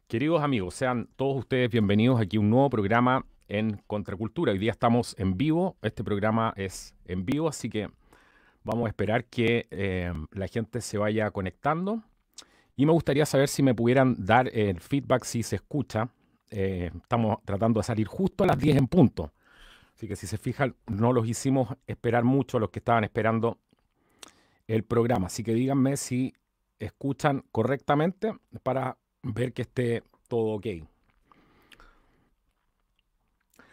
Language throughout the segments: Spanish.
Queridos amigos, sean todos ustedes bienvenidos aquí a un nuevo programa en Contracultura. Hoy día estamos en vivo, este programa es en vivo, así que vamos a esperar que la gente se vaya conectando. Y me gustaría saber si me pudieran dar el feedback si se escucha. Estamos tratando de salir justo a las 10 en punto. Así que si se fijan, no los hicimos esperar mucho a los que estaban esperando el programa. Así que díganme si escuchan correctamente para ver que esté todo ok.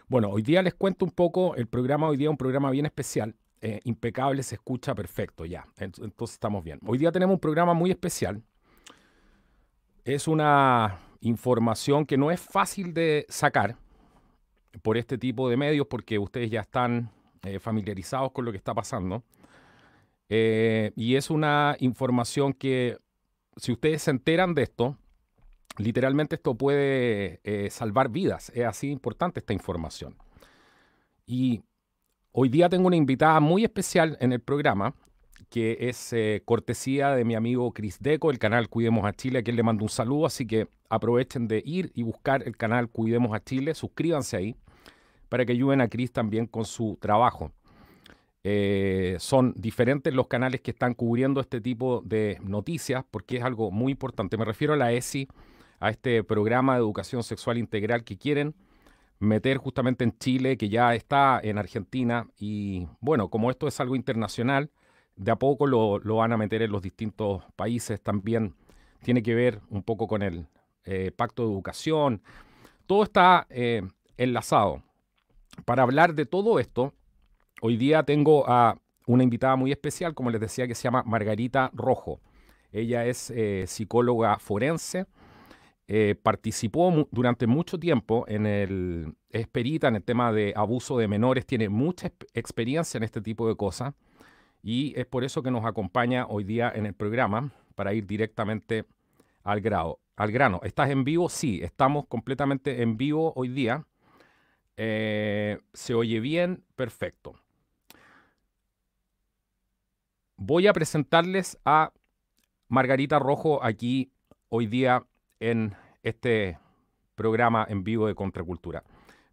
Bueno, hoy día les cuento un poco, el programa hoy día es un programa bien especial, impecable, se escucha perfecto ya, entonces estamos bien. Hoy día tenemos un programa muy especial, es una información que no es fácil de sacar por este tipo de medios porque ustedes ya están familiarizados con lo que está pasando. Y es una información que si ustedes se enteran de esto, literalmente esto puede salvar vidas, es así importante esta información. Y hoy día tengo una invitada muy especial en el programa, que es cortesía de mi amigo Chris Deco, el canal Cuidemos a Chile, a quien le mando un saludo, así que aprovechen de ir y buscar el canal Cuidemos a Chile, suscríbanse ahí, para que ayuden a Chris también con su trabajo. Son diferentes los canales que están cubriendo este tipo de noticias, porque es algo muy importante. Me refiero a la ESI, a este programa de educación sexual integral que quieren meter justamente en Chile, que ya está en Argentina, y bueno, como esto es algo internacional, de a poco lo van a meter en los distintos países, también tiene que ver un poco con el pacto de educación, todo está enlazado. Para hablar de todo esto, hoy día tengo a una invitada muy especial, como les decía, que se llama Margarita Rojo. Ella es psicóloga forense, participó durante mucho tiempo es perita en el tema de abuso de menores, tiene mucha experiencia en este tipo de cosas y es por eso que nos acompaña hoy día en el programa para ir directamente al grano. ¿Estás en vivo? Sí, estamos completamente en vivo hoy día. ¿Se oye bien? Perfecto. Voy a presentarles a Margarita Rojo aquí hoy día en este programa en vivo de Contracultura.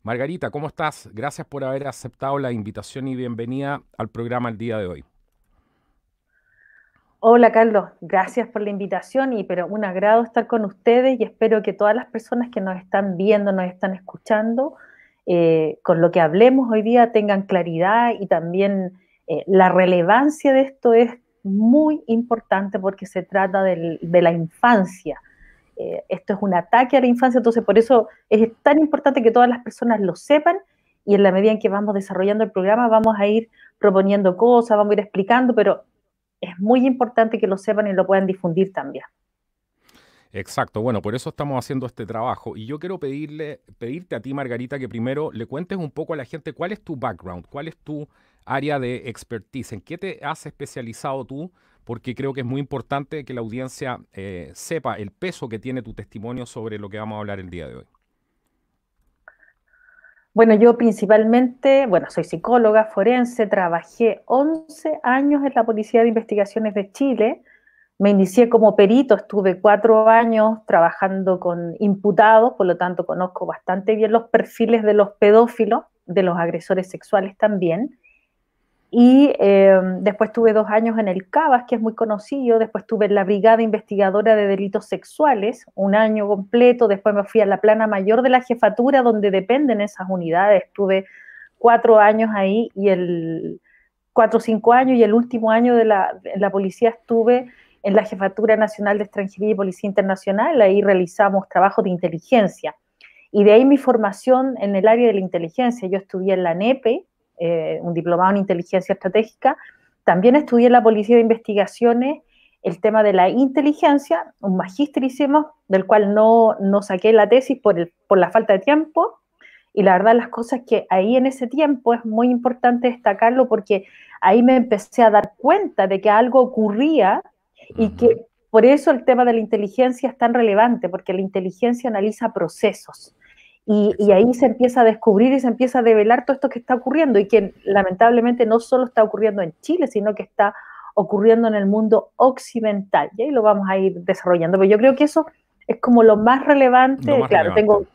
Margarita, ¿cómo estás? Gracias por haber aceptado la invitación y bienvenida al programa el día de hoy. Hola Carlos, gracias por la invitación pero un agrado estar con ustedes y espero que todas las personas que nos están viendo, nos están escuchando, con lo que hablemos hoy día tengan claridad y también la relevancia de esto es muy importante porque se trata de la infancia. Esto es un ataque a la infancia, entonces por eso es tan importante que todas las personas lo sepan y en la medida en que vamos desarrollando el programa vamos a ir proponiendo cosas, vamos a ir explicando, pero es muy importante que lo sepan y lo puedan difundir también. Exacto, bueno, por eso estamos haciendo este trabajo. Y yo quiero pedirte a ti, Margarita, que primero le cuentes un poco a la gente cuál es tu background, cuál es tu área de expertise, en qué te has especializado tú, porque creo que es muy importante que la audiencia sepa el peso que tiene tu testimonio sobre lo que vamos a hablar el día de hoy. Bueno, yo principalmente, bueno, soy psicóloga forense, trabajé 11 años en la Policía de Investigaciones de Chile, me inicié como perito, estuve 4 años trabajando con imputados, por lo tanto conozco bastante bien los perfiles de los pedófilos, de los agresores sexuales también. Y después tuve 2 años en el CABAS, que es muy conocido, después tuve en la Brigada Investigadora de Delitos Sexuales, un año completo, después me fui a la plana mayor de la jefatura, donde dependen esas unidades, estuve 4 años ahí, 4 o 5 años, y el último año en la policía estuve en la Jefatura Nacional de Extranjería y Policía Internacional, ahí realizamos trabajos de inteligencia. Y de ahí mi formación en el área de la inteligencia. Yo estudié en la NEPE, un diplomado en inteligencia estratégica. También estudié en la Policía de Investigaciones el tema de la inteligencia, un magíster hicimos, del cual no saqué la tesis por la falta de tiempo. Y la verdad, las cosas que ahí en ese tiempo es muy importante destacarlo porque ahí me empecé a dar cuenta de que algo ocurría y que Ujú. por eso el tema de la inteligencia es tan relevante, porque la inteligencia analiza procesos y ahí Exacto. se empieza a descubrir y se empieza a develar todo esto que está ocurriendo y que lamentablemente no solo está ocurriendo en Chile, sino que está ocurriendo en el mundo occidental. Y ahí lo vamos a ir desarrollando. Pero yo creo que eso es como lo más relevante. Lo más Claro, relevante.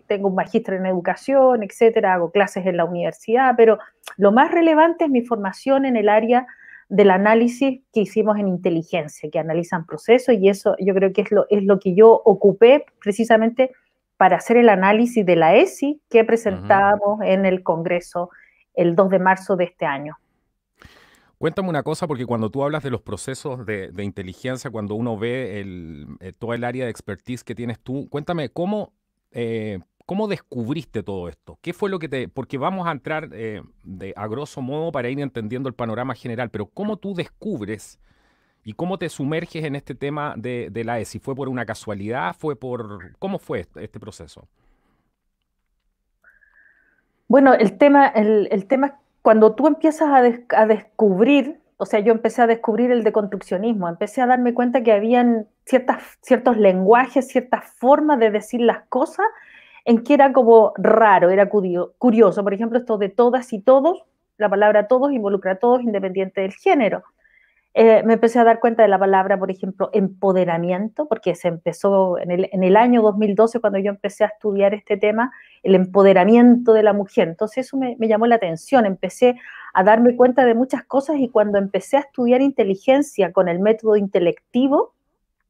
tengo un magíster en educación, etcétera, hago clases en la universidad, pero lo más relevante es mi formación en el área del análisis que hicimos en inteligencia, que analizan procesos, y eso yo creo que es lo que yo ocupé precisamente para hacer el análisis de la ESI que presentábamos en el Congreso el 2 de marzo de este año. Cuéntame una cosa, porque cuando tú hablas de los procesos de inteligencia, cuando uno ve toda el área de expertise que tienes tú, cuéntame cómo descubriste todo esto. ¿Qué fue lo que te...? Porque vamos a entrar a grosso modo para ir entendiendo el panorama general, pero ¿cómo tú descubres y cómo te sumerges en este tema de la ESI? ¿Fue por una casualidad? ¿Cómo fue este proceso? Bueno, el tema, cuando tú empiezas a descubrir, o sea, yo empecé a descubrir el deconstruccionismo, empecé a darme cuenta que habían ciertos lenguajes, ciertas formas de decir las cosas en que era como raro, era curioso. Por ejemplo, esto de todas y todos, la palabra todos involucra a todos independiente del género. Me empecé a dar cuenta de la palabra, por ejemplo, empoderamiento, porque se empezó en el año 2012, cuando yo empecé a estudiar este tema, el empoderamiento de la mujer. Entonces eso me llamó la atención, empecé a darme cuenta de muchas cosas, y cuando empecé a estudiar inteligencia con el método intelectivo,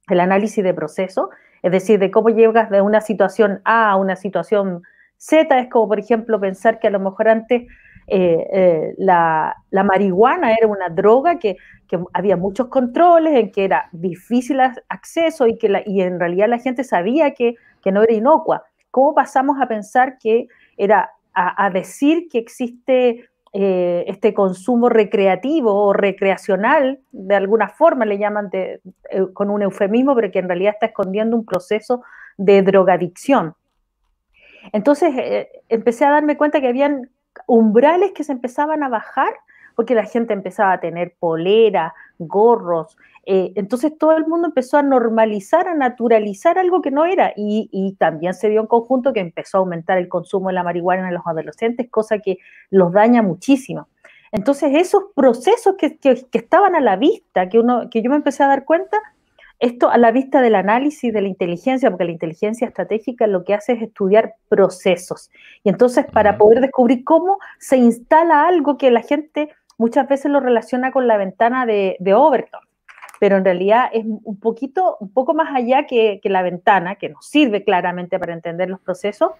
el análisis de proceso, es decir, de cómo llegas de una situación A a una situación Z, es como, por ejemplo, pensar que a lo mejor antes la marihuana era una droga que había muchos controles, en que era difícil acceso, y en realidad la gente sabía que no era inocua. ¿Cómo pasamos a pensar que era a decir que existe este consumo recreativo o recreacional, de alguna forma le llaman con un eufemismo, pero que en realidad está escondiendo un proceso de drogadicción? Entonces empecé a darme cuenta que habían umbrales que se empezaban a bajar, porque la gente empezaba a tener polera, gorros. Entonces todo el mundo empezó a normalizar, a naturalizar algo que no era, y también se dio en conjunto que empezó a aumentar el consumo de la marihuana en los adolescentes, cosa que los daña muchísimo. Entonces esos procesos que estaban a la vista, que yo me empecé a dar cuenta, esto a la vista del análisis de la inteligencia, porque la inteligencia estratégica lo que hace es estudiar procesos. Y entonces, para poder descubrir cómo se instala algo, que la gente muchas veces lo relaciona con la ventana de Overton, pero en realidad es un poco más allá que la ventana, que nos sirve claramente para entender los procesos,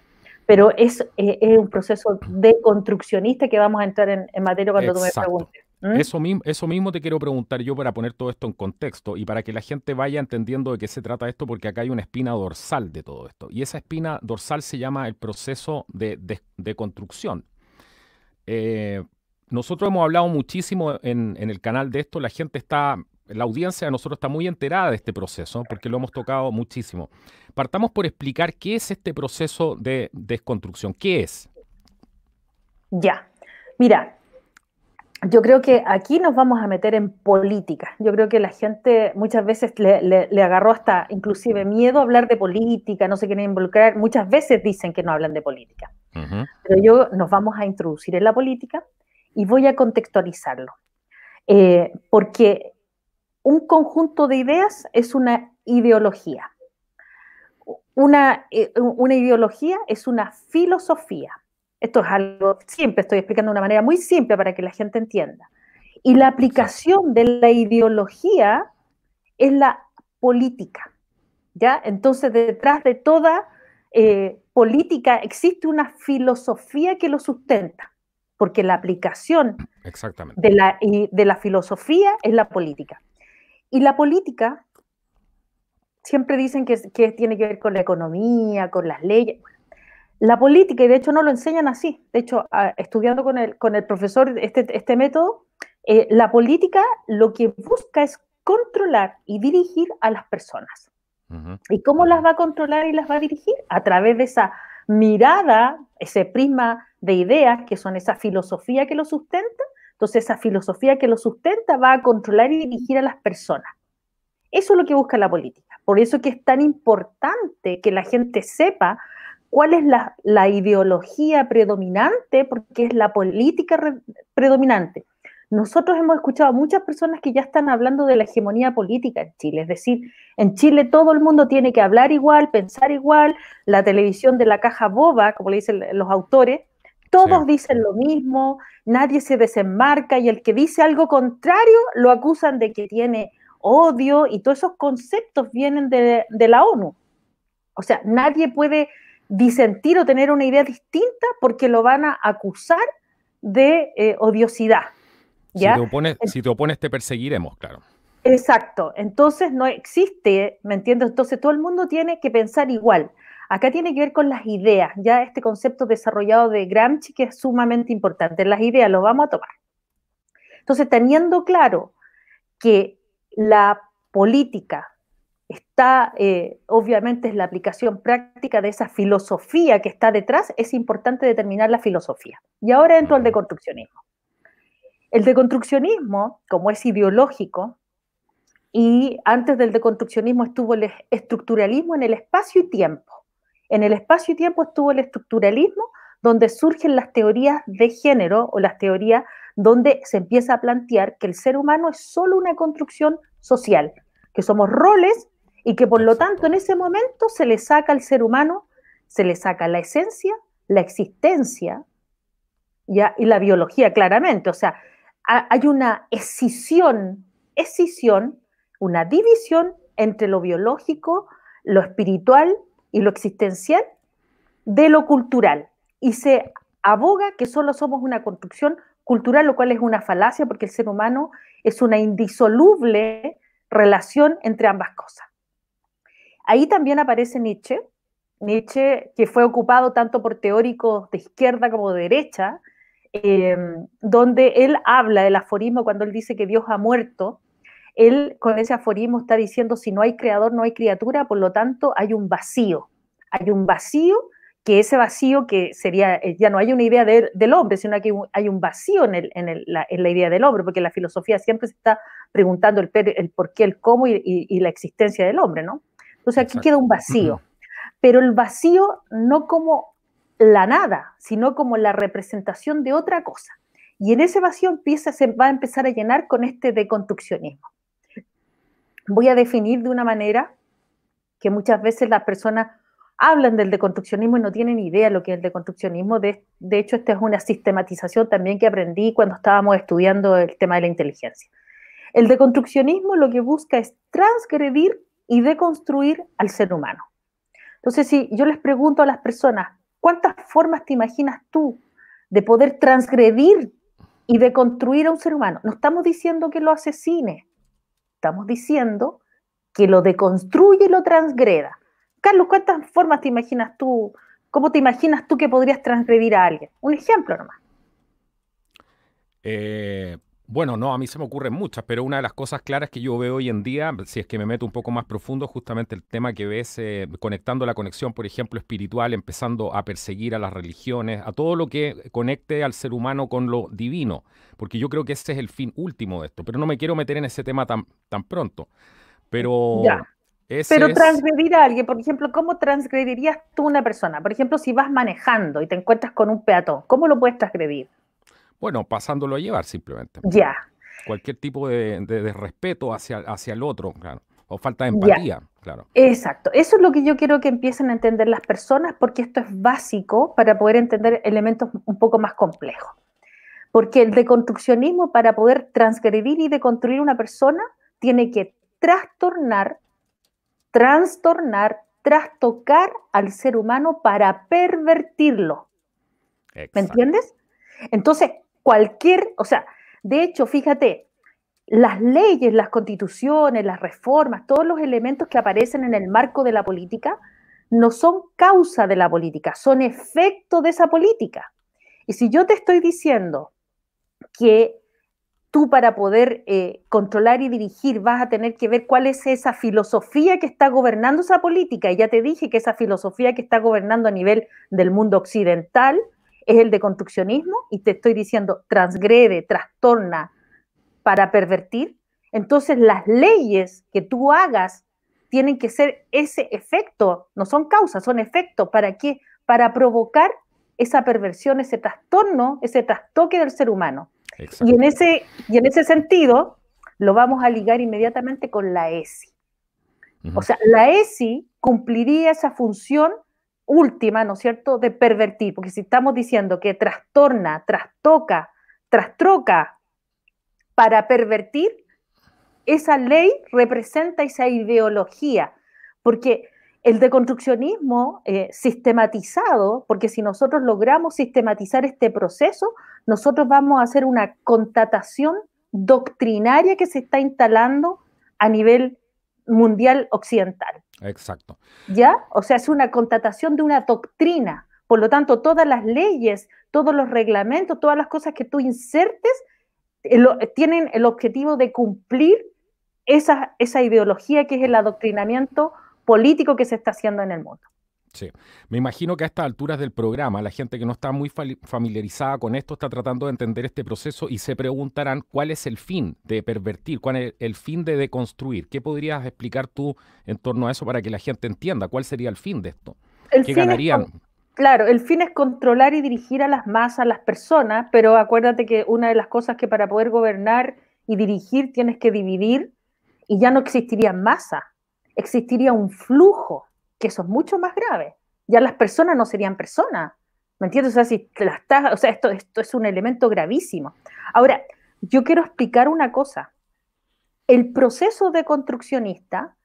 pero es un proceso deconstruccionista, que vamos a entrar en materia cuando tú me Exacto. preguntes. Eso mismo te quiero preguntar yo, para poner todo esto en contexto y para que la gente vaya entendiendo de qué se trata esto, porque acá hay una espina dorsal de todo esto. Y esa espina dorsal se llama el proceso de construcción. Nosotros hemos hablado muchísimo en el canal de esto, la audiencia de nosotros está muy enterada de este proceso, porque lo hemos tocado muchísimo. Partamos por explicar qué es este proceso de desconstrucción. ¿Qué es? Ya, mira, yo creo que aquí nos vamos a meter en política. Yo creo que la gente muchas veces le agarró hasta inclusive miedo a hablar de política, no se quieren involucrar. Muchas veces dicen que no hablan de política. Pero nos vamos a introducir en la política y voy a contextualizarlo. Porque un conjunto de ideas es una ideología. Una ideología es una filosofía. Esto es algo simple, estoy explicando de una manera muy simple para que la gente entienda. Y la aplicación de la ideología es la política, ¿ya? Entonces, detrás de toda política existe una filosofía que lo sustenta, porque la aplicación de la filosofía es la política. Y la política, siempre dicen que tiene que ver con la economía, con las leyes. La política, y de hecho no lo enseñan así, de hecho, estudiando con el profesor este método, la política lo que busca es controlar y dirigir a las personas. ¿Y cómo las va a controlar y las va a dirigir? A través de esa mirada, ese prisma de ideas, que son esa filosofía que lo sustenta. Entonces esa filosofía que lo sustenta va a controlar y dirigir a las personas. Eso es lo que busca la política. Por eso que es tan importante que la gente sepa cuál es la ideología predominante, porque es la política predominante. nosotros hemos escuchado a muchas personas que ya están hablando de la hegemonía política en Chile, es decir, en Chile todo el mundo tiene que hablar igual, pensar igual, la televisión de la caja boba, como le dicen los autores, todos Sí. dicen lo mismo, nadie se desenmarca y el que dice algo contrario lo acusan de que tiene odio y todos esos conceptos vienen de la ONU. O sea, nadie puede disentir o tener una idea distinta porque lo van a acusar de odiosidad. ¿Ya? Si te opones, te perseguiremos, claro. Exacto, entonces no existe, ¿me entiendes? Entonces todo el mundo tiene que pensar igual. Acá tiene que ver con las ideas, ya este concepto desarrollado de Gramsci que es sumamente importante. Las ideas lo vamos a tomar. Entonces, teniendo claro que la política está, obviamente, es la aplicación práctica de esa filosofía que está detrás, es importante determinar la filosofía. Y ahora entro al deconstruccionismo. El deconstruccionismo, como es ideológico, y antes del deconstruccionismo estuvo el estructuralismo en el espacio y tiempo. En el espacio y tiempo estuvo el estructuralismo, donde surgen las teorías de género o las teorías donde se empieza a plantear que el ser humano es solo una construcción social, que somos roles y que por lo tanto en ese momento se le saca al ser humano, se le saca la esencia, la existencia ¿ya? Y la biología claramente. O sea, hay una escisión, una división entre lo biológico, lo espiritual y lo existencial de lo cultural. Y se aboga que solo somos una construcción cultural, lo cual es una falacia porque el ser humano es una indisoluble relación entre ambas cosas. Ahí también aparece Nietzsche, que fue ocupado tanto por teóricos de izquierda como de derecha, donde él habla del aforismo cuando él dice que Dios ha muerto. Él con ese aforismo está diciendo si no hay creador, no hay criatura, por lo tanto hay un vacío. Hay un vacío, que ese vacío que sería, ya no hay una idea del hombre, sino que hay un vacío en la idea del hombre, porque la filosofía siempre se está preguntando el por qué, el cómo y la existencia del hombre, ¿no? Entonces aquí queda un vacío, pero el vacío no como la nada, sino como la representación de otra cosa. Y en ese vacío se va a empezar a llenar con este deconstruccionismo. Voy a definir de una manera que muchas veces las personas hablan del deconstruccionismo y no tienen idea de lo que es el deconstruccionismo. De hecho, esta es una sistematización también que aprendí cuando estábamos estudiando el tema de la inteligencia. El deconstruccionismo lo que busca es transgredir y deconstruir al ser humano. Entonces, si yo les pregunto a las personas, ¿cuántas formas te imaginas tú de poder transgredir y deconstruir a un ser humano? No estamos diciendo que lo asesine, estamos diciendo que lo deconstruye y lo transgreda. Carlos, ¿cuántas formas te imaginas tú? ¿Cómo te imaginas tú que podrías transgredir a alguien? Un ejemplo nomás. Bueno, no, a mí se me ocurren muchas, pero una de las cosas claras que yo veo hoy en día, si es que me meto un poco más profundo, justamente el tema que ves conectando la conexión, por ejemplo, espiritual, empezando a perseguir a las religiones, a todo lo que conecte al ser humano con lo divino, porque yo creo que ese es el fin último de esto, pero no me quiero meter en ese tema tan pronto. Pero ya. Pero transgredir a alguien, por ejemplo, ¿cómo transgredirías tú a una persona? Por ejemplo, si vas manejando y te encuentras con un peatón, ¿cómo lo puedes transgredir? Bueno, pasándolo a llevar simplemente. Ya. Cualquier tipo de respeto hacia el otro, claro. O falta de empatía, ya. claro. Exacto. Eso es lo que yo quiero que empiecen a entender las personas, porque esto es básico para poder entender elementos un poco más complejos. Porque el deconstruccionismo, para poder transgredir y deconstruir una persona, tiene que trastornar, trastocar al ser humano para pervertirlo. Exacto. ¿Me entiendes? Entonces, o sea, de hecho, fíjate, las leyes, las constituciones, las reformas, todos los elementos que aparecen en el marco de la política, no son causa de la política, son efecto de esa política. Y si yo te estoy diciendo que tú para poder controlar y dirigir vas a tener que ver cuál es esa filosofía que está gobernando esa política, y ya te dije que esa filosofía que está gobernando a nivel del mundo occidental es el deconstruccionismo, y te estoy diciendo transgrede, trastorna para pervertir, entonces las leyes que tú hagas tienen que ser ese efecto, no son causas, son efectos. ¿Para qué? Para provocar esa perversión, ese trastorno, ese trastoque del ser humano. Exacto. Y en ese sentido, lo vamos a ligar inmediatamente con la ESI. O sea, la ESI cumpliría esa función última, ¿no es cierto?, de pervertir, porque si estamos diciendo que trastorna, trastoca, trastroca para pervertir, esa ley representa esa ideología, porque el deconstruccionismo sistematizado, porque si nosotros logramos sistematizar este proceso, nosotros vamos a hacer una constatación doctrinaria que se está instalando a nivel mundial occidental. Exacto. ¿Ya? O sea, es una constatación de una doctrina. Por lo tanto, todas las leyes, todos los reglamentos, todas las cosas que tú insertes, tienen el objetivo de cumplir esa ideología que es el adoctrinamiento político que se está haciendo en el mundo. Sí, me imagino que a estas alturas del programa la gente que no está muy familiarizada con esto está tratando de entender este proceso y se preguntarán cuál es el fin de pervertir, cuál es el fin de deconstruir. ¿Qué podrías explicar tú en torno a eso para que la gente entienda cuál sería el fin de esto? ¿Qué ganarían? Claro, el fin es controlar y dirigir a las masas, a las personas, pero acuérdate que una de las cosas que para poder gobernar y dirigir tienes que dividir, y ya no existiría masa, existiría un flujo, que eso es mucho más grave. Ya las personas no serían personas, ¿me entiendes? O sea, si o sea, esto es un elemento gravísimo. Ahora, yo quiero explicar una cosa. El proceso deconstruccionista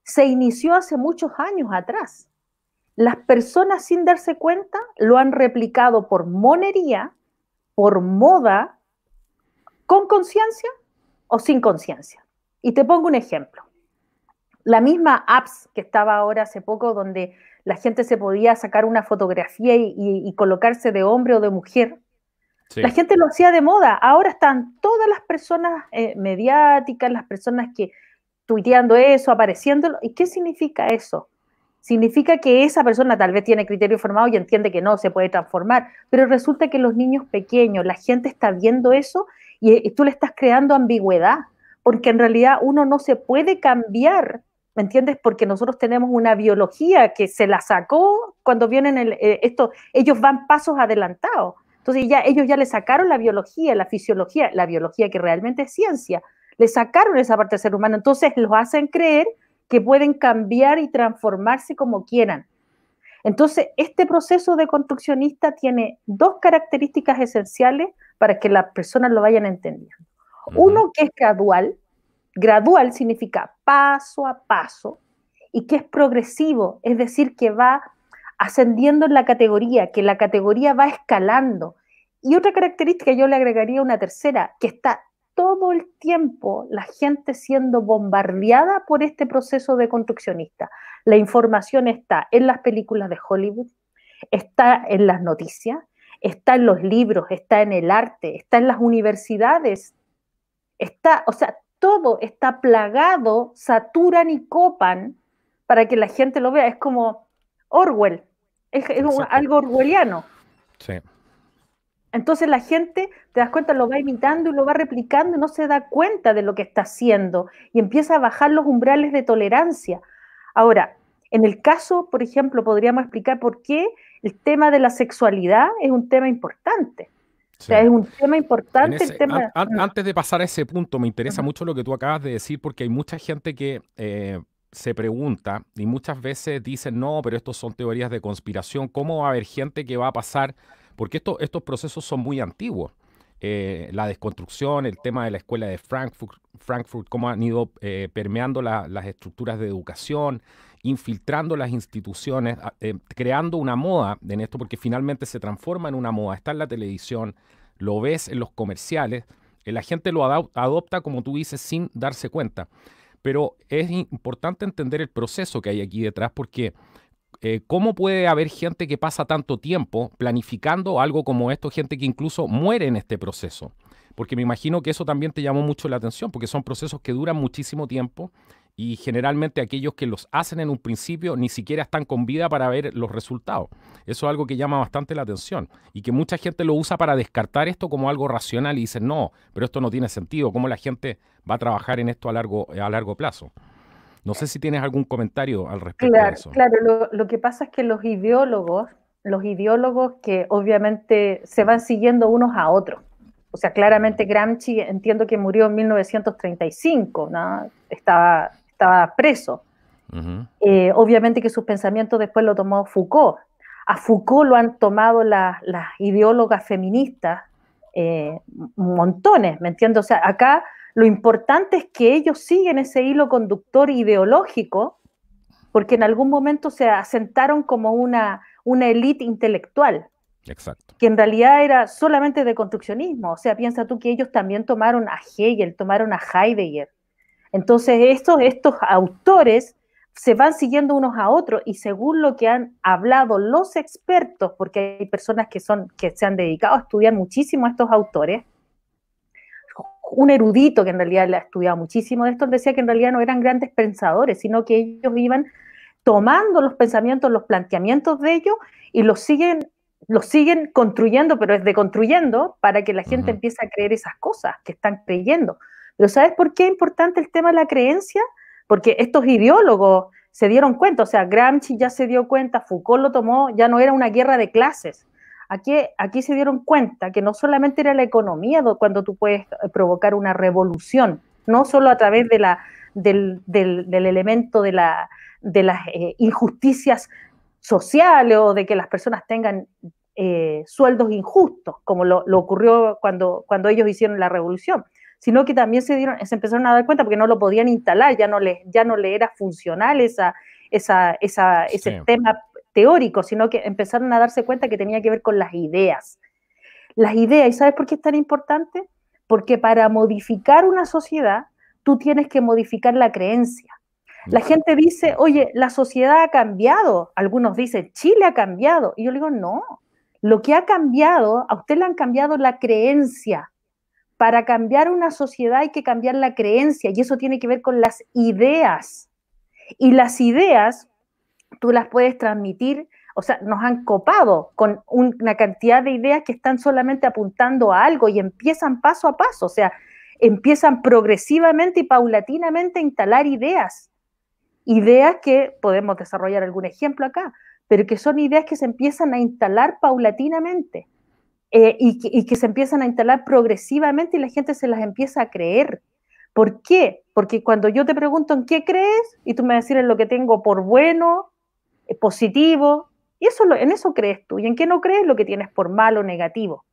se inició hace muchos años atrás. Las personas, sin darse cuenta, lo han replicado por monería, por moda, con conciencia o sin conciencia. Y te pongo un ejemplo. La misma apps que estaba ahora hace poco, donde la gente se podía sacar una fotografía y colocarse de hombre o de mujer, sí. La gente lo hacía de moda. Ahora están todas las personas mediáticas, las personas que tuiteando eso, apareciéndolo. ¿Y qué significa eso? Significa que esa persona tal vez tiene criterio formado y entiende que no se puede transformar, pero resulta que los niños pequeños, la gente está viendo eso y tú le estás creando ambigüedad, porque en realidad uno no se puede cambiar, ¿me entiendes? Porque nosotros tenemos una biología que se la sacó cuando vienen ellos van pasos adelantados. Entonces ellos ya le sacaron la biología, la fisiología, la biología que realmente es ciencia, le sacaron esa parte del ser humano, entonces los hacen creer que pueden cambiar y transformarse como quieran. Entonces, este proceso deconstruccionista tiene dos características esenciales para que las personas lo vayan entendiendo. Uno, que es gradual. Gradual significa paso a paso, y que es progresivo, es decir, que va ascendiendo en la categoría, que la categoría va escalando. Y otra característica, yo le agregaría una tercera, que está todo el tiempo la gente siendo bombardeada por este proceso deconstruccionista. La información está en las películas de Hollywood, está en las noticias, está en los libros, está en el arte, está en las universidades, o sea, todo está plagado, saturan y copan para que la gente lo vea. Es como Orwell, es algo orwelliano. Sí. Entonces la gente, te das cuenta, lo va imitando y lo va replicando y no se da cuenta de lo que está haciendo y empieza a bajar los umbrales de tolerancia. Ahora, en el caso, por ejemplo, podríamos explicar por qué el tema de la sexualidad es un tema importante. Sí. O sea, es un tema importante. Antes de pasar a ese punto, me interesa mucho lo que tú acabas de decir, porque hay mucha gente que se pregunta y muchas veces dicen, no, pero estos son teorías de conspiración. ¿Cómo va a haber gente que va a pasar? Porque estos procesos son muy antiguos. La desconstrucción, el tema de la escuela de Frankfurt, cómo han ido permeando las estructuras de educación, infiltrando las instituciones, creando una moda en esto, porque finalmente se transforma en una moda. Está en la televisión, lo ves en los comerciales, la gente lo adopta, como tú dices, sin darse cuenta. Pero es importante entender el proceso que hay aquí detrás, porque ¿cómo puede haber gente que pasa tanto tiempo planificando algo como esto, gente que incluso muere en este proceso? Porque me imagino que eso también te llamó mucho la atención, porque son procesos que duran muchísimo tiempo y generalmente aquellos que los hacen en un principio ni siquiera están con vida para ver los resultados. Eso es algo que llama bastante la atención y que mucha gente lo usa para descartar esto como algo racional y dicen, no, pero esto no tiene sentido. ¿Cómo la gente va a trabajar en esto a largo plazo? No sé si tienes algún comentario al respecto de eso. Claro, lo que pasa es que los ideólogos que obviamente se van siguiendo unos a otros, O sea, claramente Gramsci entiendo que murió en 1935, ¿no? Estaba preso. Obviamente que sus pensamientos después lo tomó Foucault. A Foucault lo han tomado las ideólogas feministas montones, ¿me entiendes? O sea, acá lo importante es que ellos siguen ese hilo conductor ideológico porque en algún momento se asentaron como una élite intelectual. Exacto. Que en realidad era solamente de construccionismo. O sea, piensa tú que ellos también tomaron a Hegel, tomaron a Heidegger. Entonces, estos autores se van siguiendo unos a otros y según lo que han hablado los expertos, porque hay personas que se han dedicado a estudiar muchísimo a estos autores, un erudito que en realidad le ha estudiado muchísimo de esto, decía que en realidad no eran grandes pensadores, sino que ellos iban tomando los pensamientos, los planteamientos de ellos y los siguen construyendo, pero es deconstruyendo para que la gente empiece a creer esas cosas que están creyendo. Pero ¿sabes por qué es importante el tema de la creencia? Porque estos ideólogos se dieron cuenta, o sea, Gramsci ya se dio cuenta, Foucault lo tomó, ya no era una guerra de clases. Aquí se dieron cuenta que no solamente era la economía cuando tú puedes provocar una revolución, no solo a través del elemento de las injusticias sociales o de que las personas tengan sueldos injustos, como lo ocurrió cuando ellos hicieron la revolución, sino que también se empezaron a dar cuenta porque no lo podían instalar, ya no le era funcional ese tema teórico, sino que empezaron a darse cuenta que tenía que ver con las ideas. Las ideas, ¿y sabes por qué es tan importante? Porque para modificar una sociedad, tú tienes que modificar la creencia. La gente dice, oye, la sociedad ha cambiado. Algunos dicen, Chile ha cambiado. Y yo le digo, no. Lo que ha cambiado, a usted le han cambiado la creencia. Para cambiar una sociedad hay que cambiar la creencia. Y eso tiene que ver con las ideas. Y las ideas, tú las puedes transmitir, o sea, nos han copado con una cantidad de ideas que están solamente apuntando a algo y empiezan paso a paso. O sea, empiezan progresivamente y paulatinamente a instalar ideas. Ideas que podemos desarrollar algún ejemplo acá, pero que son ideas que se empiezan a instalar paulatinamente y que se empiezan a instalar progresivamente y la gente se las empieza a creer. ¿Por qué? Porque cuando yo te pregunto en qué crees y tú me vas a decir en lo que tengo por bueno, positivo, y en eso crees tú, y en qué no crees lo que tienes por malo, negativo.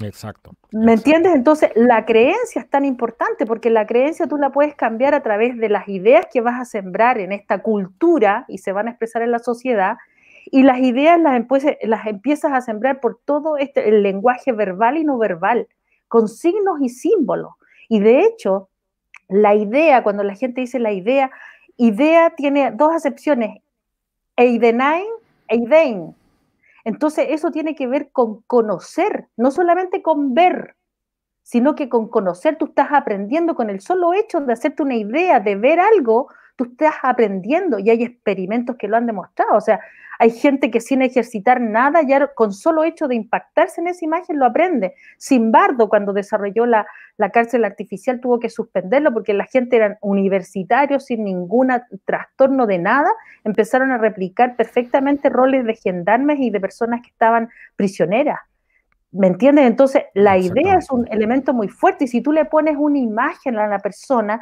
Exacto. ¿Me entiendes? Entonces, la creencia es tan importante porque la creencia tú la puedes cambiar a través de las ideas que vas a sembrar en esta cultura y se van a expresar en la sociedad, y las ideas las empiezas a sembrar por todo el lenguaje verbal y no verbal, con signos y símbolos. Y de hecho, la idea, cuando la gente dice la idea tiene dos acepciones, eidenain e idein. Entonces, eso tiene que ver con conocer, no solamente con ver, sino que con conocer tú estás aprendiendo con el solo hecho de hacerte una idea, de ver algo, tú estás aprendiendo y hay experimentos que lo han demostrado. O sea, hay gente que sin ejercitar nada, ya con solo hecho de impactarse en esa imagen lo aprende. Simbardo, cuando desarrolló la cárcel artificial, tuvo que suspenderlo porque la gente eran universitarios sin ningún trastorno de nada, empezaron a replicar perfectamente roles de gendarmes y de personas que estaban prisioneras. ¿Me entiendes? Entonces, la idea es un elemento muy fuerte y si tú le pones una imagen a la persona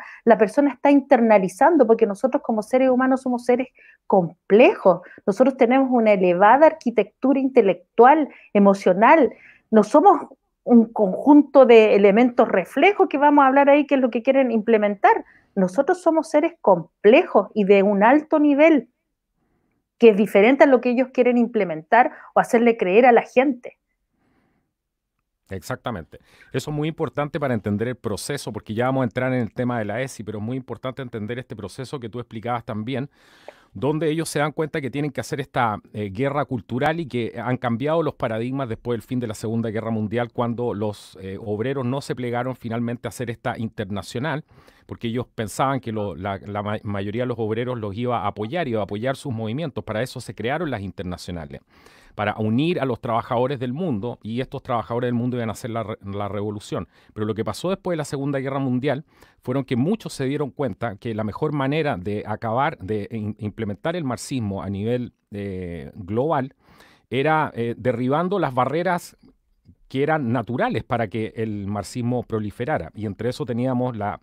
está internalizando porque nosotros como seres humanos somos seres complejos. Nosotros tenemos una elevada arquitectura intelectual, emocional. No somos un conjunto de elementos reflejos que vamos a hablar ahí, que es lo que quieren implementar. Nosotros somos seres complejos y de un alto nivel, que es diferente a lo que ellos quieren implementar o hacerle creer a la gente. Exactamente. Eso es muy importante para entender el proceso, porque ya vamos a entrar en el tema de la ESI, pero es muy importante entender este proceso que tú explicabas también, donde ellos se dan cuenta que tienen que hacer esta guerra cultural y que han cambiado los paradigmas después del fin de la Segunda Guerra Mundial, cuando los obreros no se plegaron finalmente a hacer esta internacional, porque ellos pensaban que la mayoría de los obreros los iba a apoyar sus movimientos. Para eso se crearon las internacionales, para unir a los trabajadores del mundo, y estos trabajadores del mundo iban a hacer la revolución. Pero lo que pasó después de la Segunda Guerra Mundial fueron que muchos se dieron cuenta que la mejor manera de implementar el marxismo a nivel global era derribando las barreras que eran naturales para que el marxismo proliferara. Y entre eso teníamos la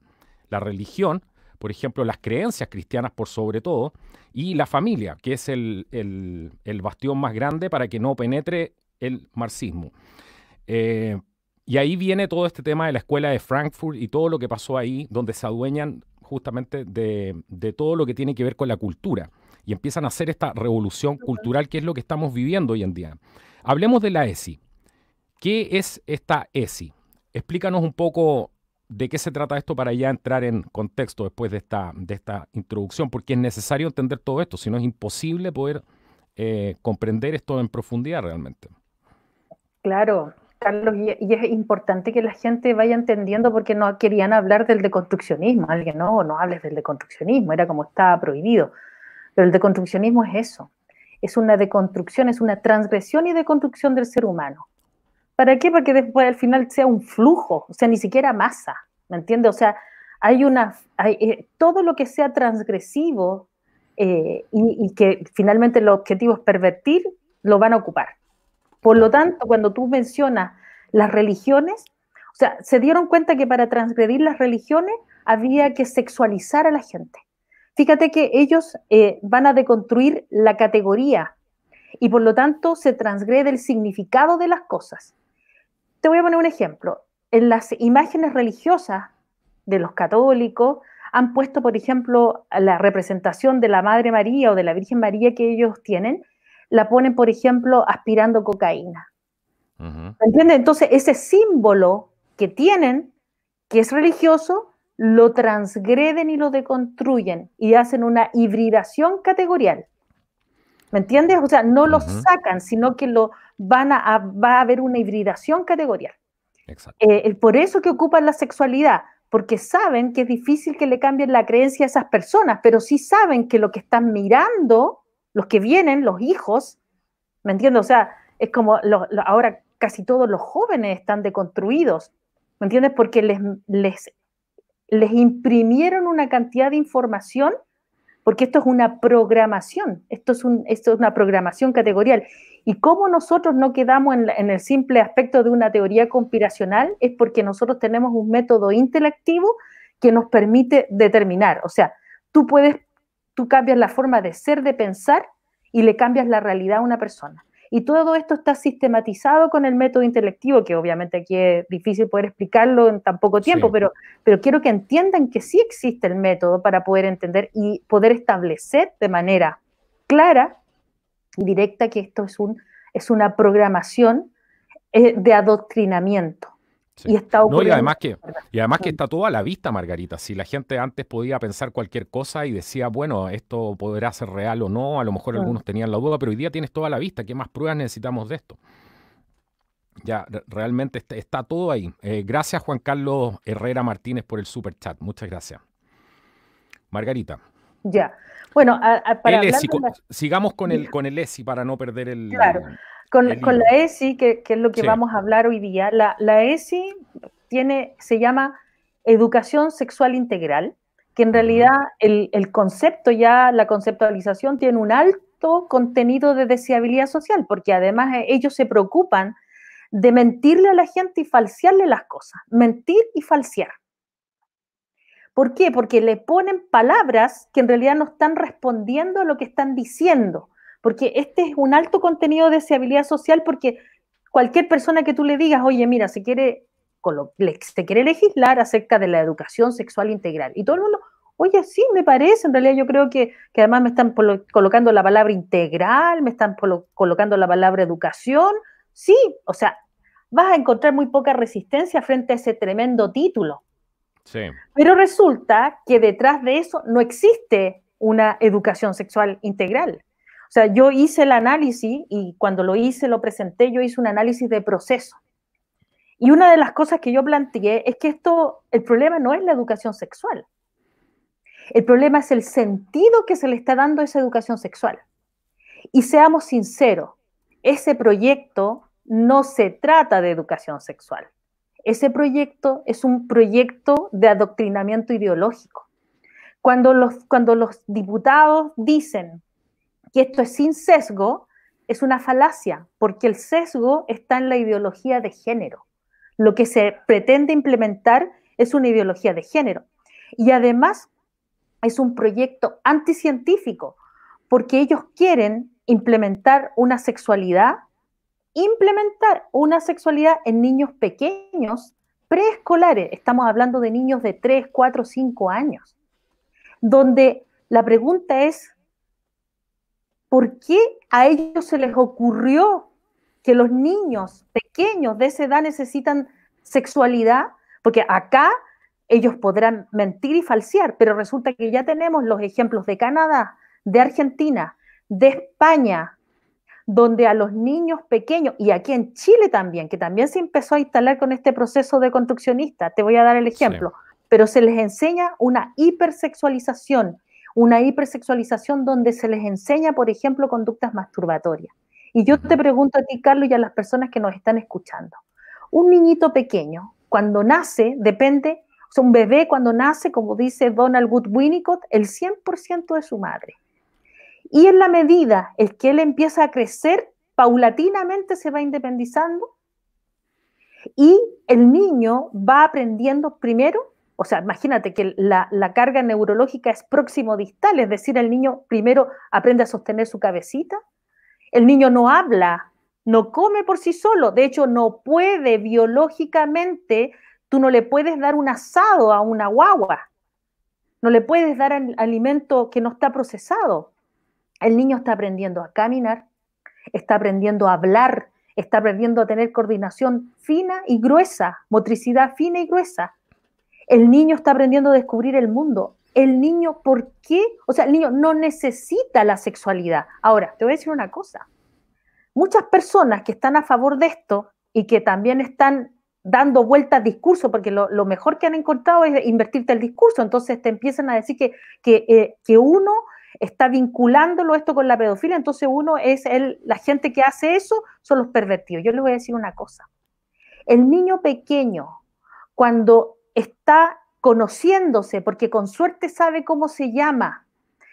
religión, por ejemplo, las creencias cristianas por sobre todo, y la familia, que es el bastión más grande para que no penetre el marxismo. Y ahí viene todo este tema de la escuela de Frankfurt y todo lo que pasó ahí, donde se adueñan justamente de todo lo que tiene que ver con la cultura. Y empiezan a hacer esta revolución cultural que es lo que estamos viviendo hoy en día. Hablemos de la ESI. ¿Qué es esta ESI? Explícanos un poco de qué se trata esto para ya entrar en contexto después de esta introducción, porque es necesario entender todo esto, si no es imposible poder comprender esto en profundidad realmente. Claro, Carlos, y es importante que la gente vaya entendiendo porque no querían hablar del deconstruccionismo. Alguien, no hables del deconstruccionismo, era como estaba prohibido. Pero el deconstruccionismo es eso, es una deconstrucción, es una transgresión y deconstrucción del ser humano. ¿Para qué? Para que después al final sea un flujo, o sea, ni siquiera masa, ¿me entiendes? O sea, todo lo que sea transgresivo y que finalmente el objetivo es pervertir, lo van a ocupar. Por lo tanto, cuando tú mencionas las religiones, o sea, se dieron cuenta que para transgredir las religiones había que sexualizar a la gente. Fíjate que ellos van a deconstruir la categoría y por lo tanto se transgrede el significado de las cosas. Te voy a poner un ejemplo. En las imágenes religiosas de los católicos han puesto, por ejemplo, la representación de la Madre María o de la Virgen María que ellos tienen, la ponen, por ejemplo, aspirando cocaína. ¿Entiendes? Entonces, ese símbolo que tienen, que es religioso, lo transgreden y lo deconstruyen y hacen una hibridación categorial. ¿Me entiendes? O sea, no lo sacan, sino que va a haber una hibridación categorial. Exacto. Por eso que ocupan la sexualidad, porque saben que es difícil que le cambien la creencia a esas personas, pero sí saben que lo que están mirando, los que vienen, los hijos, ¿me entiendes? O sea, es como ahora casi todos los jóvenes están deconstruidos, ¿me entiendes? Porque les imprimieron una cantidad de información, porque esto es una programación, esto es una programación categorial. Y cómo nosotros no quedamos en el simple aspecto de una teoría conspiracional es porque nosotros tenemos un método intelectivo que nos permite determinar. O sea, tú cambias la forma de ser, de pensar, y le cambias la realidad a una persona. Y todo esto está sistematizado con el método intelectivo, que obviamente aquí es difícil poder explicarlo en tan poco tiempo, sí. pero quiero que entiendan que sí existe el método para poder entender y poder establecer de manera clara y directa que esto es una programación de adoctrinamiento. Sí. Y está ocurriendo. Y además que está todo a la vista, Margarita. Si la gente antes podía pensar cualquier cosa y decía, bueno, esto podrá ser real o no, a lo mejor algunos tenían la duda, pero hoy día tienes todo a la vista. ¿Qué más pruebas necesitamos de esto? Ya, realmente está todo ahí. Gracias, Juan Carlos Herrera Martínez, por el super chat. Muchas gracias. Margarita. Ya. Bueno, para hablar sigamos con el ESI para no perder el... Claro. Con la ESI, que es lo que vamos a hablar hoy día, la ESI se llama Educación Sexual Integral, que en realidad el concepto la conceptualización tiene un alto contenido de deseabilidad social, porque además ellos se preocupan de mentirle a la gente y falsearle las cosas, mentir y falsear. ¿Por qué? Porque le ponen palabras que en realidad no están respondiendo a lo que están diciendo. Porque este es un alto contenido de deseabilidad social, porque cualquier persona que tú le digas, oye, mira, se quiere legislar acerca de la educación sexual integral. Y todo el mundo, oye, sí, me parece, en realidad yo creo que además me están colocando la palabra integral, me están colocando la palabra educación. Sí, o sea, vas a encontrar muy poca resistencia frente a ese tremendo título. Sí. Pero resulta que detrás de eso no existe una educación sexual integral. O sea, yo hice el análisis y cuando lo presenté, yo hice un análisis de proceso. Y una de las cosas que yo planteé es que el problema no es la educación sexual. El problema es el sentido que se le está dando a esa educación sexual. Y seamos sinceros, ese proyecto no se trata de educación sexual. Ese proyecto es un proyecto de adoctrinamiento ideológico. Cuando los diputados dicen que esto es sin sesgo, es una falacia, porque el sesgo está en la ideología de género. Lo que se pretende implementar es una ideología de género. Y además es un proyecto anticientífico, porque ellos quieren implementar una sexualidad en niños pequeños, preescolares. Estamos hablando de niños de 3, 4, 5 años, donde la pregunta es, ¿por qué a ellos se les ocurrió que los niños pequeños de esa edad necesitan sexualidad? Porque acá ellos podrán mentir y falsear, pero resulta que ya tenemos los ejemplos de Canadá, de Argentina, de España, donde a los niños pequeños, y aquí en Chile también, que también se empezó a instalar con este proceso de construccionista, te voy a dar el ejemplo, sí, pero se les enseña una hipersexualización donde se les enseña, por ejemplo, conductas masturbatorias. Y yo te pregunto a ti, Carlos, y a las personas que nos están escuchando, un niñito pequeño, cuando nace, depende, o sea, un bebé cuando nace, como dice Donald Wood Winnicott, el 100% de su madre. Y en la medida en que él empieza a crecer, paulatinamente se va independizando y el niño va aprendiendo primero, o sea, imagínate que la carga neurológica es próximo-distal, es decir, el niño primero aprende a sostener su cabecita, el niño no habla, no come por sí solo, de hecho no puede biológicamente, tú no le puedes dar un asado a una guagua, no le puedes dar alimento que no está procesado. El niño está aprendiendo a caminar, está aprendiendo a hablar, está aprendiendo a tener coordinación fina y gruesa, motricidad fina y gruesa. El niño está aprendiendo a descubrir el mundo. El niño, ¿por qué? O sea, el niño no necesita la sexualidad. Ahora, te voy a decir una cosa. Muchas personas que están a favor de esto y que también están dando vueltas al discurso, porque lo mejor que han encontrado es invertirte el discurso, entonces te empiezan a decir que uno está vinculándolo esto con la pedofilia, entonces uno es la gente que hace eso son los pervertidos. Yo les voy a decir una cosa. El niño pequeño, cuando está conociéndose, porque con suerte sabe cómo se llama,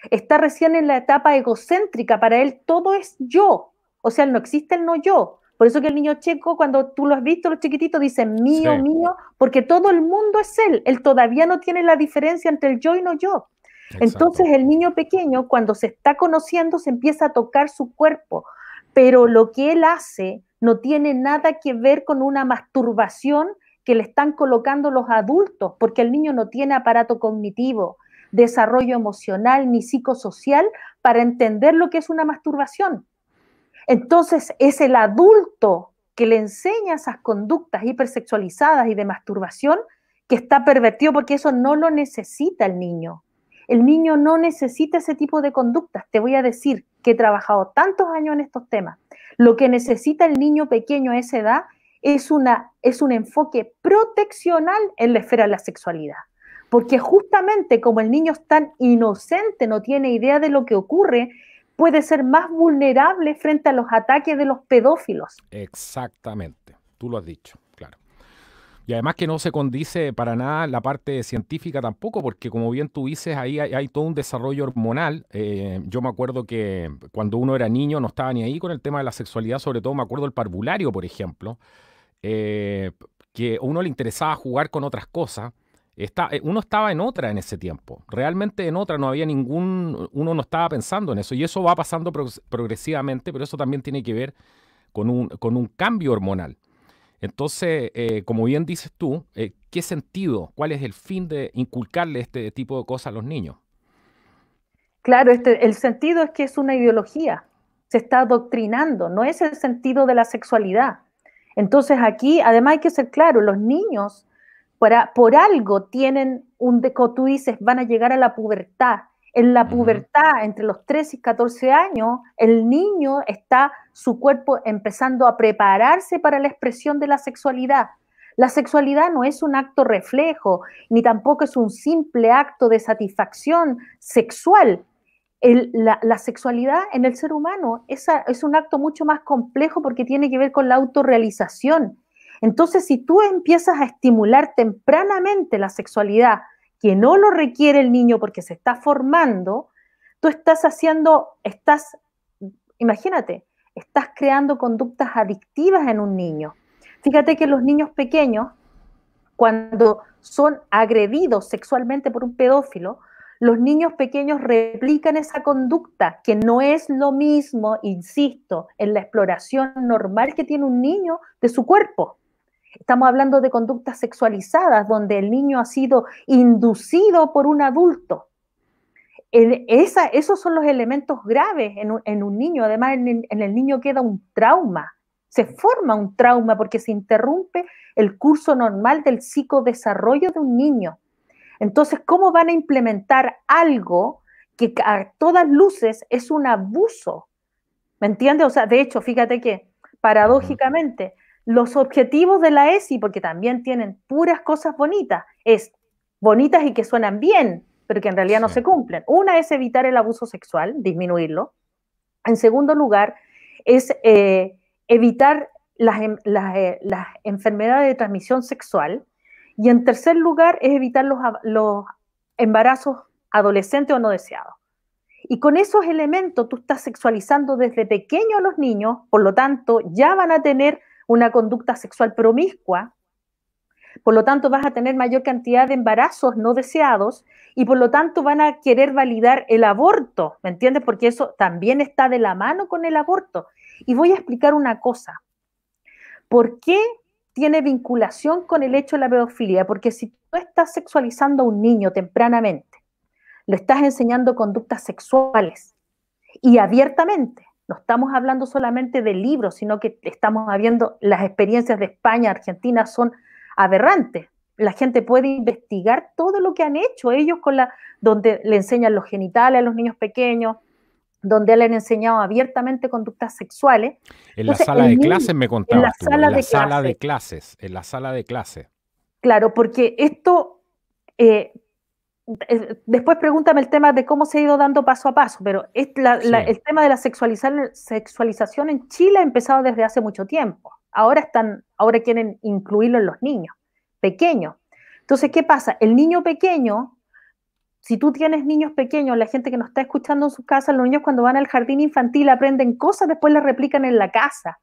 está recién en la etapa egocéntrica, para él todo es yo, o sea, no existe el no yo. Por eso que el niño checo, cuando tú lo has visto, los chiquititos dicen mío, sí, mío, porque todo el mundo es él todavía no tiene la diferencia entre el yo y no yo. Exacto. Entonces el niño pequeño, cuando se está conociendo, se empieza a tocar su cuerpo, pero lo que él hace no tiene nada que ver con una masturbación que le están colocando los adultos, porque el niño no tiene aparato cognitivo, desarrollo emocional ni psicosocial para entender lo que es una masturbación. Entonces es el adulto que le enseña esas conductas hipersexualizadas y de masturbación que está pervertido, porque eso no lo necesita el niño. El niño no necesita ese tipo de conductas. Te voy a decir que he trabajado tantos años en estos temas. Lo que necesita el niño pequeño a esa edad es un enfoque proteccional en la esfera de la sexualidad. Porque justamente como el niño es tan inocente, no tiene idea de lo que ocurre, puede ser más vulnerable frente a los ataques de los pedófilos. Exactamente, tú lo has dicho, claro. Y además que no se condice para nada la parte científica tampoco, porque como bien tú dices, ahí hay todo un desarrollo hormonal. Yo me acuerdo que cuando uno era niño no estaba ni ahí con el tema de la sexualidad, sobre todo me acuerdo del parvulario, por ejemplo, que a uno le interesaba jugar con otras cosas. Uno estaba en otra en ese tiempo, realmente en otra, no había uno no estaba pensando en eso, y eso va pasando progresivamente, pero eso también tiene que ver con un cambio hormonal. Entonces, como bien dices tú, ¿qué sentido, cuál es el fin de inculcarle este tipo de cosas a los niños? Claro, el sentido es que es una ideología, se está adoctrinando, no es el sentido de la sexualidad. Entonces aquí, además hay que ser claro, los niños por algo tienen como tú dices, van a llegar a la pubertad. En la pubertad, entre los 13 y 14 años, el niño está, su cuerpo empezando a prepararse para la expresión de la sexualidad. La sexualidad no es un acto reflejo, ni tampoco es un simple acto de satisfacción sexual. La sexualidad en el ser humano es un acto mucho más complejo porque tiene que ver con la autorrealización. Entonces, si tú empiezas a estimular tempranamente la sexualidad, que no lo requiere el niño porque se está formando, tú imagínate, estás creando conductas adictivas en un niño. Fíjate que los niños pequeños, cuando son agredidos sexualmente por un pedófilo, los niños pequeños replican esa conducta, que no es lo mismo, insisto, en la exploración normal que tiene un niño de su cuerpo. Estamos hablando de conductas sexualizadas, donde el niño ha sido inducido por un adulto. Esos son los elementos graves en un niño. Además, en el niño queda un trauma. Se forma un trauma porque se interrumpe el curso normal del psicodesarrollo de un niño. Entonces, ¿cómo van a implementar algo que a todas luces es un abuso? ¿Me entiendes? O sea, de hecho, fíjate que paradójicamente los objetivos de la ESI, porque también tienen puras cosas bonitas, es bonitas y que suenan bien, pero que en realidad no se cumplen. Una es evitar el abuso sexual, disminuirlo. En segundo lugar, es evitar las enfermedades de transmisión sexual. Y en tercer lugar, es evitar los embarazos adolescentes o no deseados. Y con esos elementos tú estás sexualizando desde pequeño a los niños, por lo tanto, ya van a tener una conducta sexual promiscua, por lo tanto vas a tener mayor cantidad de embarazos no deseados y por lo tanto van a querer validar el aborto, ¿me entiendes? Porque eso también está de la mano con el aborto. Y voy a explicar una cosa. ¿Por qué tiene vinculación con el hecho de la pedofilia? Porque si tú estás sexualizando a un niño tempranamente, le estás enseñando conductas sexuales y abiertamente, no estamos hablando solamente de libros, sino que estamos viendo las experiencias de España, Argentina, son aberrantes. La gente puede investigar todo lo que han hecho ellos donde le enseñan los genitales a los niños pequeños, donde le han enseñado abiertamente conductas sexuales. En la sala de clases me contabas tú, en la sala de clases, en la sala de clases. Claro, porque esto, después pregúntame el tema de cómo se ha ido dando paso a paso, pero el tema de la sexualización en Chile ha empezado desde hace mucho tiempo. Ahora quieren incluirlo en los niños pequeños. Entonces, ¿qué pasa? El niño pequeño, si tú tienes niños pequeños, la gente que nos está escuchando en sus casas, los niños cuando van al jardín infantil aprenden cosas, después las replican en la casa.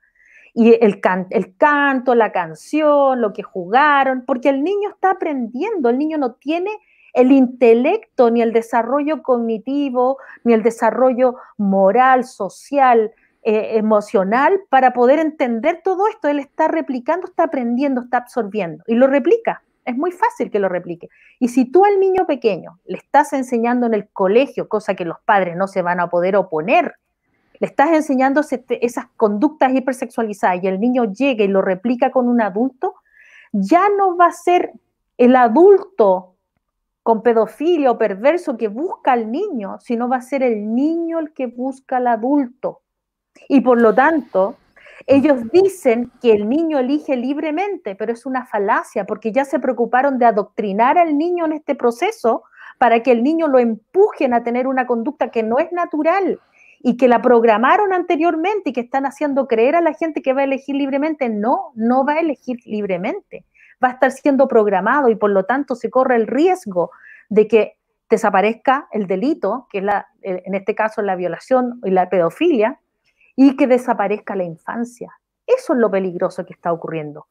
Y el canto, la canción, lo que jugaron, porque el niño está aprendiendo, el niño no tiene el intelecto, ni el desarrollo cognitivo, ni el desarrollo moral, social, emocional, para poder entender todo esto. Él está replicando, está aprendiendo, está absorbiendo, y lo replica. Es muy fácil que lo replique. Y si tú al niño pequeño le estás enseñando en el colegio, cosa que los padres no se van a poder oponer, le estás enseñando esas conductas hipersexualizadas y el niño llega y lo replica con un adulto, ya no va a ser el adulto con pedofilia o perverso que busca al niño, sino va a ser el niño el que busca al adulto. Y por lo tanto, ellos dicen que el niño elige libremente, pero es una falacia, porque ya se preocuparon de adoctrinar al niño en este proceso para que el niño lo empujen a tener una conducta que no es natural y que la programaron anteriormente y que están haciendo creer a la gente que va a elegir libremente. No, no va a elegir libremente. Va a estar siendo programado y por lo tanto se corre el riesgo de que desaparezca el delito, que es en este caso la violación y la pedofilia, y que desaparezca la infancia. Eso es lo peligroso que está ocurriendo.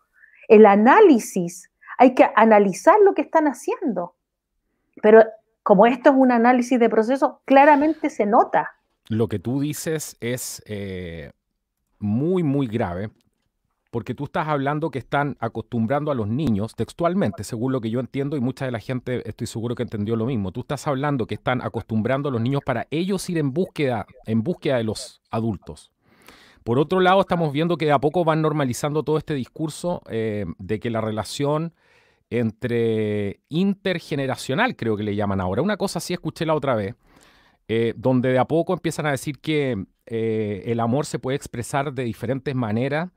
El análisis, hay que analizar lo que están haciendo, pero como esto es un análisis de proceso, claramente se nota. Lo que tú dices es muy, muy grave, porque tú estás hablando que están acostumbrando a los niños, textualmente, según lo que yo entiendo, y mucha de la gente estoy seguro que entendió lo mismo. Tú estás hablando que están acostumbrando a los niños para ellos ir en búsqueda de los adultos. Por otro lado, estamos viendo que de a poco van normalizando todo este discurso de que la relación entre intergeneracional, creo que le llaman ahora. Una cosa así escuché la otra vez, donde de a poco empiezan a decir que el amor se puede expresar de diferentes maneras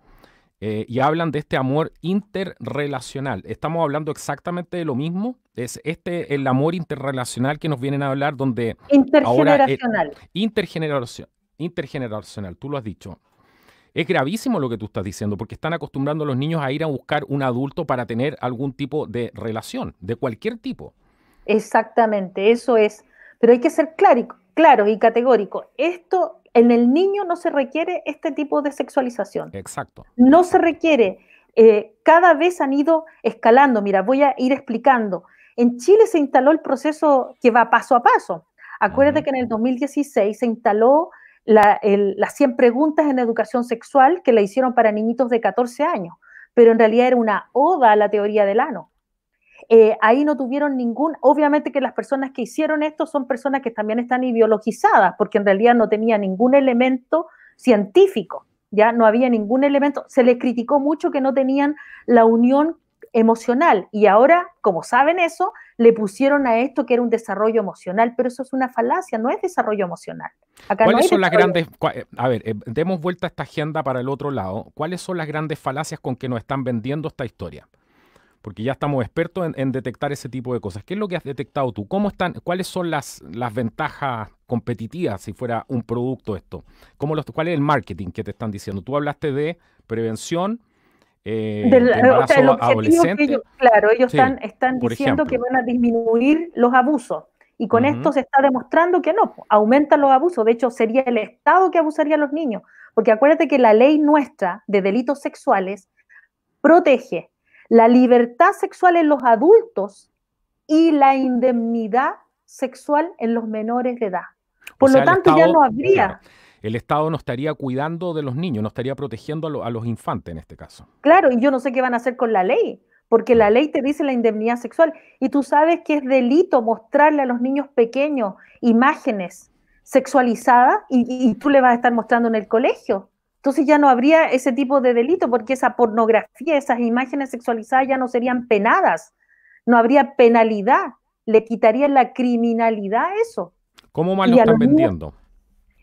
y hablan de este amor interrelacional. ¿Estamos hablando exactamente de lo mismo? ¿Es el amor interrelacional que nos vienen a hablar donde intergeneracional? Ahora, intergeneracional, tú lo has dicho. Es gravísimo lo que tú estás diciendo, porque están acostumbrando a los niños a ir a buscar un adulto para tener algún tipo de relación, de cualquier tipo. Exactamente, eso es. Pero hay que ser claro y categórico. Esto en el niño no se requiere este tipo de sexualización. Exacto. No se requiere. Cada vez han ido escalando. Mira, voy a ir explicando. En Chile se instaló el proceso que va paso a paso. Acuérdate que en el 2016 se instaló las 100 preguntas en educación sexual que la hicieron para niñitos de 14 años, pero en realidad era una oda a la teoría del ano. Ahí no tuvieron obviamente que las personas que hicieron esto son personas que también están ideologizadas, porque en realidad no tenía ningún elemento científico, ya no había ningún elemento, se les criticó mucho que no tenían la unión emocional, y ahora, como saben eso, le pusieron a esto que era un desarrollo emocional, pero eso es una falacia, no es desarrollo emocional. Acá ¿Cuáles no son las grandes, a ver, demos vuelta a esta agenda para el otro lado, ¿cuáles son las grandes falacias con que nos están vendiendo esta historia? Porque ya estamos expertos en detectar ese tipo de cosas. ¿Qué es lo que has detectado tú? ¿Cuáles son las ventajas competitivas si fuera un producto esto? ¿Cuál es el marketing que te están diciendo? Tú hablaste de prevención, de o sea, el embarazo objetivo que adolescente. ellos Sí, están por diciendo que ejemplo. van a disminuir los abusos. Y con esto Ujú. se está demostrando que no, aumentan los abusos. De hecho, sería el Estado que abusaría a los niños. Porque acuérdate que la ley nuestra de delitos sexuales protege la libertad sexual en los adultos y la indemnidad sexual en los menores de edad. Por O sea, lo tanto, ya no claro, habría. el Estado no estaría cuidando de los niños, no estaría protegiendo a los infantes en este caso. Claro, y yo no sé qué van a hacer con la ley, porque la ley te dice la indemnidad sexual, y tú sabes que es delito mostrarle a los niños pequeños imágenes sexualizadas y tú le vas a estar mostrando en el colegio. Entonces ya no habría ese tipo de delito, porque esa pornografía, esas imágenes sexualizadas ya no serían penadas, no habría penalidad, le quitarían la criminalidad a eso. ¿Cómo más lo Y a están los niños vendiendo?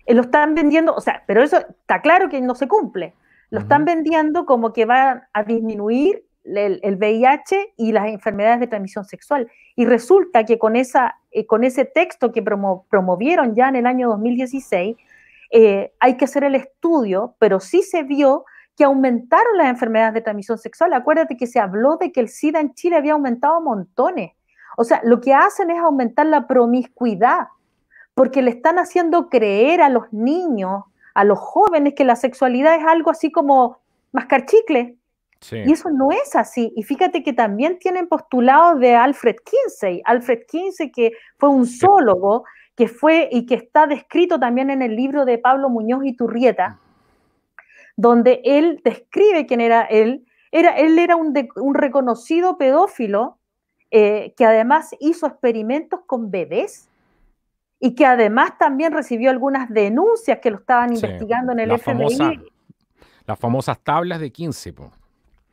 lo están vendiendo, o sea, pero eso está claro que no se cumple. Lo están Ujú. vendiendo como que va a disminuir el VIH y las enfermedades de transmisión sexual. Y resulta que con ese texto que promovieron ya en el año 2016, hay que hacer el estudio, pero sí se vio que aumentaron las enfermedades de transmisión sexual. Acuérdate que se habló de que el SIDA en Chile había aumentado montones. O sea, lo que hacen es aumentar la promiscuidad, porque le están haciendo creer a los niños, a los jóvenes, que la sexualidad es algo así como mascar chicle. Sí. Y eso no es así. Y fíjate que también tienen postulados de Alfred Kinsey. Alfred Kinsey, que fue un Que- zoólogo, que fue y que está descrito también en el libro de Pablo Muñoz y Turrieta, donde él describe quién era él. Él era un reconocido pedófilo, que además hizo experimentos con bebés y que además también recibió algunas denuncias que lo estaban sí. investigando en el Las famosas, FBI, las famosas tablas de 15, po.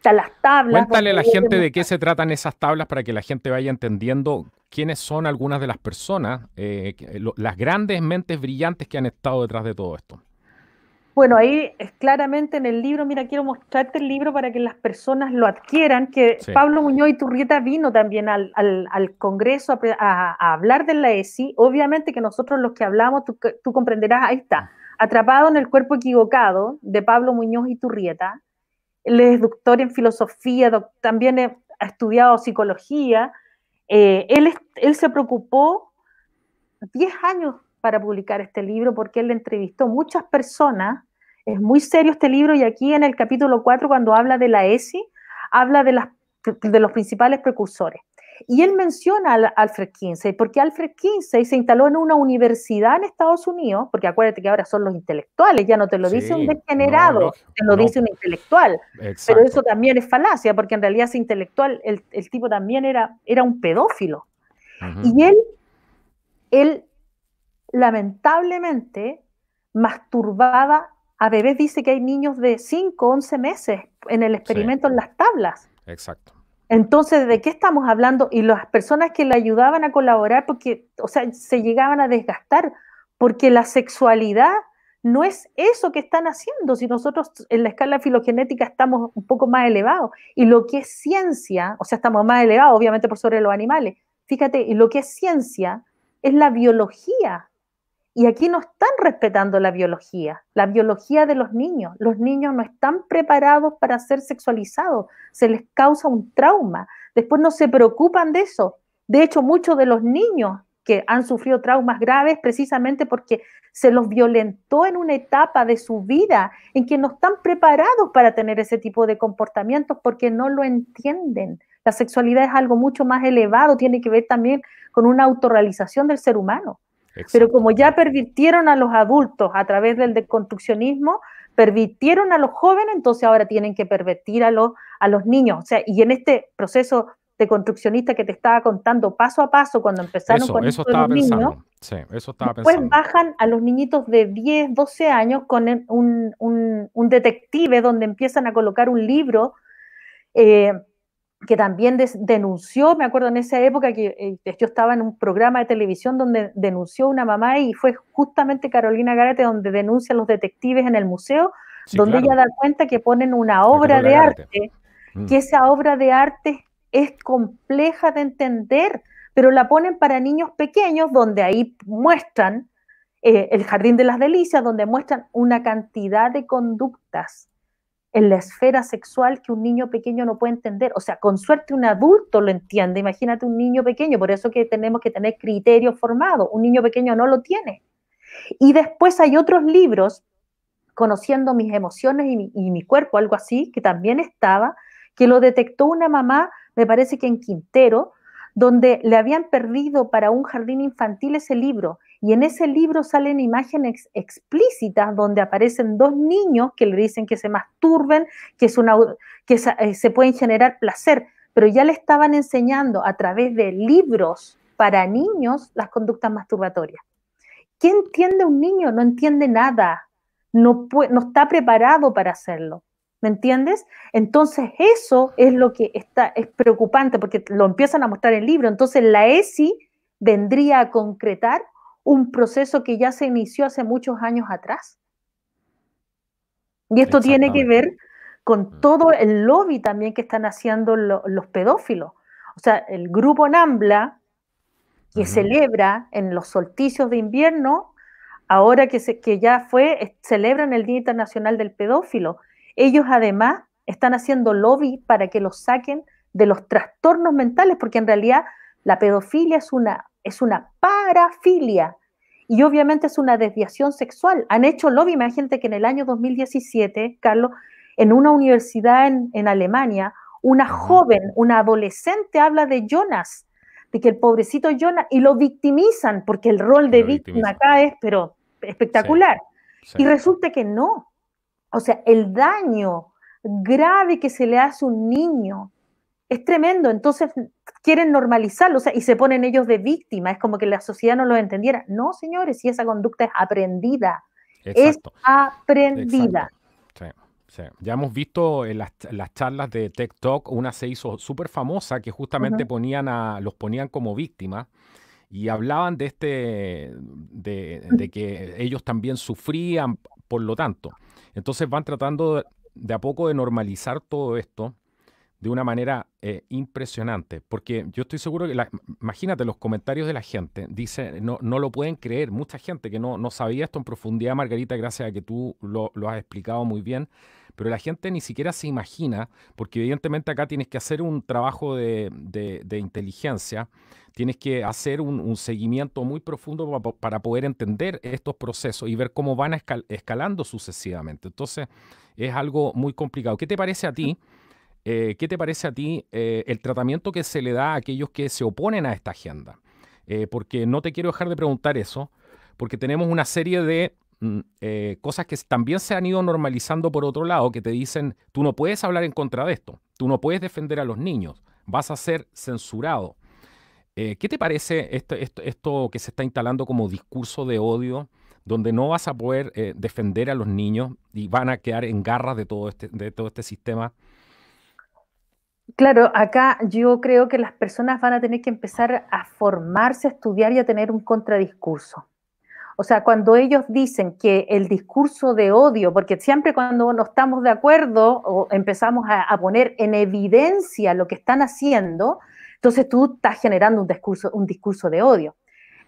las tablas Cuéntale a donde la ellos gente de qué demuestran. se tratan esas tablas para que la gente vaya entendiendo quiénes son algunas de las personas, las grandes mentes brillantes que han estado detrás de todo esto. Bueno, ahí es claramente en el libro, mira, quiero mostrarte el libro para que las personas lo adquieran, que Sí. Pablo Muñoz y Turrieta vino también al Congreso a hablar de la ESI. Obviamente que nosotros los que hablamos, tú comprenderás, ahí está, Atrapado en el cuerpo equivocado, de Pablo Muñoz y Turrieta. Él es doctor en filosofía, también ha estudiado psicología. Él se preocupó 10 años para publicar este libro, porque él entrevistó muchas personas. Es muy serio este libro, y aquí en el capítulo 4, cuando habla de la ESI, habla de los principales precursores. Y él menciona a Alfred Kinsey, porque Alfred Kinsey se instaló en una universidad en Estados Unidos, porque acuérdate que ahora son los intelectuales, ya no te lo dice un Sí, no, degenerado, lógico, te lo no, dice un intelectual. Pero exacto. eso también es falacia, porque en realidad ese intelectual, el tipo también era un pedófilo. Ujú. Y él lamentablemente masturbaba a bebés. Dice que hay niños de 5, 11 meses en el Sí, experimento en las tablas. exacto. Entonces, ¿de qué estamos hablando? Y las personas que le ayudaban a colaborar, porque, o sea, se llegaban a desgastar, porque la sexualidad no es eso que están haciendo, si nosotros en la escala filogenética estamos un poco más elevados, y lo que es ciencia, o sea, estamos más elevados, obviamente, por sobre los animales. Fíjate, y lo que es ciencia es la biología. Y aquí no están respetando la biología de los niños. Los niños no están preparados para ser sexualizados, se les causa un trauma. Después no se preocupan de eso. De hecho, muchos de los niños que han sufrido traumas graves precisamente porque se los violentó en una etapa de su vida en que no están preparados para tener ese tipo de comportamientos porque no lo entienden. La sexualidad es algo mucho más elevado, tiene que ver también con una autorrealización del ser humano. Exacto. Pero como ya pervirtieron a los adultos a través del deconstruccionismo, pervirtieron a los jóvenes, entonces ahora tienen que pervertir a los niños. O sea, y en este proceso deconstruccionista que te estaba contando paso a paso cuando empezaron con eso esto de los niños, sí, eso estaba después pensando. bajan a los niñitos de 10, 12 años con un detective donde empiezan a colocar un libro que también denunció, me acuerdo en esa época que yo estaba en un programa de televisión donde denunció una mamá y fue justamente Carolina Gárate donde denuncia a los detectives en el museo, Sí, donde claro. ella da cuenta que ponen una obra de arte, que esa obra de arte es compleja de entender, pero la ponen para niños pequeños, donde ahí muestran el Jardín de las Delicias, donde muestran una cantidad de conductas en la esfera sexual que un niño pequeño no puede entender. O sea, con suerte un adulto lo entiende, imagínate un niño pequeño, por eso que tenemos que tener criterios formados, un niño pequeño no lo tiene. Y después hay otros libros, Conociendo mis emociones y mi cuerpo, algo así, que también estaba, que lo detectó una mamá, me parece que en Quintero, donde le habían perdido para un jardín infantil ese libro, y en ese libro salen imágenes explícitas donde aparecen dos niños que le dicen que se masturben, que se pueden generar placer, pero ya le estaban enseñando a través de libros para niños las conductas masturbatorias. ¿Qué entiende un niño? No entiende nada. No está preparado para hacerlo, ¿me entiendes? Entonces eso es lo que es preocupante porque lo empiezan a mostrar en el libro. Entonces la ESI vendría a concretar un proceso que ya se inició hace muchos años atrás. Y esto tiene que ver con todo el lobby también que están haciendo los pedófilos. O sea, el grupo NAMBLA, que celebra en los solsticios de invierno, ahora que ya celebran el Día Internacional del Pedófilo, ellos además están haciendo lobby para que los saquen de los trastornos mentales, porque en realidad la pedofilia es una parafilia y obviamente es una desviación sexual. Han hecho lobby, imagínate que en el año 2017, Carlos, en una universidad en Alemania, una joven, una adolescente habla de Jonas, de que el pobrecito Jonas, y lo victimizan, porque el rol de víctima acá es, pero espectacular. Sí, sí. Y resulta que no. O sea, el daño grave que se le hace a un niño es tremendo. Entonces quieren normalizarlo, o sea, y se ponen ellos de víctima. Es como que la sociedad no lo entendiera. No, señores, si esa conducta es aprendida. Exacto. Es aprendida. Exacto. Sí. Sí. Ya hemos visto en las charlas de Tech Talk, una se hizo súper famosa que justamente los ponían como víctimas y hablaban de que ellos también sufrían, por lo tanto. Entonces van tratando de a poco de normalizar todo esto de una manera impresionante, porque yo estoy seguro que, imagínate los comentarios de la gente, dice, no lo pueden creer, mucha gente que no sabía esto en profundidad, Margarita, gracias a que tú lo has explicado muy bien, pero la gente ni siquiera se imagina, porque evidentemente acá tienes que hacer un trabajo de inteligencia, tienes que hacer un seguimiento muy profundo para poder entender estos procesos y ver cómo van escalando sucesivamente. Entonces, es algo muy complicado. ¿Qué te parece a ti? El tratamiento que se le da a aquellos que se oponen a esta agenda? Porque no te quiero dejar de preguntar eso, porque tenemos una serie de cosas que también se han ido normalizando por otro lado, que te dicen, tú no puedes hablar en contra de esto, tú no puedes defender a los niños, vas a ser censurado. ¿Qué te parece esto que se está instalando como discurso de odio, donde no vas a poder defender a los niños y van a quedar en garras de todo este sistema? Claro, acá yo creo que las personas van a tener que empezar a formarse, a estudiar y a tener un contradiscurso. O sea, cuando ellos dicen que el discurso de odio, porque siempre cuando no estamos de acuerdo o empezamos a poner en evidencia lo que están haciendo, entonces tú estás generando un discurso de odio.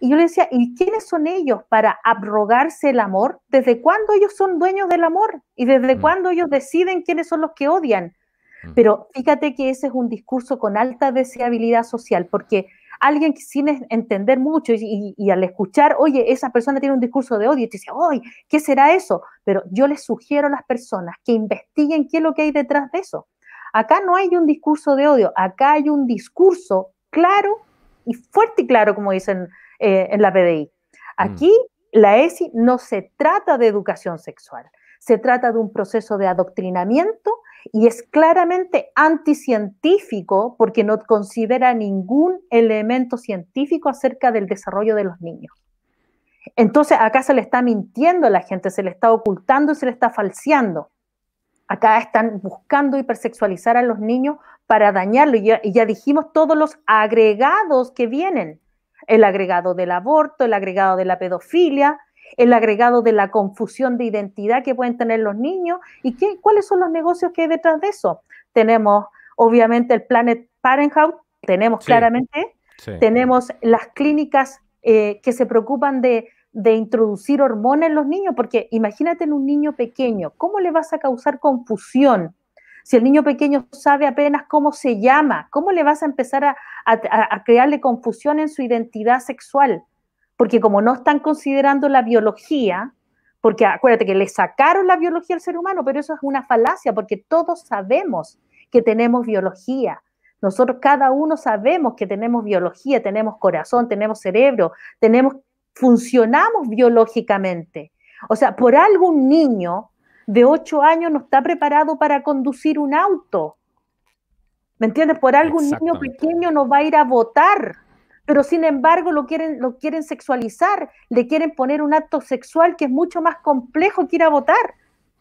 Y yo le decía, ¿y quiénes son ellos para abrogarse el amor? ¿Desde cuándo ellos son dueños del amor? ¿Y desde cuándo ellos deciden quiénes son los que odian? Pero fíjate que ese es un discurso con alta deseabilidad social, porque alguien que sin entender mucho y al escuchar, oye, esa persona tiene un discurso de odio, y te dice, oye, ¿qué será eso? Pero yo les sugiero a las personas que investiguen qué es lo que hay detrás de eso. Acá no hay un discurso de odio, acá hay un discurso claro y fuerte y claro, como dicen en la PDI. Aquí la ESI no se trata de educación sexual, se trata de un proceso de adoctrinamiento y es claramente anticientífico porque no considera ningún elemento científico acerca del desarrollo de los niños. Entonces acá se le está mintiendo a la gente, se le está ocultando y se le está falseando. Acá están buscando hipersexualizar a los niños para dañarlo. Y ya dijimos todos los agregados que vienen. El agregado del aborto, el agregado de la pedofilia, el agregado de la confusión de identidad que pueden tener los niños. ¿Y cuáles son los negocios que hay detrás de eso? Tenemos, obviamente, el Planned Parenthood, tenemos claramente, tenemos las clínicas que se preocupan de introducir hormonas en los niños, porque imagínate en un niño pequeño, ¿cómo le vas a causar confusión? Si el niño pequeño sabe apenas cómo se llama, ¿cómo le vas a empezar a crearle confusión en su identidad sexual? Porque como no están considerando la biología, porque acuérdate que le sacaron la biología al ser humano, pero eso es una falacia, porque todos sabemos que tenemos biología. Nosotros cada uno sabemos que tenemos biología, tenemos corazón, tenemos cerebro, funcionamos biológicamente. O sea, por algo un niño de 8 años no está preparado para conducir un auto. ¿Me entiendes? Por algo un niño pequeño no va a ir a votar, pero sin embargo lo quieren sexualizar, le quieren poner un acto sexual que es mucho más complejo que ir a votar.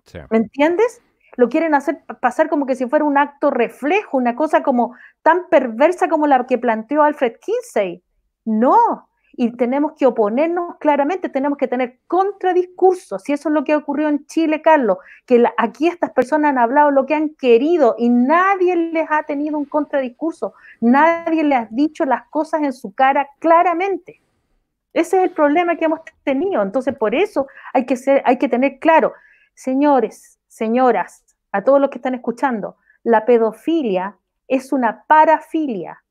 Sí. ¿Me entiendes? Lo quieren hacer pasar como que si fuera un acto reflejo, una cosa como tan perversa como la que planteó Alfred Kinsey. No. Y tenemos que oponernos claramente, tenemos que tener contradiscursos, y eso es lo que ocurrió en Chile, Carlos, que aquí estas personas han hablado lo que han querido y nadie les ha tenido un contradiscurso, nadie les ha dicho las cosas en su cara claramente. Ese es el problema que hemos tenido. Entonces, por eso hay que tener claro, señores, señoras, a todos los que están escuchando, la pedofilia es una parafilia.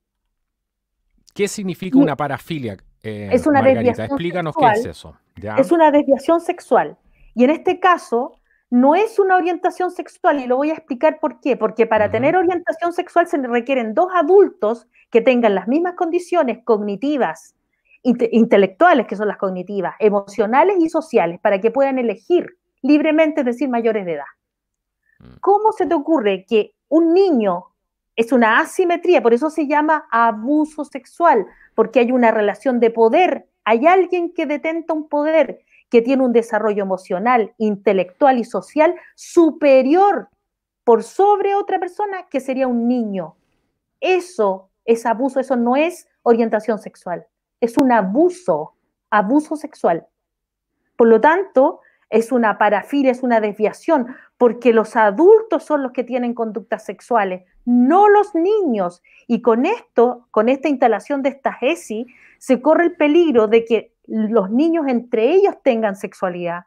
¿Qué significa una parafilia? Es una Margarita, desviación explícanos sexual, qué es eso. ¿Ya? Es una desviación sexual. Y en este caso, no es una orientación sexual, y lo voy a explicar por qué. Porque para tener orientación sexual se requieren 2 adultos que tengan las mismas condiciones cognitivas, intelectuales, que son las cognitivas, emocionales y sociales, para que puedan elegir libremente, es decir, mayores de edad. ¿Cómo se te ocurre que un niño es una asimetría? Por eso se llama abuso sexual, porque hay una relación de poder, hay alguien que detenta un poder, que tiene un desarrollo emocional, intelectual y social superior por sobre otra persona, que sería un niño. Eso es abuso, eso no es orientación sexual, es un abuso sexual. Por lo tanto, es una parafilia, es una desviación, porque los adultos son los que tienen conductas sexuales, no los niños. Y con esta instalación de estas ESI, se corre el peligro de que los niños entre ellos tengan sexualidad,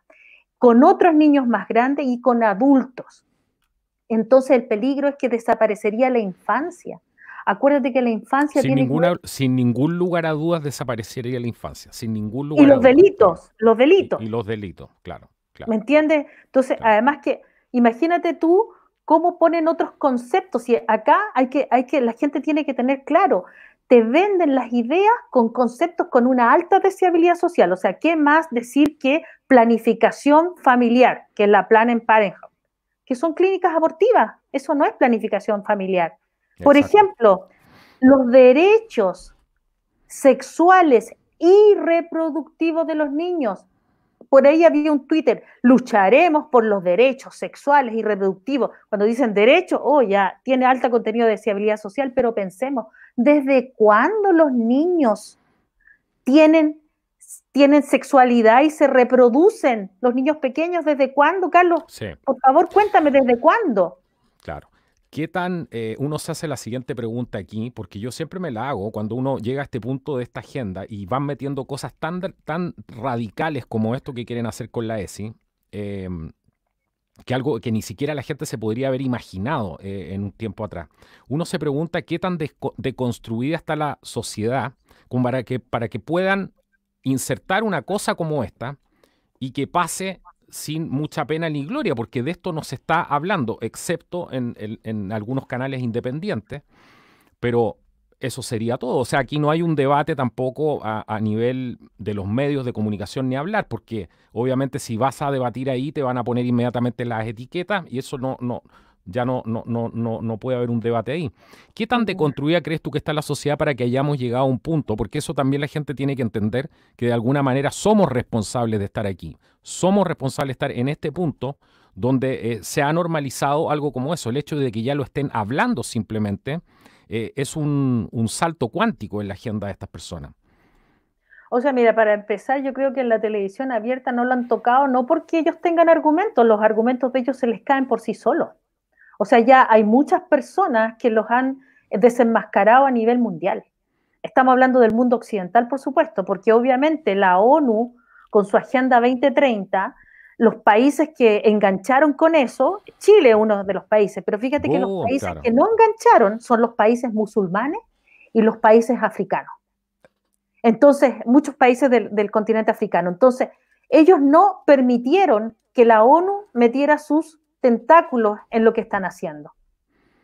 con otros niños más grandes y con adultos. Entonces el peligro es que desaparecería la infancia. Acuérdate que la infancia sin ningún lugar a dudas desaparecería la infancia, sin ningún lugar a dudas. Los delitos. Y los delitos, claro. ¿Me entiendes? Entonces, además que, imagínate tú cómo ponen otros conceptos, y acá la gente tiene que tener claro, te venden las ideas con conceptos con una alta deseabilidad social. O sea, ¿qué más decir que planificación familiar, que es la Planned Parenthood, que son clínicas abortivas? Eso no es planificación familiar. Por ejemplo, los derechos sexuales y reproductivos de los niños. Por ahí había un Twitter, lucharemos por los derechos sexuales y reproductivos. Cuando dicen derechos, ya tiene alto contenido de deseabilidad social, pero pensemos, ¿desde cuándo los niños tienen sexualidad y se reproducen? Los niños pequeños, ¿desde cuándo, Carlos? Sí. Por favor, cuéntame, ¿desde cuándo? Claro. ¿Qué tan uno se hace la siguiente pregunta aquí? Porque yo siempre me la hago cuando uno llega a este punto de esta agenda y van metiendo cosas tan radicales como esto que quieren hacer con la ESI, que algo que ni siquiera la gente se podría haber imaginado en un tiempo atrás. Uno se pregunta qué tan deconstruida está la sociedad como para que puedan insertar una cosa como esta y que pase sin mucha pena ni gloria, porque de esto no se está hablando, excepto en algunos canales independientes, pero eso sería todo. O sea, aquí no hay un debate tampoco a nivel de los medios de comunicación ni hablar, porque obviamente si vas a debatir ahí te van a poner inmediatamente las etiquetas y eso no puede haber un debate ahí. ¿Qué tan deconstruida crees tú que está la sociedad para que hayamos llegado a un punto? Porque eso también la gente tiene que entender, que de alguna manera somos responsables de estar aquí. Somos responsables de estar en este punto donde se ha normalizado algo como eso. El hecho de que ya lo estén hablando simplemente es un salto cuántico en la agenda de estas personas. O sea, mira, para empezar, yo creo que en la televisión abierta no lo han tocado, no porque ellos tengan argumentos, los argumentos de ellos se les caen por sí solos. O sea, ya hay muchas personas que los han desenmascarado a nivel mundial. Estamos hablando del mundo occidental, por supuesto, porque obviamente la ONU, con su Agenda 2030, los países que engancharon con eso, Chile es uno de los países, pero fíjate que los países Claro. que no engancharon son los países musulmanes y los países africanos. Entonces, muchos países del continente africano. Entonces, ellos no permitieron que la ONU metiera sus tentáculos en lo que están haciendo.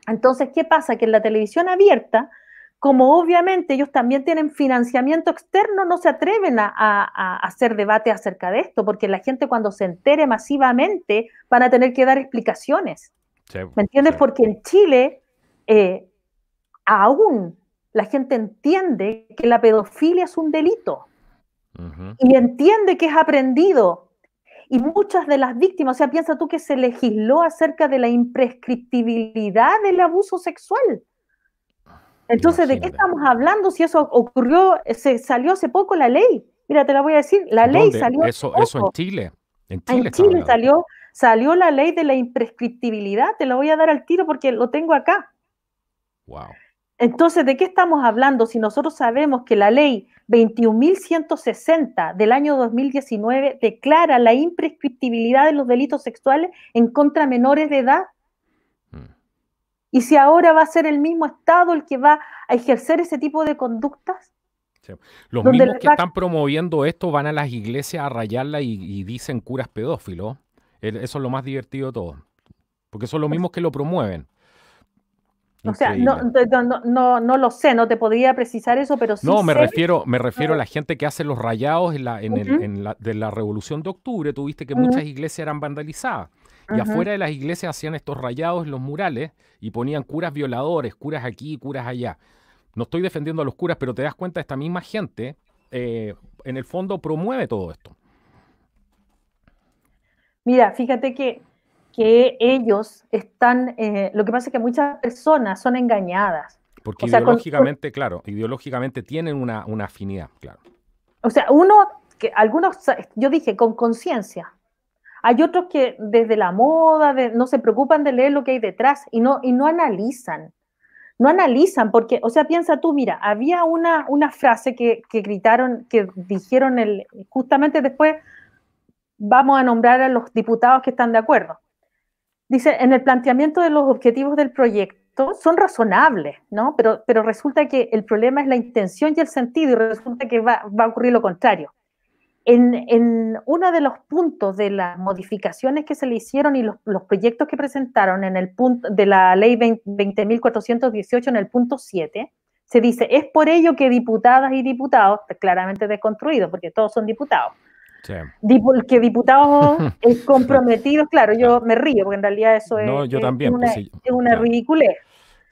Entonces, ¿qué pasa? Que en la televisión abierta, como obviamente ellos también tienen financiamiento externo, no se atreven a hacer debate acerca de esto, porque la gente cuando se entere masivamente van a tener que dar explicaciones. Sí, ¿me entiendes? Sí. Porque en Chile aún la gente entiende que la pedofilia es un delito y entiende que es aprendido. Y muchas de las víctimas, o sea, piensa tú que se legisló acerca de la imprescriptibilidad del abuso sexual. Entonces, imagínate, ¿de qué estamos hablando? Si eso ocurrió, salió hace poco la ley. Mira, te la voy a decir, la ley salió eso en Chile. En Chile salió la ley de la imprescriptibilidad, te la voy a dar al tiro porque lo tengo acá. Wow. Entonces, ¿de qué estamos hablando? Si nosotros sabemos que la ley 21.160 del año 2019 declara la imprescriptibilidad de los delitos sexuales en contra de menores de edad. ¿Y si ahora va a ser el mismo Estado el que va a ejercer ese tipo de conductas? Sí. Los mismos que están promoviendo esto van a las iglesias a rayarla y dicen curas pedófilos. Eso es lo más divertido de todo. Porque son los mismos que lo promueven. Increíble. O sea, no lo sé, no te podría precisar eso, pero sí. No, me refiero a la gente que hace los rayados de la Revolución de Octubre. Tuviste que muchas iglesias eran vandalizadas. Y afuera de las iglesias hacían estos rayados en los murales y ponían curas violadores, curas aquí, curas allá. No estoy defendiendo a los curas, pero te das cuenta, esta misma gente en el fondo promueve todo esto. Mira, fíjate que ellos están, lo que pasa es que muchas personas son engañadas. Porque ideológicamente, claro, ideológicamente tienen una afinidad, claro. O sea, algunos, yo dije, con conciencia. Hay otros que desde la moda no se preocupan de leer lo que hay detrás y no analizan. No analizan porque, o sea, piensa tú, mira, había una frase que gritaron, que dijeron justamente después, vamos a nombrar a los diputados que están de acuerdo. Dice, en el planteamiento de los objetivos del proyecto son razonables, ¿no? Pero resulta que el problema es la intención y el sentido y resulta que va a ocurrir lo contrario. En uno de los puntos de las modificaciones que se le hicieron y los proyectos que presentaron en el punto de la ley 20.418 en el punto 7, se dice, es por ello que diputadas y diputados, claramente desconstruidos, porque todos son diputados, sí. Que diputados comprometidos, claro, yo me río, porque en realidad eso es una ridiculez.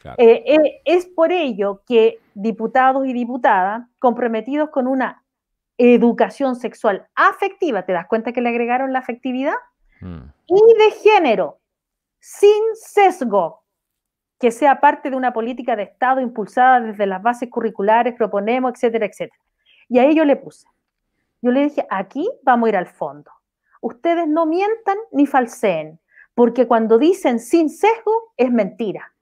Claro. Es por ello que diputados y diputadas comprometidos con una educación sexual afectiva, ¿te das cuenta que le agregaron la afectividad? Y de género, sin sesgo, que sea parte de una política de Estado impulsada desde las bases curriculares, proponemos, etcétera, etcétera. Y a ello le puse. Yo le dije, aquí vamos a ir al fondo. Ustedes no mientan ni falseen, porque cuando dicen sin sesgo, es mentira.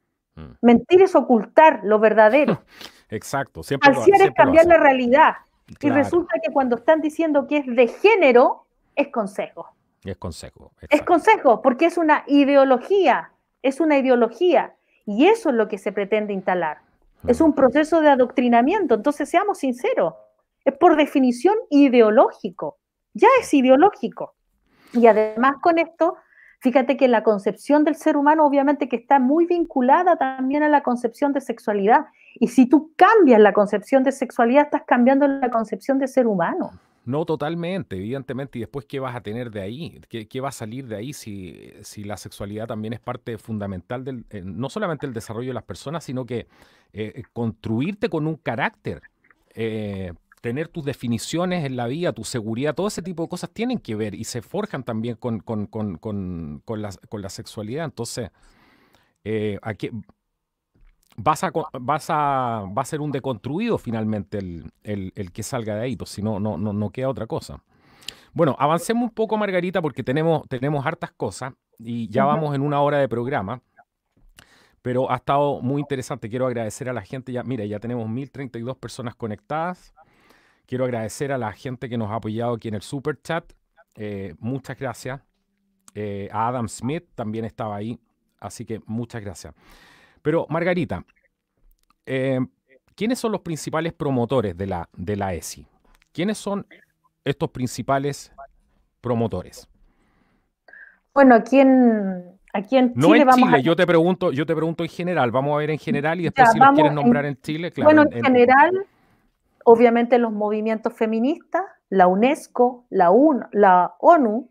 Mentir es ocultar lo verdadero. Exacto. Falsear es cambiar la realidad. Claro. Y resulta que cuando están diciendo que es de género, es consejo. Es consejo. Exacto. Es consejo, porque es una ideología. Es una ideología. Y eso es lo que se pretende instalar. Es un proceso de adoctrinamiento. Entonces, seamos sinceros, es por definición ideológico. Ya es ideológico. Y además con esto, fíjate que la concepción del ser humano obviamente que está muy vinculada también a la concepción de sexualidad. Y si tú cambias la concepción de sexualidad, estás cambiando la concepción de ser humano. No, totalmente, evidentemente. Y después, ¿qué vas a tener de ahí? ¿Qué va a salir de ahí si la sexualidad también es parte fundamental del, no solamente el desarrollo de las personas, sino que construirte con un carácter, tener tus definiciones en la vida, tu seguridad, todo ese tipo de cosas tienen que ver y se forjan también con la sexualidad. Entonces, aquí va a ser un deconstruido finalmente el que salga de ahí, pues si no, no queda otra cosa. Bueno, avancemos un poco, Margarita, porque tenemos hartas cosas y ya vamos en una hora de programa, pero ha estado muy interesante. Quiero agradecer a la gente. Mira, ya tenemos 1032 personas conectadas. Quiero agradecer a la gente que nos ha apoyado aquí en el Super Chat. Muchas gracias. A Adam Smith también estaba ahí, así que muchas gracias. Pero, Margarita, ¿quiénes son los principales promotores de la ESI? ¿Quiénes son estos principales promotores? Bueno, aquí en Chile no en vamos Chile, a... yo te pregunto en general. Vamos a ver en general y después si los quieres nombrar en Chile, claro. Bueno, en general, obviamente los movimientos feministas, la UNESCO, la ONU,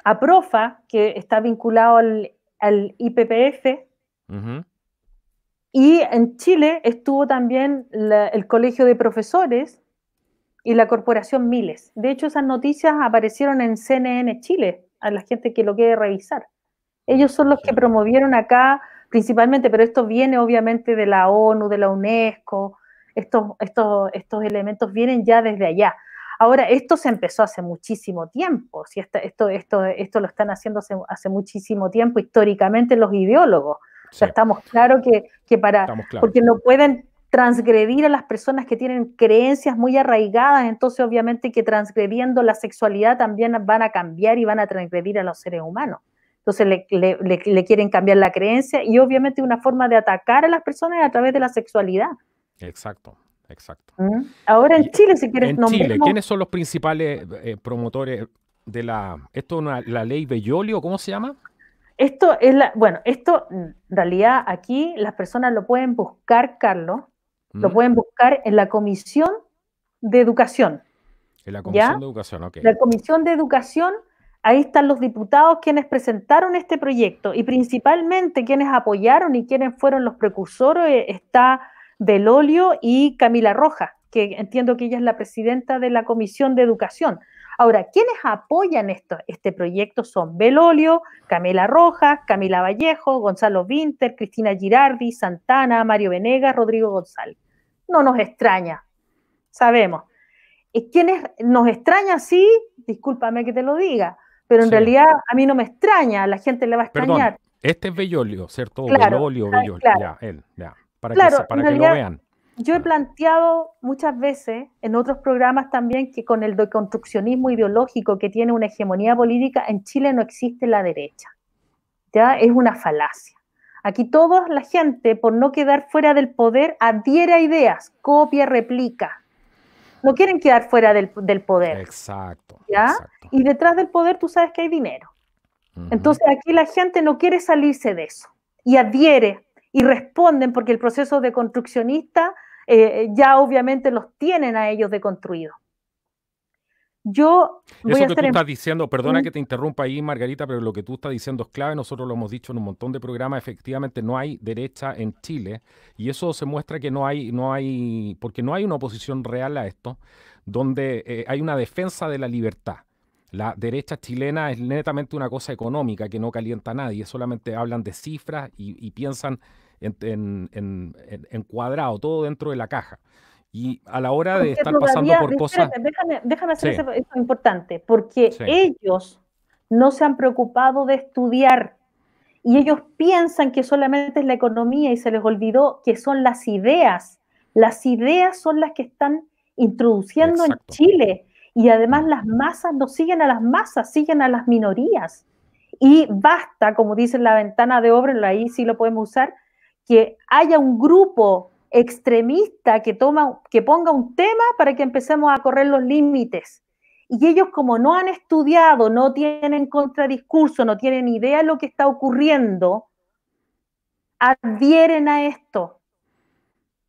APROFA, que está vinculado al IPPF, y en Chile estuvo también el Colegio de Profesores y la Corporación Miles. De hecho, esas noticias aparecieron en CNN Chile, a la gente que lo quiere revisar. Ellos son los que promovieron acá principalmente, pero esto viene obviamente de la ONU, de la UNESCO, estos elementos vienen ya desde allá. Ahora, esto se empezó hace muchísimo tiempo, si esto lo están haciendo hace muchísimo tiempo, históricamente los ideólogos. Sí. O sea, estamos claros porque no pueden transgredir a las personas que tienen creencias muy arraigadas, entonces obviamente que transgrediendo la sexualidad también van a cambiar y van a transgredir a los seres humanos. Entonces le quieren cambiar la creencia y obviamente una forma de atacar a las personas es a través de la sexualidad. Exacto. Ahora en Chile, si quieres nombrar. En Chile, ¿quiénes son los principales promotores de la ley Bellolio? ¿Cómo se llama? Esto en realidad aquí las personas lo pueden buscar, Carlos, lo pueden buscar en la Comisión de Educación. En la Comisión de Educación, ok. La Comisión de Educación, ahí están los diputados quienes presentaron este proyecto y principalmente quienes apoyaron y quienes fueron los precursores, está Belolio y Camila Rojas, que entiendo que ella es la presidenta de la Comisión de Educación. Ahora, quienes apoyan este proyecto son Belolio, Camila Rojas, Camila Vallejo, Gonzalo Vinter, Cristina Girardi, Santana, Mario Venegas, Rodrigo González. No nos extraña, sabemos. Quienes nos extraña, sí, discúlpame que te lo diga, pero en realidad a mí no me extraña, a la gente le va a extrañar. Perdón, este es Bellolio, ¿cierto? Claro, Belolio, claro. Para que lo vean. Yo he planteado muchas veces en otros programas también que con el deconstruccionismo ideológico que tiene una hegemonía política, en Chile no existe la derecha. ¿Ya? Es una falacia. Aquí toda la gente, por no quedar fuera del poder, adhiere a ideas, copia, replica. No quieren quedar fuera del poder. Exacto. ¿Ya? Exacto. Y detrás del poder tú sabes que hay dinero. Entonces aquí la gente no quiere salirse de eso y adhiere y responden porque el proceso deconstruccionista ya obviamente los tienen a ellos deconstruidos. Yo voy Eso a que tú estás diciendo, perdona que te interrumpa ahí, Margarita, pero lo que tú estás diciendo es clave. Nosotros lo hemos dicho en un montón de programas. Efectivamente, no hay derecha en Chile y eso se muestra que porque no hay una oposición real a esto, donde hay una defensa de la libertad. La derecha chilena es netamente una cosa económica que no calienta a nadie, solamente hablan de cifras y piensan en cuadrado, todo dentro de la caja. Y a la hora de estar pasando por cosas... Déjame hacer eso importante, porque ellos no se han preocupado de estudiar y ellos piensan que solamente es la economía y se les olvidó que son las ideas. Las ideas son las que están introduciendo en Chile y además las masas no siguen a las masas, siguen a las minorías. Y basta, como dice la ventana de Oberth, ahí sí lo podemos usar, que haya un grupo extremista que ponga un tema para que empecemos a correr los límites. Y ellos, como no han estudiado, no tienen contradiscurso, no tienen idea de lo que está ocurriendo, adhieren a esto.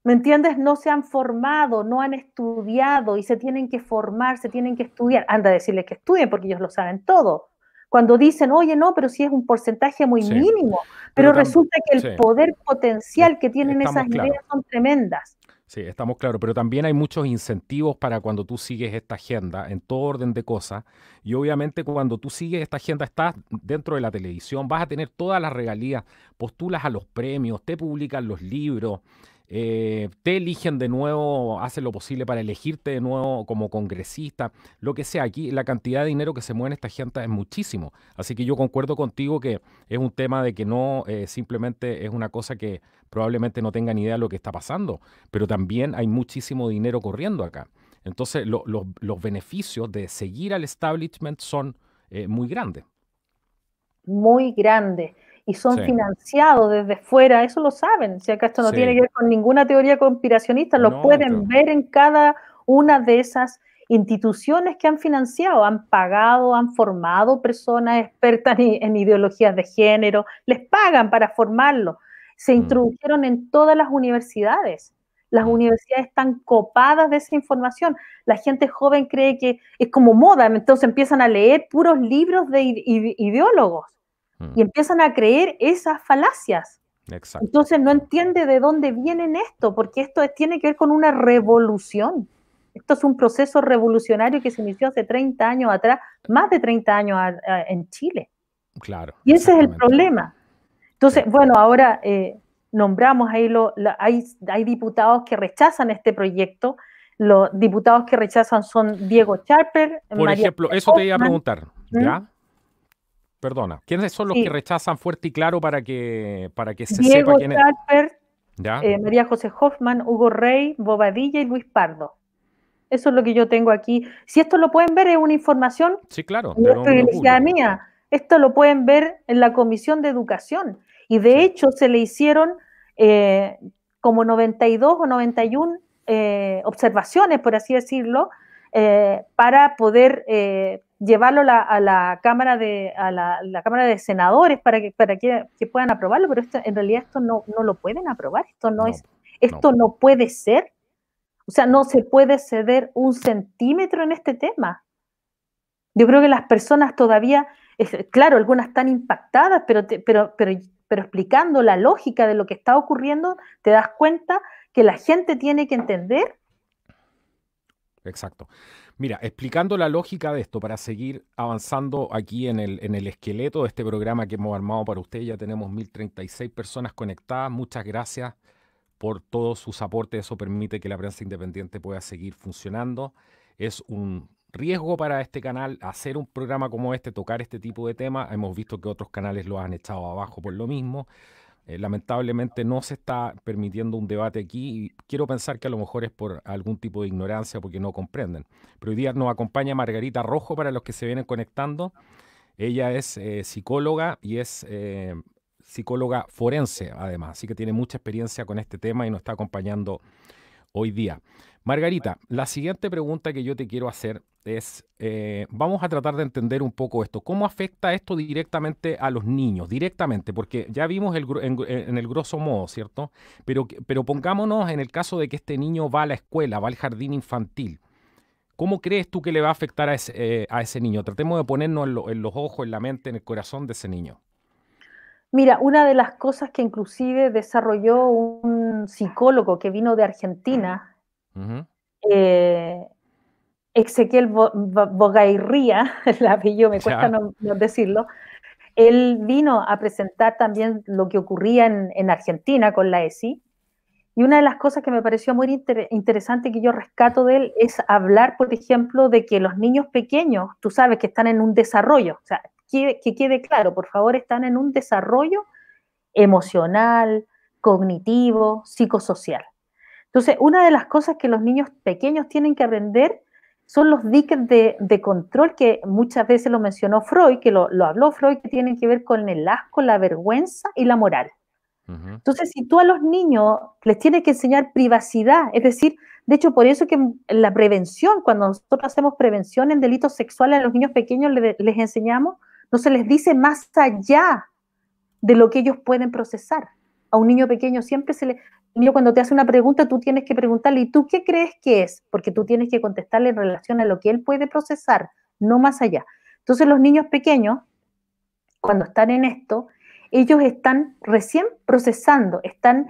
¿Me entiendes? No se han formado, no han estudiado y se tienen que formar, se tienen que estudiar. Anda a decirles que estudien porque ellos lo saben todo. Cuando dicen, oye, no, pero si es un porcentaje muy mínimo, pero resulta que el poder potencial que tienen esas ideas son tremendas. Sí, estamos claros, pero también hay muchos incentivos para cuando tú sigues esta agenda en todo orden de cosas, y obviamente cuando tú sigues esta agenda estás dentro de la televisión, vas a tener todas las regalías, postulas a los premios, te publican los libros, te eligen de nuevo, hacen lo posible para elegirte de nuevo como congresista, lo que sea. Aquí la cantidad de dinero que se mueve en esta agenda es muchísimo, así que yo concuerdo contigo que es un tema de que no simplemente es una cosa que probablemente no tengan idea de lo que está pasando, pero también hay muchísimo dinero corriendo acá. Entonces los beneficios de seguir al establishment son muy grandes. Muy grandes. Y son financiados desde fuera, eso lo saben. Si acá esto no tiene que ver con ninguna teoría conspiracionista, lo pueden ver en cada una de esas instituciones que han financiado, han pagado, han formado personas expertas en ideologías de género, les pagan para formarlo. Se introdujeron en todas las universidades. Las universidades están copadas de esa información. La gente joven cree que es como moda, entonces empiezan a leer puros libros de ideólogos y empiezan a creer esas falacias. Exacto. Entonces no entiende de dónde vienen esto, porque esto tiene que ver con una revolución. Esto es un proceso revolucionario que se inició hace 30 años atrás, más de 30 años en Chile. Claro. Y ese es el problema. Entonces, bueno, ahora nombramos ahí, hay diputados que rechazan este proyecto. Los diputados que rechazan son Diego Charper. Por ejemplo, eso te iba a preguntar, ¿ya? Perdona, ¿quiénes son los que rechazan fuerte y claro para que se sepa quién es? Diego Charper, María José Hoffman, Hugo Rey, Bobadilla y Luis Pardo. Eso es lo que yo tengo aquí. Si esto lo pueden ver, es una información privilegiada mía. Esto lo pueden ver en la Comisión de Educación. Y de hecho se le hicieron como 92 o 91 observaciones, por así decirlo, para poder llevarlo a la Cámara de Senadores para que puedan aprobarlo, pero en realidad esto no lo pueden aprobar, esto no puede ser. O sea, no se puede ceder un centímetro en este tema. Yo creo que las personas todavía, claro, algunas están impactadas, pero explicando la lógica de lo que está ocurriendo, te das cuenta que la gente tiene que entender. Exacto. Mira, explicando la lógica de esto, para seguir avanzando aquí en el esqueleto de este programa que hemos armado para ustedes, ya tenemos 1036 personas conectadas. Muchas gracias por todos sus aportes. Eso permite que la prensa independiente pueda seguir funcionando. Es un riesgo para este canal hacer un programa como este, tocar este tipo de temas. Hemos visto que otros canales lo han echado abajo por lo mismo. Lamentablemente no se está permitiendo un debate aquí y quiero pensar que a lo mejor es por algún tipo de ignorancia porque no comprenden. Pero hoy día nos acompaña Margarita Rojo para los que se vienen conectando. Ella es psicóloga y es psicóloga forense además, así que tiene mucha experiencia con este tema y nos está acompañando hoy día. Margarita, la siguiente pregunta que yo te quiero hacer es, vamos a tratar de entender un poco esto. ¿Cómo afecta esto directamente a los niños? Directamente, porque ya vimos en el grosso modo, ¿cierto? Pero pongámonos en el caso de que este niño va a la escuela, va al jardín infantil. ¿Cómo crees tú que le va a afectar a ese niño? Tratemos de ponernos en los ojos, en la mente, en el corazón de ese niño. Mira, una de las cosas que inclusive desarrolló un psicólogo que vino de Argentina, Ezequiel Bogairría, el apellido me cuesta no decirlo, él vino a presentar también lo que ocurría en Argentina con la ESI, y una de las cosas que me pareció muy interesante que yo rescato de él es hablar, por ejemplo, de que los niños pequeños, tú sabes que están en un desarrollo, o sea, que quede claro, por favor, están en un desarrollo emocional, cognitivo, psicosocial. Entonces, una de las cosas que los niños pequeños tienen que aprender son los diques de control que muchas veces lo mencionó Freud, que lo habló Freud, que tienen que ver con el asco, la vergüenza y la moral. Ujú. Entonces, si tú a los niños les tienes que enseñar privacidad, es decir, de hecho, por eso que en la prevención, cuando nosotros hacemos prevención en delitos sexuales a los niños pequeños, les enseñamos, no se les dice más allá de lo que ellos pueden procesar. A un niño pequeño siempre se le... El niño cuando te hace una pregunta, tú tienes que preguntarle, ¿y tú qué crees que es? Porque tú tienes que contestarle en relación a lo que él puede procesar, no más allá. Entonces los niños pequeños, cuando están en esto, ellos están recién procesando, están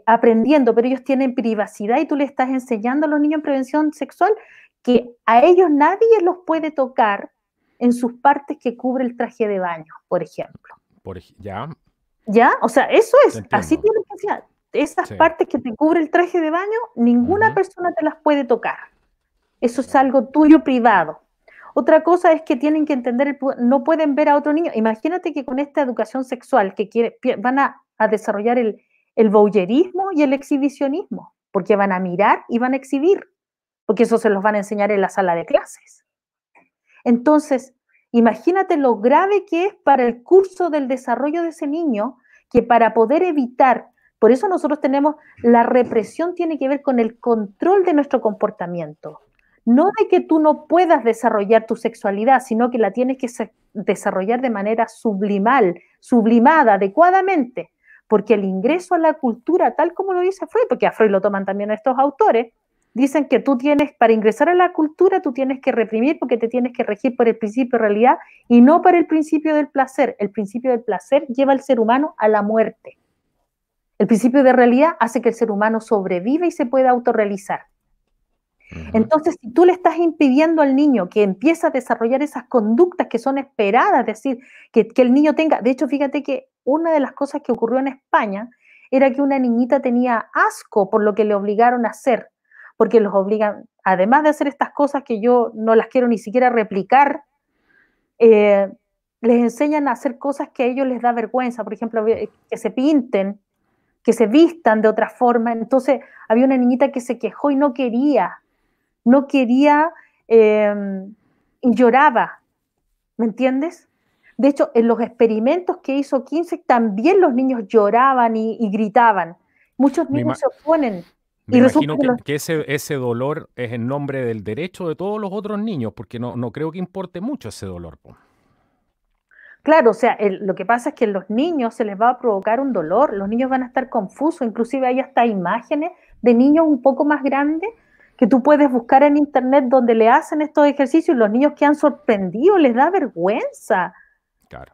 aprendiendo, pero ellos tienen privacidad y tú le estás enseñando a los niños en prevención sexual que a ellos nadie los puede tocar en sus partes que cubre el traje de baño, por ejemplo. Ya, ¿Ya? O sea, eso te es, así entiendo. tiene que ser. Esas Sí. partes que te cubre el traje de baño, ninguna Ujú. persona te las puede tocar. Eso es algo tuyo privado. Otra cosa es que tienen que entender, no pueden ver a otro niño. Imagínate que con esta educación sexual que van a desarrollar el voyerismo y el exhibicionismo, porque van a mirar y van a exhibir, porque eso se los van a enseñar en la sala de clases. Entonces, imagínate lo grave que es para el curso del desarrollo de ese niño, que para poder evitar, por eso nosotros tenemos, la represión tiene que ver con el control de nuestro comportamiento. No de que tú no puedas desarrollar tu sexualidad, sino que la tienes que desarrollar de manera sublimada, adecuadamente, porque el ingreso a la cultura, tal como lo dice Freud, porque a Freud lo toman también estos autores, dicen que tú tienes, para ingresar a la cultura, tú tienes que reprimir porque te tienes que regir por el principio de realidad y no por el principio del placer. El principio del placer lleva al ser humano a la muerte. El principio de realidad hace que el ser humano sobreviva y se pueda autorrealizar. Ujú. Entonces, si tú le estás impidiendo al niño que empiece a desarrollar esas conductas que son esperadas, es decir, que el niño tenga, de hecho, fíjate que una de las cosas que ocurrió en España era que una niñita tenía asco por lo que le obligaron a hacer, porque los obligan, además de hacer estas cosas que yo no las quiero ni siquiera replicar, eh, les enseñan a hacer cosas que a ellos les da vergüenza, por ejemplo, que se pinten, que se vistan de otra forma. Entonces, había una niñita que se quejó y no quería y lloraba, ¿me entiendes? De hecho, en los experimentos que hizo Kinsey también los niños lloraban y gritaban. Muchos Me, niños ima- se oponen Me y resulta imagino que los... que ese dolor es en nombre del derecho de todos los otros niños, porque no creo que importe mucho ese dolor, po. Claro, o sea, lo que pasa es que a los niños se les va a provocar un dolor, los niños van a estar confusos, inclusive hay hasta imágenes de niños un poco más grandes que tú puedes buscar en internet donde le hacen estos ejercicios y los niños quedan sorprendidos, les da vergüenza. Claro.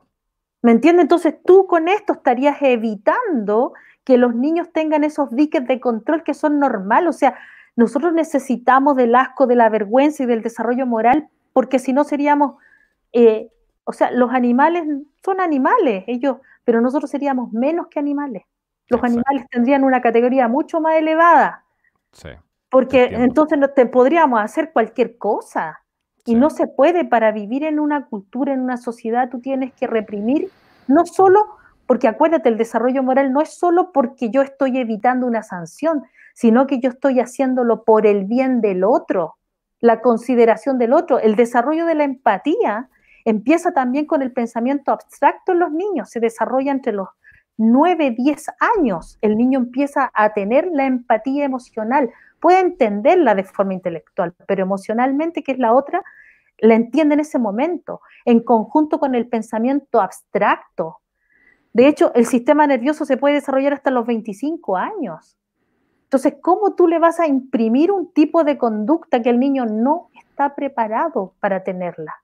¿Me entiendes? Entonces tú con esto estarías evitando que los niños tengan esos diques de control que son normales. O sea, nosotros necesitamos del asco, de la vergüenza y del desarrollo moral, porque si no seríamos, eh, o sea, los animales son animales, ellos, pero nosotros seríamos menos que animales. Los Exacto. animales tendrían una categoría mucho más elevada, Sí, te porque entiendo. entonces no te podríamos hacer cualquier cosa. Y Sí, no se puede, para vivir en una cultura, en una sociedad, tú tienes que reprimir, no solo, porque acuérdate, el desarrollo moral no es solo porque yo estoy evitando una sanción, sino que yo estoy haciéndolo por el bien del otro, la consideración del otro. El desarrollo de la empatía empieza también con el pensamiento abstracto en los niños, se desarrolla entre los 9, 10 años. El niño empieza a tener la empatía emocional, puede entenderla de forma intelectual, pero emocionalmente, que es la otra, la entiende en ese momento, en conjunto con el pensamiento abstracto. De hecho, el sistema nervioso se puede desarrollar hasta los 25 años. Entonces, ¿cómo tú le vas a imprimir un tipo de conducta que el niño no está preparado para tenerla?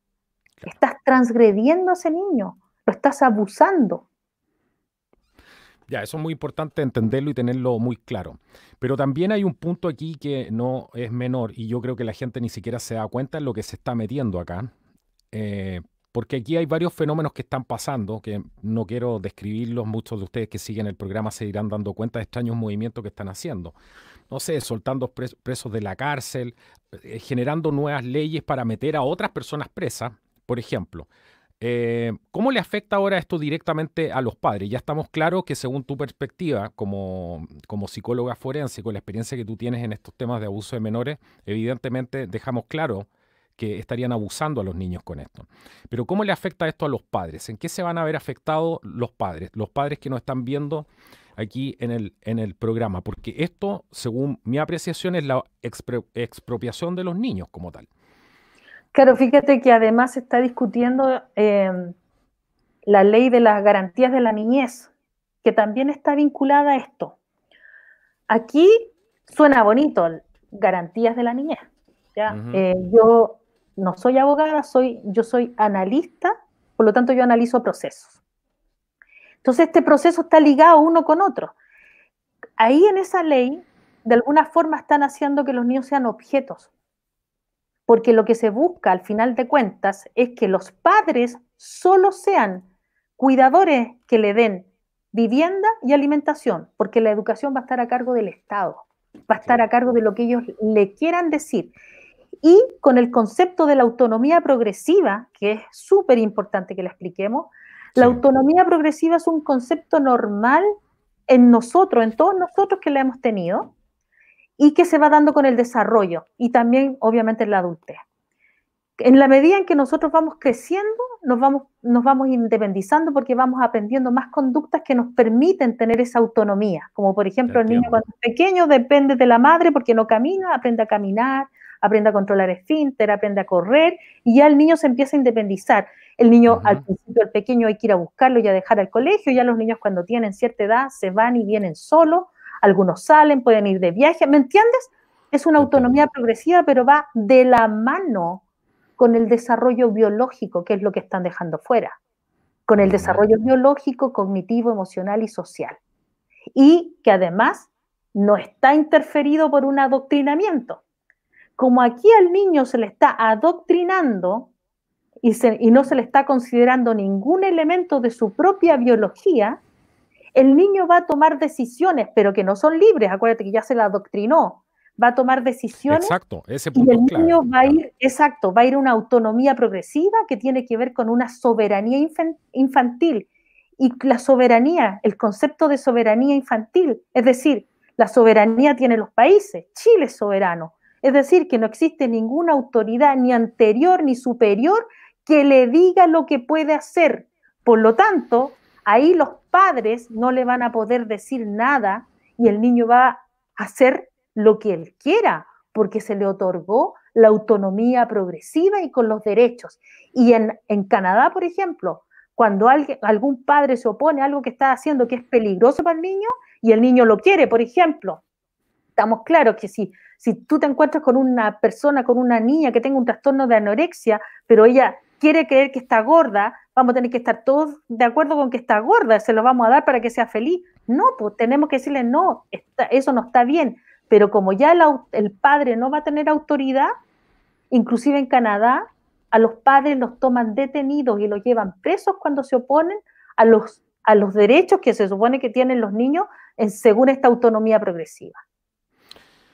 claro. Estás transgrediendo a ese niño, lo estás abusando. Ya, eso es muy importante entenderlo y tenerlo muy claro. Pero también hay un punto aquí que no es menor y yo creo que la gente ni siquiera se da cuenta en lo que se está metiendo acá. Eh, Porque aquí hay varios fenómenos que están pasando, que no quiero describirlos, muchos de ustedes que siguen el programa se irán dando cuenta de extraños movimientos que están haciendo. No sé, soltando presos de la cárcel, generando nuevas leyes para meter a otras personas presas, por ejemplo. ¿Cómo le afecta ahora esto directamente a los padres? Ya estamos claros que según tu perspectiva como psicóloga forense, con la experiencia que tú tienes en estos temas de abuso de menores, evidentemente dejamos claro que estarían abusando a los niños con esto. Pero ¿cómo le afecta esto a los padres? ¿En qué se van a ver afectados los padres? Los padres que nos están viendo aquí en el programa. Porque esto, según mi apreciación, es la expropiación de los niños como tal. Claro, fíjate que además se está discutiendo la ley de las garantías de la niñez, que también está vinculada a esto. Aquí suena bonito, garantías de la niñez, ¿ya? Yo no soy abogada, yo soy analista, por lo tanto yo analizo procesos. Entonces este proceso está ligado uno con otro. Ahí en esa ley, de alguna forma están haciendo que los niños sean objetos, porque lo que se busca al final de cuentas es que los padres solo sean cuidadores que le den vivienda y alimentación, porque la educación va a estar a cargo del Estado, va a estar a cargo de lo que ellos le quieran decir. Y con el concepto de la autonomía progresiva, que es súper importante que la expliquemos, la autonomía progresiva es un concepto normal en nosotros, en todos nosotros que la hemos tenido, y que se va dando con el desarrollo, y también obviamente en la adultez. En la medida en que nosotros vamos creciendo, nos vamos independizando porque vamos aprendiendo más conductas que nos permiten tener esa autonomía. Como por ejemplo, el niño cuando es pequeño depende de la madre porque no camina, aprende a caminar, aprende a controlar esfínter, aprende a correr, y ya el niño se empieza a independizar. El niño, al principio, el pequeño, hay que ir a buscarlo y a dejar al colegio. Ya los niños cuando tienen cierta edad se van y vienen solos. Algunos salen, pueden ir de viaje. ¿Me entiendes? Es una autonomía progresiva, pero va de la mano con el desarrollo biológico, que es lo que están dejando fuera, con el desarrollo biológico, cognitivo, emocional y social. Y que además no está interferido por un adoctrinamiento. Como aquí al niño se le está adoctrinando y no se le está considerando ningún elemento de su propia biología, el niño va a tomar decisiones, pero que no son libres. Acuérdate que ya se la adoctrinó. Va a tomar decisiones. Exacto, ese punto y el niño clave, va a ir a una autonomía progresiva que tiene que ver con una soberanía infantil. Y la soberanía, el concepto de soberanía infantil, es decir, la soberanía tiene los países, Chile es soberano, es decir, que no existe ninguna autoridad ni anterior ni superior que le diga lo que puede hacer. Por lo tanto, ahí los padres no le van a poder decir nada y el niño va a hacer lo que él quiera, porque se le otorgó la autonomía progresiva y con los derechos. Y en Canadá, por ejemplo, cuando algún padre se opone a algo que está haciendo que es peligroso para el niño y el niño lo quiere, por ejemplo, estamos claros que si tú te encuentras con una persona, con una niña que tenga un trastorno de anorexia, pero ella quiere creer que está gorda, vamos a tener que estar todos de acuerdo con que está gorda, se lo vamos a dar para que sea feliz. No, pues tenemos que decirle, no, eso no está bien. Pero como ya el padre no va a tener autoridad, inclusive en Canadá, a los padres los toman detenidos y los llevan presos cuando se oponen a los derechos que se supone que tienen los niños según esta autonomía progresiva.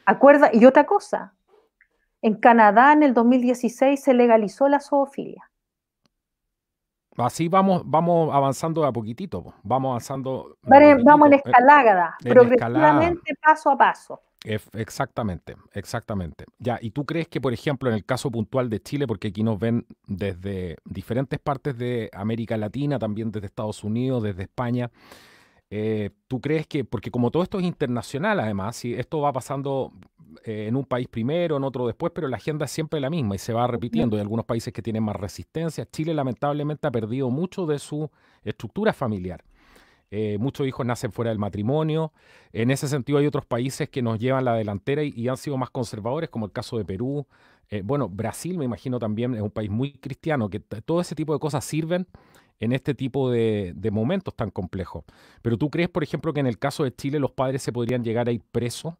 Acuerda, y otra cosa, en Canadá en el 2016 se legalizó la zoofilia. Así vamos avanzando de a poquitito, vamos avanzando. Vamos en escalada, progresivamente, paso a paso. Exactamente. Ya, ¿y tú crees que, por ejemplo, en el caso puntual de Chile, porque aquí nos ven desde diferentes partes de América Latina, también desde Estados Unidos, desde España, ¿tú crees que, porque como todo esto es internacional además, si esto va pasando en un país primero, en otro después, pero la agenda es siempre la misma y se va repitiendo. Hay algunos países que tienen más resistencia. Chile lamentablemente ha perdido mucho de su estructura familiar. Muchos hijos nacen fuera del matrimonio. En ese sentido hay otros países que nos llevan la delantera y han sido más conservadores, como el caso de Perú. Bueno, Brasil me imagino también es un país muy cristiano, que todo ese tipo de cosas sirven en este tipo de momentos tan complejos. Pero ¿tú crees, por ejemplo, que en el caso de Chile los padres se podrían llegar a ir presos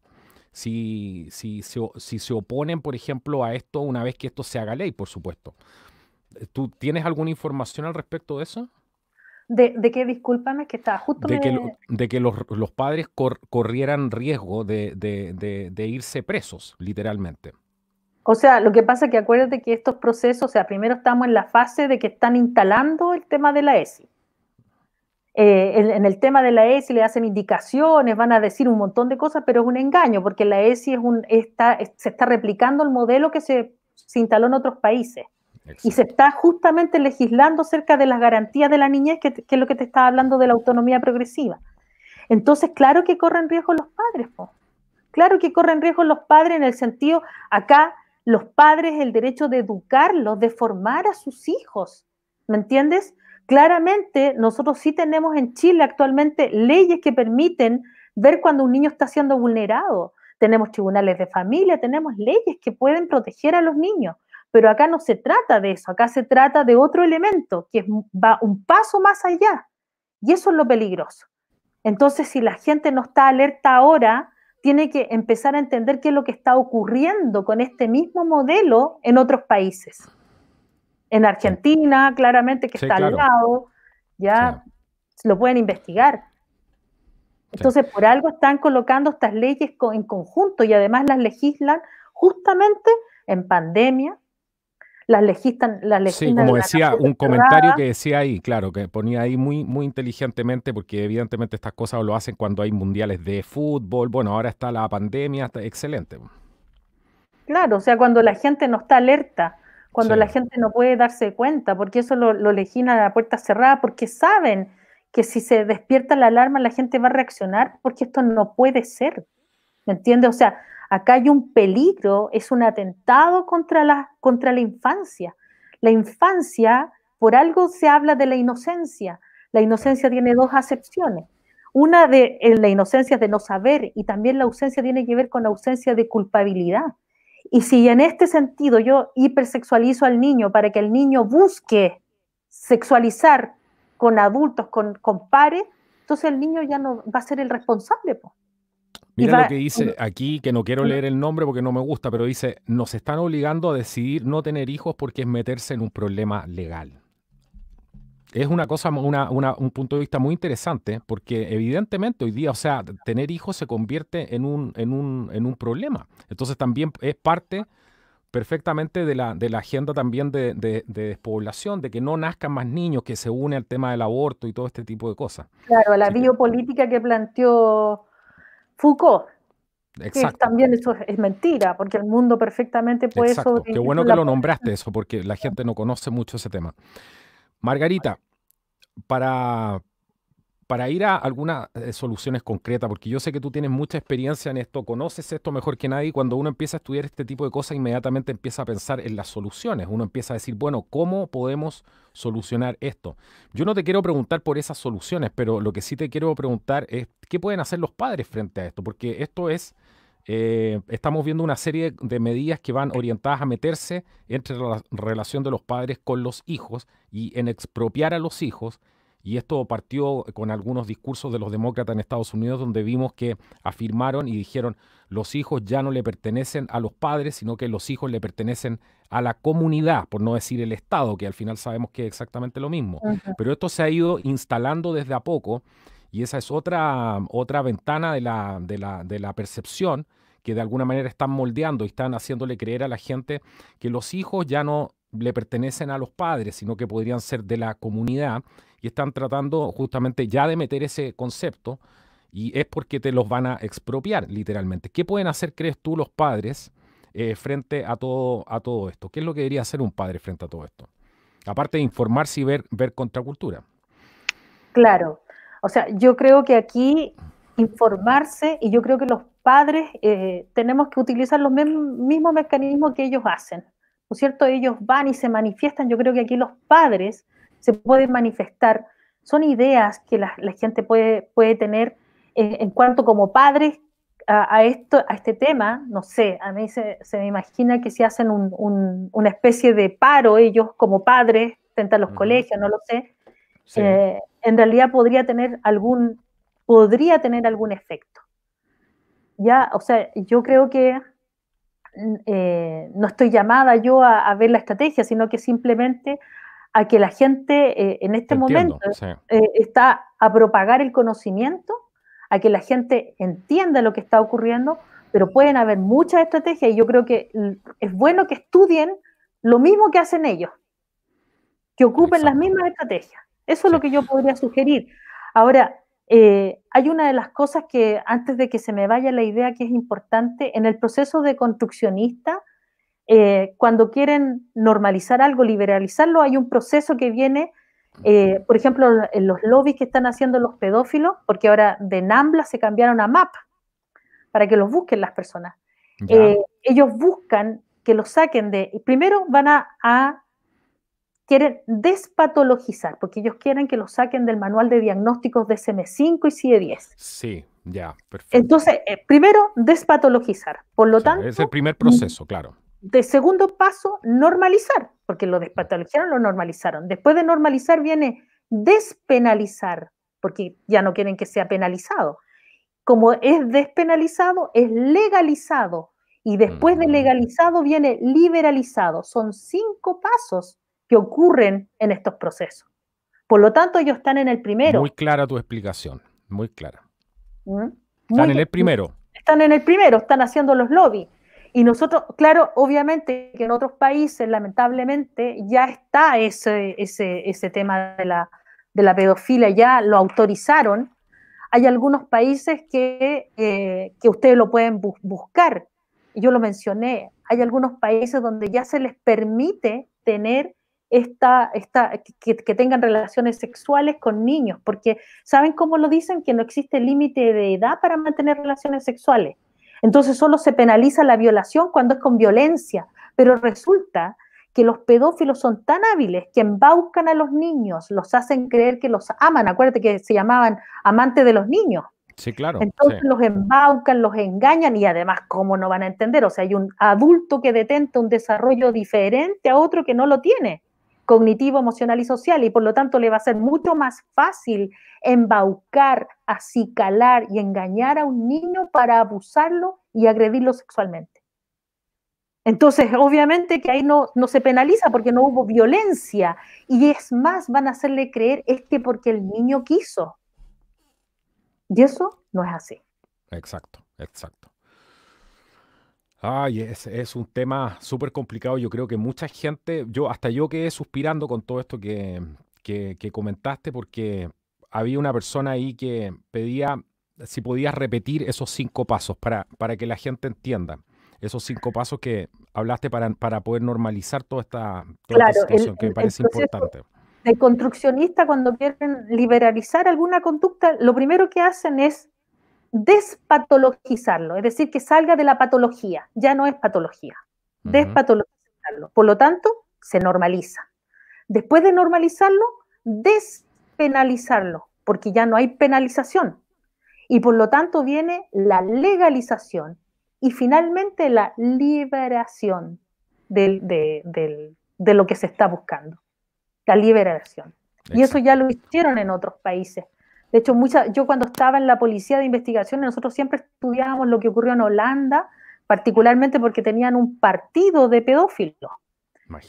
si se oponen, por ejemplo, a esto una vez que esto se haga ley, por supuesto? ¿Tú tienes alguna información al respecto de eso? ¿De qué? Discúlpame, que estaba justo... De que los padres corrieran riesgo de irse presos, literalmente. O sea, lo que pasa es que acuérdate que estos procesos, o sea, primero estamos en la fase de que están instalando el tema de la ESI. En el tema de la ESI le hacen indicaciones, van a decir un montón de cosas, pero es un engaño, porque la ESI se está replicando el modelo que se se instaló en otros países. Exacto. Y se está justamente legislando acerca de las garantías de la niñez, que es lo que te estaba hablando de la autonomía progresiva. Entonces, claro que corren riesgo los padres, po. Claro que corren riesgo los padres en el sentido, acá los padres el derecho de educarlos, de formar a sus hijos, ¿me entiendes? Claramente nosotros sí tenemos en Chile actualmente leyes que permiten ver cuando un niño está siendo vulnerado. Tenemos tribunales de familia, tenemos leyes que pueden proteger a los niños, pero acá no se trata de eso, acá se trata de otro elemento que va un paso más allá, y eso es lo peligroso. Entonces, si la gente no está alerta ahora, tiene que empezar a entender qué es lo que está ocurriendo con este mismo modelo en otros países. En Argentina, sí, claramente, que sí, está claro al lado, ya sí, lo pueden investigar. Entonces, sí, por algo están colocando estas leyes en conjunto y además las legislan justamente en pandemia. Las legislan sí, como decía, un comentario que decía ahí, claro, que ponía ahí muy, muy inteligentemente, porque evidentemente estas cosas lo hacen cuando hay mundiales de fútbol. Bueno, ahora está la pandemia, está excelente. Claro, o sea, cuando la gente no está alerta, cuando sí, la gente no puede darse cuenta, porque eso lo legislan a la puerta cerrada, porque saben que si se despierta la alarma la gente va a reaccionar, porque esto no puede ser, ¿me entiendes? O sea, acá hay un peligro, es un atentado contra la infancia. La infancia, por algo se habla de la inocencia. La inocencia tiene dos acepciones. Una de la inocencia es de no saber, y también la ausencia tiene que ver con la ausencia de culpabilidad. Y si en este sentido yo hipersexualizo al niño para que el niño busque sexualizar con adultos, con pares, entonces el niño ya no va a ser el responsable, po. Mira lo que dice aquí, que no quiero leer el nombre porque no me gusta, pero dice, nos están obligando a decidir no tener hijos porque es meterse en un problema legal. Es una cosa, un punto de vista muy interesante, porque evidentemente hoy día, o sea, tener hijos se convierte en un problema. Entonces también es parte perfectamente de la agenda también de despoblación, de que no nazcan más niños, que se une al tema del aborto y todo este tipo de cosas. Claro, la biopolítica que planteó Foucault. Exacto. Que también eso es mentira, porque el mundo perfectamente puede sobrevivir. Qué bueno que lo nombraste eso, porque la gente no conoce mucho ese tema. Margarita, para ir a algunas soluciones concretas, porque yo sé que tú tienes mucha experiencia en esto, conoces esto mejor que nadie, y cuando uno empieza a estudiar este tipo de cosas, inmediatamente empieza a pensar en las soluciones. Uno empieza a decir, bueno, ¿cómo podemos solucionar esto? Yo no te quiero preguntar por esas soluciones, pero lo que sí te quiero preguntar es, ¿qué pueden hacer los padres frente a esto? Porque esto es... estamos viendo una serie de medidas que van orientadas a meterse entre la relación de los padres con los hijos y en expropiar a los hijos, y esto partió con algunos discursos de los demócratas en Estados Unidos, donde vimos que afirmaron y dijeron los hijos ya no le pertenecen a los padres, sino que los hijos le pertenecen a la comunidad, por no decir el Estado, que al final sabemos que es exactamente lo mismo. Pero esto se ha ido instalando desde a poco. Y esa es otra ventana de la percepción, que de alguna manera están moldeando y están haciéndole creer a la gente que los hijos ya no le pertenecen a los padres, sino que podrían ser de la comunidad, y están tratando justamente ya de meter ese concepto, y es porque te los van a expropiar, literalmente. ¿Qué pueden hacer, crees tú, los padres frente a todo esto? ¿Qué es lo que debería hacer un padre frente a todo esto? Aparte de informarse y ver contracultura. Claro. O sea, yo creo que aquí informarse, y yo creo que los padres tenemos que utilizar los mismos mecanismos que ellos hacen, ¿no es cierto? Ellos van y se manifiestan. Yo creo que aquí los padres se pueden manifestar. Son ideas que la gente puede tener en cuanto como padres a este tema. No sé, a mí se me imagina que si hacen una especie de paro ellos como padres frente a los colegios, no lo sé. Sí. En realidad podría tener algún efecto. Ya, o sea, yo creo que no estoy llamada yo a ver la estrategia, sino que simplemente a que la gente en este momento sí. Está a propagar el conocimiento, a que la gente entienda lo que está ocurriendo, pero pueden haber muchas estrategias, y yo creo que es bueno que estudien lo mismo que hacen ellos, que ocupen las mismas estrategias. Eso es lo que yo podría sugerir. Ahora, hay una de las cosas que, antes de que se me vaya la idea, que es importante, en el proceso de construccionista, cuando quieren normalizar algo, liberalizarlo, hay un proceso que viene, por ejemplo, en los lobbies que están haciendo los pedófilos, porque ahora de NAMBLA se cambiaron a MAP, para que los busquen las personas. Ellos buscan que los saquen primero van quieren despatologizar, porque ellos quieren que los saquen del manual de diagnósticos de DSM-5 y CIE-10. Sí, ya, perfecto. Entonces, primero, despatologizar. Por lo tanto, es el primer proceso, claro. De segundo paso, normalizar, porque lo despatologizaron, lo normalizaron. Después de normalizar viene despenalizar, porque ya no quieren que sea penalizado. Como es despenalizado, es legalizado. Y después de legalizado viene liberalizado. Son 5 pasos que ocurren en estos procesos. Por lo tanto, ellos están en el primero. Muy clara tu explicación, muy clara. Están en el primero. Están en el primero, están haciendo los lobbies. Y nosotros, claro, obviamente que en otros países, lamentablemente, ya está ese tema de la pedofilia, ya lo autorizaron. Hay algunos países que ustedes lo pueden buscar. Yo lo mencioné. Hay algunos países donde ya se les permite tener que tengan relaciones sexuales con niños, porque ¿saben cómo lo dicen? Que no existe límite de edad para mantener relaciones sexuales. Entonces solo se penaliza la violación cuando es con violencia, pero resulta que los pedófilos son tan hábiles que embaucan a los niños, los hacen creer que los aman. Acuérdate que se llamaban amantes de los niños. Sí, claro. Entonces los embaucan, los engañan y además, ¿cómo no van a entender? O sea, hay un adulto que detenta un desarrollo diferente a otro que no lo tiene, cognitivo, emocional y social, y por lo tanto le va a ser mucho más fácil embaucar, acicalar y engañar a un niño para abusarlo y agredirlo sexualmente. Entonces, obviamente que ahí no se penaliza porque no hubo violencia, y es más, van a hacerle creer porque el niño quiso. Y eso no es así. Exacto. Ay, es un tema súper complicado. Yo creo que mucha gente, hasta yo quedé suspirando con todo esto que comentaste, porque había una persona ahí que pedía si podías repetir esos 5 pasos para que la gente entienda. Esos 5 pasos que hablaste para poder normalizar toda esta situación, que me parece importante. De construccionista, cuando quieren liberalizar alguna conducta, lo primero que hacen es despatologizarlo, es decir, que salga de la patología, ya no es patología, despatologizarlo. Por lo tanto, se normaliza. Después de normalizarlo, despenalizarlo, porque ya no hay penalización. Y por lo tanto viene la legalización y finalmente la liberación de lo que se está buscando, la liberación. Exacto. Y eso ya lo hicieron en otros países. De hecho, yo cuando estaba en la policía de investigación, nosotros siempre estudiábamos lo que ocurrió en Holanda, particularmente porque tenían un partido de pedófilos,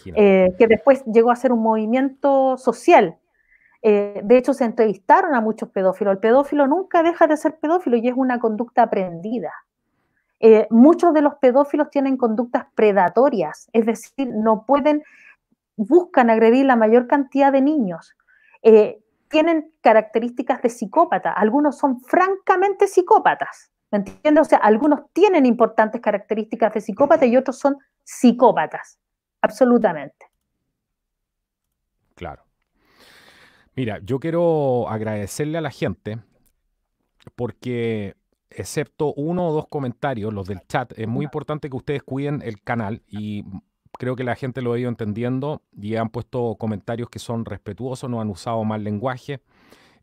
que después llegó a ser un movimiento social. De hecho, se entrevistaron a muchos pedófilos. El pedófilo nunca deja de ser pedófilo y es una conducta aprendida. Muchos de los pedófilos tienen conductas predatorias, es decir, buscan agredir la mayor cantidad de niños. Tienen características de psicópata, algunos son francamente psicópatas, ¿me entiendes? O sea, algunos tienen importantes características de psicópata y otros son psicópatas, absolutamente. Claro. Mira, yo quiero agradecerle a la gente porque, excepto 1 o 2 comentarios, los del chat, es muy importante que ustedes cuiden el canal y creo que la gente lo ha ido entendiendo y han puesto comentarios que son respetuosos, no han usado mal lenguaje.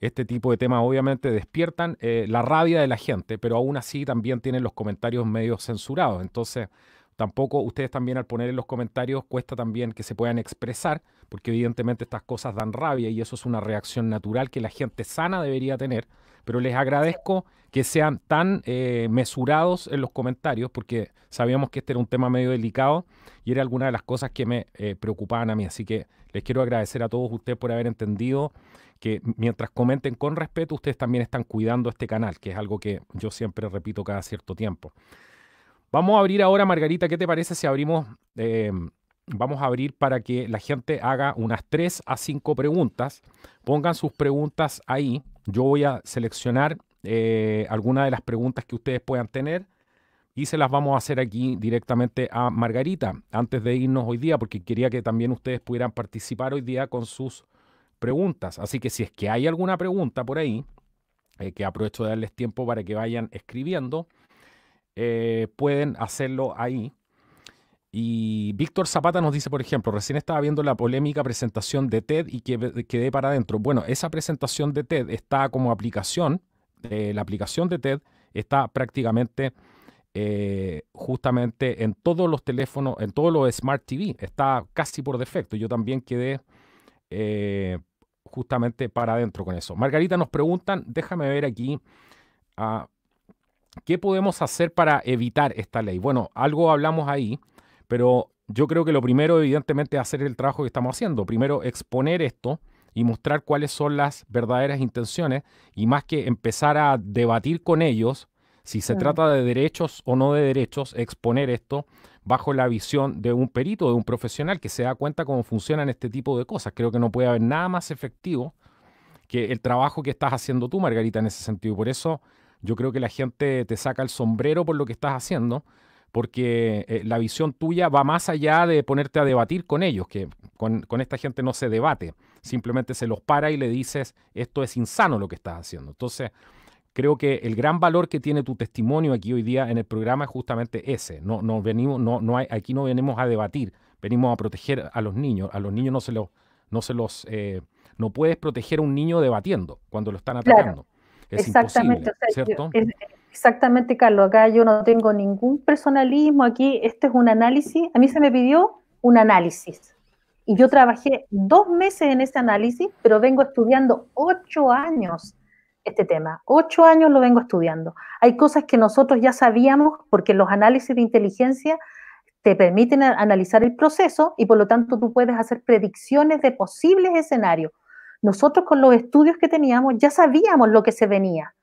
Este tipo de temas obviamente despiertan la rabia de la gente, pero aún así también tienen los comentarios medio censurados. Entonces, tampoco ustedes también al poner en los comentarios cuesta también que se puedan expresar, porque evidentemente estas cosas dan rabia y eso es una reacción natural que la gente sana debería tener. Pero les agradezco que sean tan mesurados en los comentarios, porque sabíamos que este era un tema medio delicado y era alguna de las cosas que me preocupaban a mí. Así que les quiero agradecer a todos ustedes por haber entendido que mientras comenten con respeto, ustedes también están cuidando este canal, que es algo que yo siempre repito cada cierto tiempo. Vamos a abrir ahora, Margarita, ¿qué te parece si abrimos? Vamos a abrir para que la gente haga unas 3 a 5 preguntas. Pongan sus preguntas ahí. Yo voy a seleccionar algunas de las preguntas que ustedes puedan tener. y se las vamos a hacer aquí directamente a Margarita antes de irnos hoy día, porque quería que también ustedes pudieran participar hoy día con sus preguntas. Así que si es que hay alguna pregunta por ahí, que aprovecho de darles tiempo para que vayan escribiendo, pueden hacerlo ahí. Y Víctor Zapata nos dice, por ejemplo, recién estaba viendo la polémica presentación de TED y quedé para adentro. Bueno, esa presentación de TED está como aplicación, la aplicación de TED está prácticamente justamente en todos los teléfonos, en todos los Smart TV, está casi por defecto. Yo también quedé justamente para adentro con eso. Margarita, nos preguntan, déjame ver aquí, ¿qué podemos hacer para evitar esta ley? Bueno, algo hablamos ahí, pero yo creo que lo primero, evidentemente, es hacer el trabajo que estamos haciendo. Primero, exponer esto y mostrar cuáles son las verdaderas intenciones, y más que empezar a debatir con ellos si se trata de derechos o no de derechos, exponer esto bajo la visión de un perito, de un profesional que se da cuenta cómo funcionan este tipo de cosas. Creo que no puede haber nada más efectivo que el trabajo que estás haciendo tú, Margarita, en ese sentido. Y por eso yo creo que la gente te saca el sombrero por lo que estás haciendo, porque la visión tuya va más allá de ponerte a debatir con ellos, que con esta gente no se debate, simplemente se los para y le dices, esto es insano lo que estás haciendo. Entonces, creo que el gran valor que tiene tu testimonio aquí hoy día en el programa es justamente ese. Aquí no venimos a debatir, venimos a proteger a los niños. A los niños no puedes proteger a un niño debatiendo cuando lo están atacando. Claro, es imposible, o sea, ¿cierto? Exactamente, Carlos. Acá yo no tengo ningún personalismo. Aquí este es un análisis. A mí se me pidió un análisis. Y yo trabajé 2 meses en ese análisis, pero vengo estudiando 8 años este tema. 8 años lo vengo estudiando. Hay cosas que nosotros ya sabíamos porque los análisis de inteligencia te permiten analizar el proceso y por lo tanto tú puedes hacer predicciones de posibles escenarios. Nosotros con los estudios que teníamos ya sabíamos lo que se venía.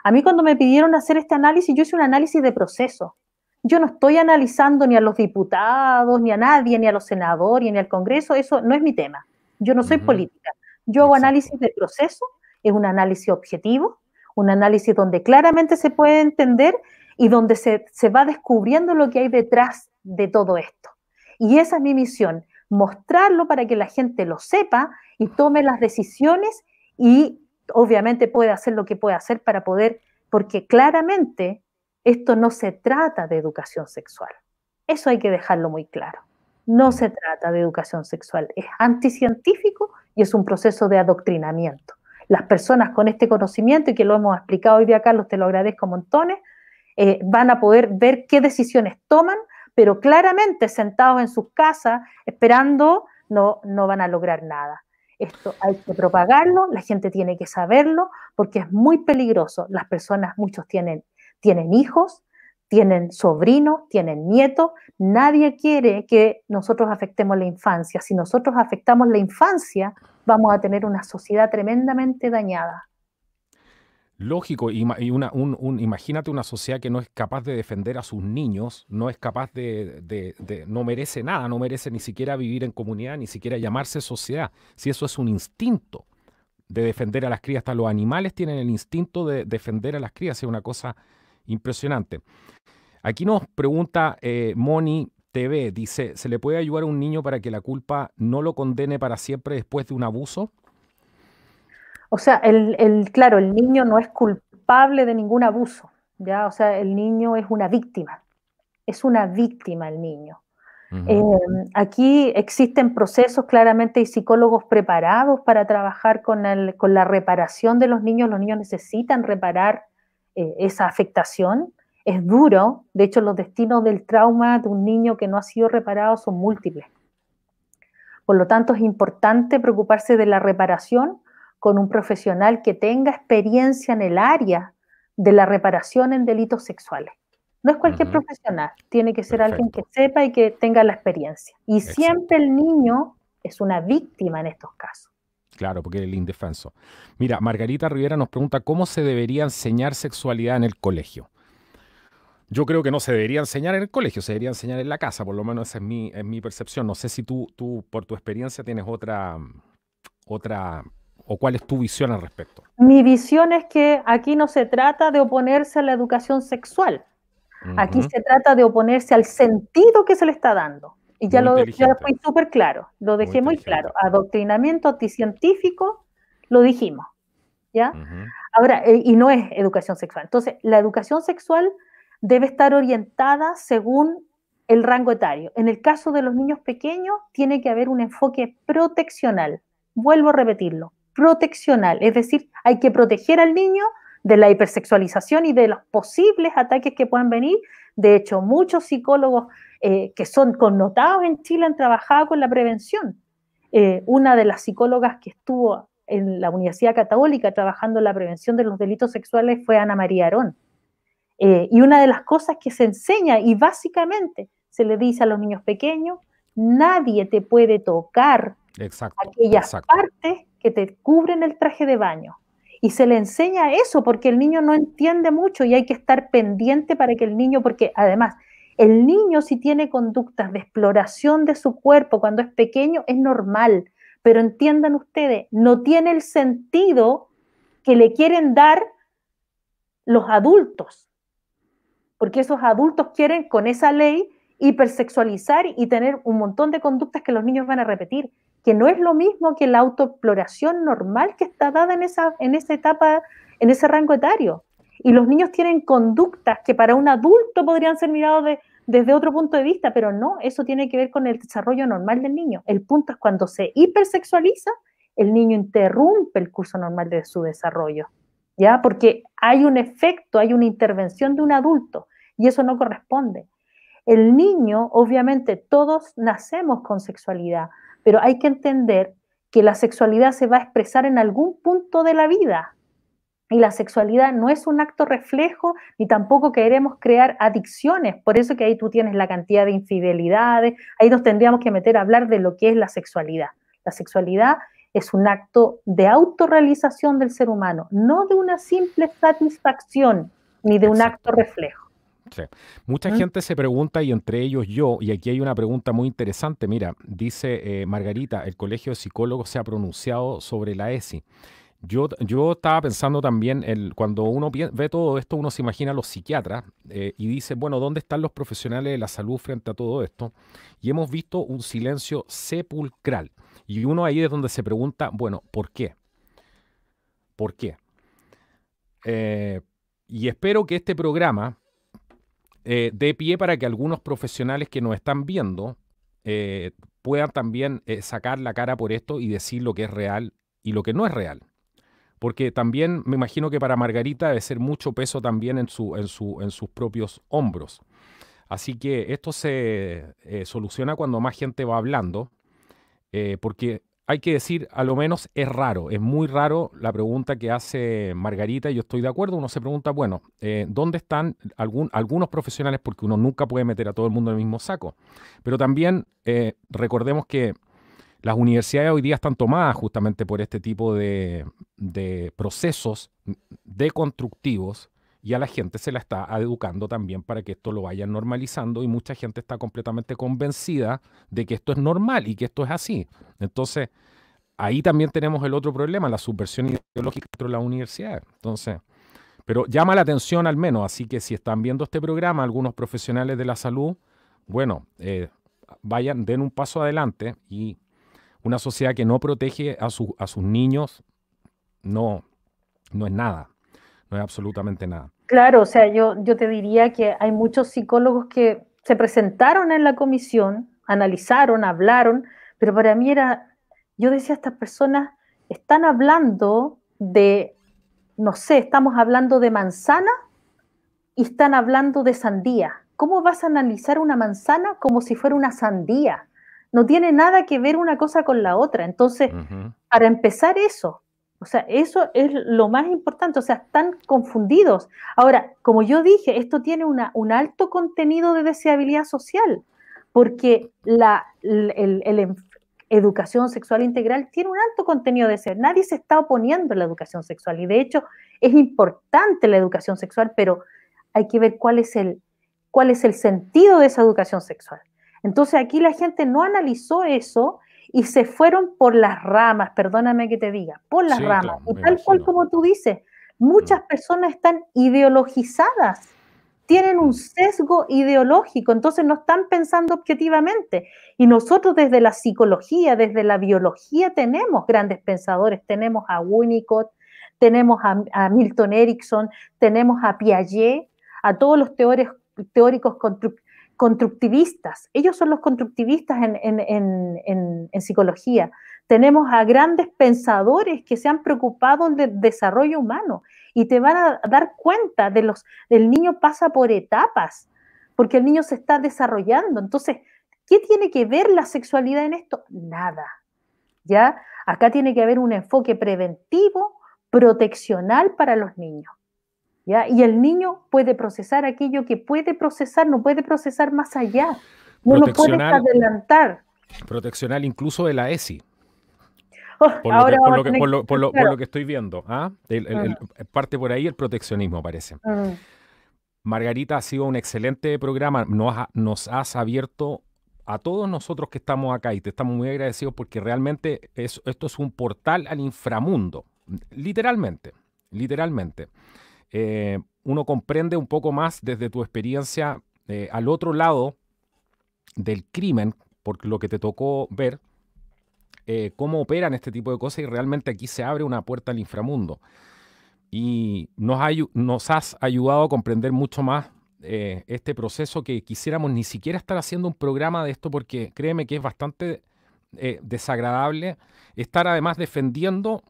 A mí cuando me pidieron hacer este análisis, yo hice un análisis de proceso. Yo no estoy analizando ni a los diputados, ni a nadie, ni a los senadores, ni al Congreso, eso no es mi tema. Yo no soy política. Yo hago análisis de proceso, es un análisis objetivo, un análisis donde claramente se puede entender y donde se va descubriendo lo que hay detrás de todo esto. Y esa es mi misión, mostrarlo para que la gente lo sepa y tome las decisiones y obviamente puede hacer lo que puede hacer para poder, porque claramente esto no se trata de educación sexual. Eso hay que dejarlo muy claro. No se trata de educación sexual, es anticientífico y es un proceso de adoctrinamiento. Las personas con este conocimiento, y que lo hemos explicado hoy día, Carlos, te lo agradezco montones, van a poder ver qué decisiones toman, pero claramente sentados en sus casas, esperando, no van a lograr nada. Esto hay que propagarlo, la gente tiene que saberlo, porque es muy peligroso. Las personas, muchos tienen hijos, tienen sobrinos, tienen nietos. Nadie quiere que nosotros afectemos la infancia. Si nosotros afectamos la infancia, vamos a tener una sociedad tremendamente dañada. Lógico, imagínate una sociedad que no es capaz de defender a sus niños, no es capaz no merece nada, no merece ni siquiera vivir en comunidad, ni siquiera llamarse sociedad. Si eso es un instinto de defender a las crías, hasta los animales tienen el instinto de defender a las crías, es una cosa impresionante. Aquí nos pregunta Moni TV, dice, ¿se le puede ayudar a un niño para que la culpa no lo condene para siempre después de un abuso? O sea, claro, el niño no es culpable de ningún abuso, ¿ya? O sea, el niño es una víctima el niño. Aquí existen procesos, claramente hay psicólogos preparados para trabajar con la reparación de los niños necesitan reparar esa afectación, es duro, de hecho los destinos del trauma de un niño que no ha sido reparado son múltiples. Por lo tanto, es importante preocuparse de la reparación con un profesional que tenga experiencia en el área de la reparación en delitos sexuales. No es cualquier profesional, tiene que ser alguien que sepa y que tenga la experiencia. Y siempre el niño es una víctima en estos casos. Claro, porque es el indefenso. Mira, Margarita Rivera nos pregunta cómo se debería enseñar sexualidad en el colegio. Yo creo que no se debería enseñar en el colegio, se debería enseñar en la casa, por lo menos esa es mi percepción. No sé si tú por tu experiencia tienes otra, o cuál es tu visión al respecto. Mi visión es que aquí no se trata de oponerse a la educación sexual. Aquí se trata de oponerse al sentido que se le está dando. Y ya fui súper claro, lo dejé muy claro. Adoctrinamiento anticientífico, lo dijimos, ¿ya? Ahora, y no es educación sexual. Entonces, la educación sexual debe estar orientada según el rango etario. En el caso de los niños pequeños, tiene que haber un enfoque proteccional. Vuelvo a repetirlo, proteccional. Es decir, hay que proteger al niño de la hipersexualización y de los posibles ataques que puedan venir. De hecho, muchos psicólogos que son connotados en Chile han trabajado con la prevención. Una de las psicólogas que estuvo en la Universidad Católica trabajando en la prevención de los delitos sexuales fue Ana María Arón. Y una de las cosas que se enseña, y básicamente se le dice a los niños pequeños, nadie te puede tocar aquellas partes que te cubren el traje de baño. Y se le enseña eso porque el niño no entiende mucho y hay que estar pendiente para que el niño, porque además el niño si tiene conductas de exploración de su cuerpo cuando es pequeño es normal, pero entiendan ustedes, no tiene el sentido que le quieren dar los adultos, porque esos adultos quieren con esa ley hipersexualizar y tener un montón de conductas que los niños van a repetir, que no es lo mismo que la autoexploración normal que está dada en esa etapa, en ese rango etario. Y los niños tienen conductas que para un adulto podrían ser mirados desde otro punto de vista, pero no, eso tiene que ver con el desarrollo normal del niño. El punto es cuando se hipersexualiza, el niño interrumpe el curso normal de su desarrollo, ¿ya? Porque hay un efecto, hay una intervención de un adulto, y eso no corresponde. El niño, obviamente, todos nacemos con sexualidad, pero hay que entender que la sexualidad se va a expresar en algún punto de la vida. Y la sexualidad no es un acto reflejo, ni tampoco queremos crear adicciones. Por eso que ahí tú tienes la cantidad de infidelidades. Ahí nos tendríamos que meter a hablar de lo que es la sexualidad. La sexualidad es un acto de autorrealización del ser humano, no de una simple satisfacción, ni de un acto reflejo. Sí. Mucha gente se pregunta, y entre ellos yo, y aquí hay una pregunta muy interesante. Mira, dice Margarita, el Colegio de Psicólogos se ha pronunciado sobre la ESI. Yo estaba pensando también, cuando uno ve todo esto, uno se imagina a los psiquiatras y dice, bueno, ¿dónde están los profesionales de la salud frente a todo esto? Y hemos visto un silencio sepulcral. Y uno ahí es donde se pregunta, bueno, ¿por qué? ¿Por qué? Y espero que este programa dé pie para que algunos profesionales que nos están viendo puedan también sacar la cara por esto y decir lo que es real y lo que no es real. Porque también me imagino que para Margarita debe ser mucho peso también en sus propios hombros. Así que esto se soluciona cuando más gente va hablando, porque hay que decir, a lo menos es raro, es muy raro la pregunta que hace Margarita, y yo estoy de acuerdo. Uno se pregunta, bueno, ¿dónde están algunos profesionales? Porque uno nunca puede meter a todo el mundo en el mismo saco. Pero también recordemos que las universidades hoy día están tomadas justamente por este tipo de procesos deconstructivos, y a la gente se la está educando también para que esto lo vayan normalizando, y mucha gente está completamente convencida de que esto es normal y que esto es así. Entonces, ahí también tenemos el otro problema, la subversión ideológica dentro de las universidades. Entonces, pero llama la atención al menos, así que si están viendo este programa, algunos profesionales de la salud, bueno, vayan, den un paso adelante. Y una sociedad que no protege a sus niños no es nada, no es absolutamente nada. Claro, o sea, yo te diría que hay muchos psicólogos que se presentaron en la comisión, analizaron, hablaron, pero para mí yo decía, estas personas están hablando de, no sé, estamos hablando de manzana y están hablando de sandía. ¿Cómo vas a analizar una manzana como si fuera una sandía? No tiene nada que ver una cosa con la otra. Entonces, para empezar eso, o sea, eso es lo más importante. O sea, están confundidos. Ahora, como yo dije, esto tiene un alto contenido de deseabilidad social, porque la educación sexual integral tiene un alto contenido de deseabilidad. Nadie se está oponiendo a la educación sexual, y de hecho es importante la educación sexual, pero hay que ver cuál es el sentido de esa educación sexual. Entonces aquí la gente no analizó eso y se fueron por las ramas, perdóname que te diga, por las ramas. Claro, y tal cual como tú dices, muchas personas están ideologizadas tienen un sesgo ideológico, entonces no están pensando objetivamente. Y nosotros desde la psicología, desde la biología, tenemos grandes pensadores, tenemos a Winnicott, tenemos a Milton Erickson, tenemos a Piaget, a todos los teóricos constructivistas. Ellos son los constructivistas en psicología. Tenemos a grandes pensadores que se han preocupado del desarrollo humano y te van a dar cuenta del niño pasa por etapas, porque el niño se está desarrollando. Entonces, ¿qué tiene que ver la sexualidad en esto? Nada. ¿Ya? Acá tiene que haber un enfoque preventivo, proteccional para los niños. ¿Ya? Y el niño puede procesar aquello que puede procesar, no puede procesar más allá. No lo puedes adelantar. Proteccional incluso de la ESI. Por lo que estoy viendo. ¿Ah? Parte por ahí el proteccionismo, parece. Margarita, ha sido un excelente programa. Nos has abierto a todos nosotros que estamos acá y te estamos muy agradecidos porque realmente esto es un portal al inframundo. Literalmente. Uno comprende un poco más desde tu experiencia al otro lado del crimen, por lo que te tocó ver, cómo operan este tipo de cosas y realmente aquí se abre una puerta al inframundo. Y nos has ayudado a comprender mucho más este proceso que quisiéramos ni siquiera estar haciendo un programa de esto porque créeme que es bastante desagradable estar además defendiendo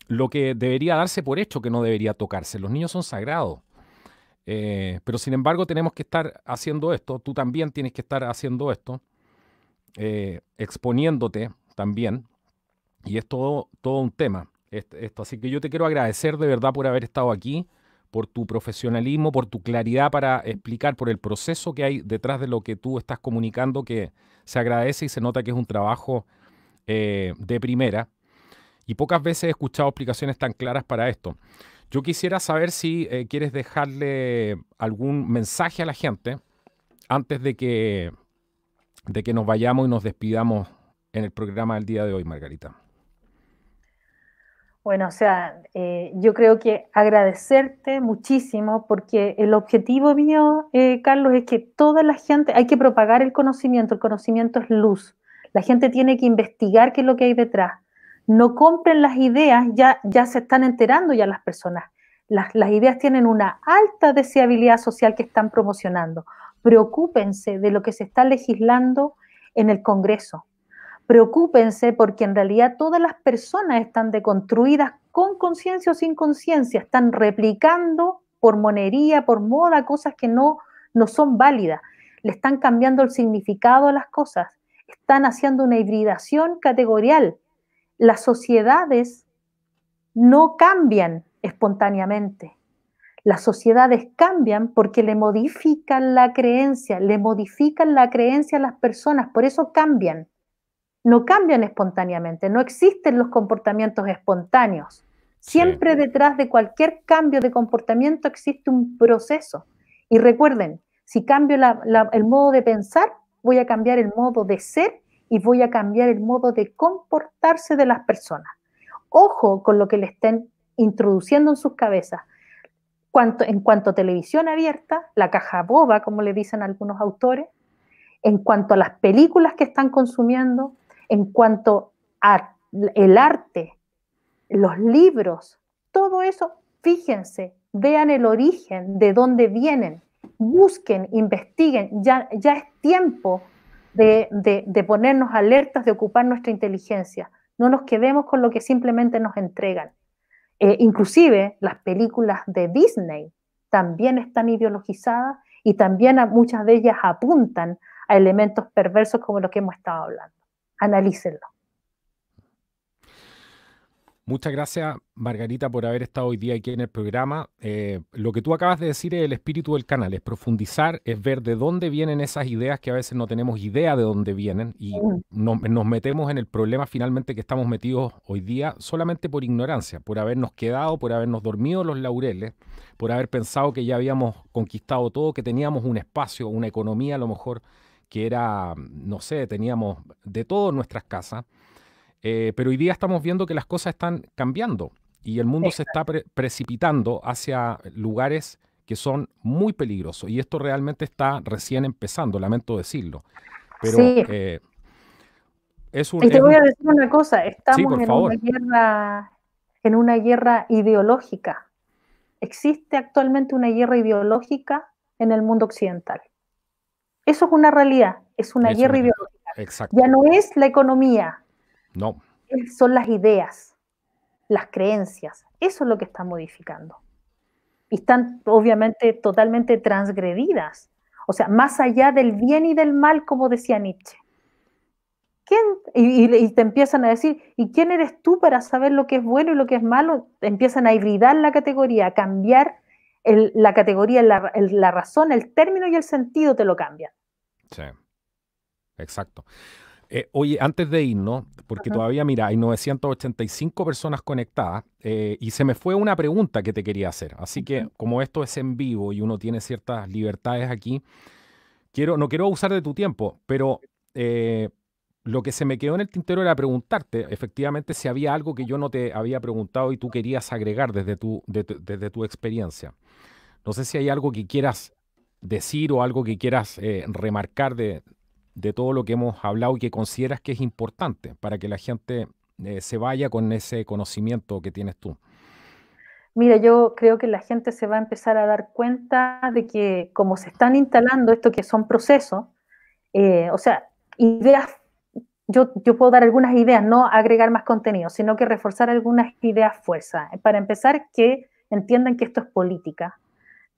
lo que debería darse por hecho que no debería tocarse. Los niños son sagrados. Pero sin embargo tenemos que estar haciendo esto. Tú también tienes que estar haciendo esto. Exponiéndote también. Y es todo un tema. Esto. Así que yo te quiero agradecer de verdad por haber estado aquí, por tu profesionalismo, por tu claridad para explicar, por el proceso que hay detrás de lo que tú estás comunicando, que se agradece y se nota que es un trabajo de primera. Y pocas veces he escuchado explicaciones tan claras para esto. Yo quisiera saber si quieres dejarle algún mensaje a la gente antes de que nos vayamos y nos despidamos en el programa del día de hoy, Margarita. Bueno, o sea, yo creo que agradecerte muchísimo porque el objetivo mío, Carlos, es que toda la gente, hay que propagar el conocimiento es luz. La gente tiene que investigar qué es lo que hay detrás. No compren las ideas, ya se están enterando ya las personas. Las ideas tienen una alta deseabilidad social que están promocionando. Preocúpense de lo que se está legislando en el Congreso. Preocúpense porque en realidad todas las personas están deconstruidas con conciencia o sin conciencia, están replicando por monería, por moda, cosas que no son válidas. Le están cambiando el significado a las cosas, están haciendo una hibridación categorial. Las sociedades no cambian espontáneamente. Las sociedades cambian porque le modifican la creencia a las personas, por eso cambian. No cambian espontáneamente, no existen los comportamientos espontáneos. Siempre detrás de cualquier cambio de comportamiento existe un proceso. Y recuerden, si cambio el modo de pensar, voy a cambiar el modo de ser y voy a cambiar el modo de comportarse de las personas. Ojo con lo que le estén introduciendo en sus cabezas. En cuanto a televisión abierta, la caja boba, como le dicen algunos autores, en cuanto a las películas que están consumiendo, en cuanto a el arte, los libros, todo eso, fíjense, vean el origen, de dónde vienen, busquen, investiguen, ya es tiempo de ponernos alertas, de ocupar nuestra inteligencia. No nos quedemos con lo que simplemente nos entregan. Inclusive las películas de Disney también están ideologizadas y también muchas de ellas apuntan a elementos perversos como los que hemos estado hablando. Analícenlo. Muchas gracias, Margarita, por haber estado hoy día aquí en el programa. Lo que tú acabas de decir es el espíritu del canal, es profundizar, es ver de dónde vienen esas ideas que a veces no tenemos idea de dónde vienen y nos metemos en el problema finalmente que estamos metidos hoy día solamente por ignorancia, por habernos quedado, por habernos dormido los laureles, por haber pensado que ya habíamos conquistado todo, que teníamos un espacio, una economía a lo mejor que era, no sé, teníamos de todo en nuestras casas. Pero hoy día estamos viendo que las cosas están cambiando y el mundo se está precipitando hacia lugares que son muy peligrosos. Y esto realmente está recién empezando, lamento decirlo. Pero Sí, es y te es voy un... a decir una cosa, Sí, estamos por favor. en una guerra ideológica. Existe actualmente una guerra ideológica en el mundo occidental. Eso es una realidad, es una Es guerra una... ideológica. Exacto. Ya no es la economía, No. son las ideas, las creencias. Eso es lo que está modificando. Y están obviamente totalmente transgredidas. O sea, más allá del bien y del mal, como decía Nietzsche. ¿Quién? Y te empiezan a decir, ¿y quién eres tú para saber lo que es bueno y lo que es malo? Empiezan a hibridar la categoría, a cambiar la categoría, la razón, el término y el sentido te lo cambian. Sí, exacto. Oye, antes de irnos, porque Ujú. todavía, mira, hay 985 personas conectadas y se me fue una pregunta que te quería hacer. Así que como esto es en vivo y uno tiene ciertas libertades aquí, no quiero abusar de tu tiempo, pero eh, lo que se me quedó en el tintero era preguntarte, efectivamente, si había algo que yo no te había preguntado y tú querías agregar desde tu experiencia. No sé si hay algo que quieras decir o algo que quieras remarcar de todo lo que hemos hablado y que consideras que es importante para que la gente se vaya con ese conocimiento que tienes tú. Mira, yo creo que la gente se va a empezar a dar cuenta de que como se están instalando esto que son procesos, o sea, ideas, yo puedo dar algunas ideas, no agregar más contenido, sino que reforzar algunas ideas fuerza. Para empezar, que entiendan que esto es política,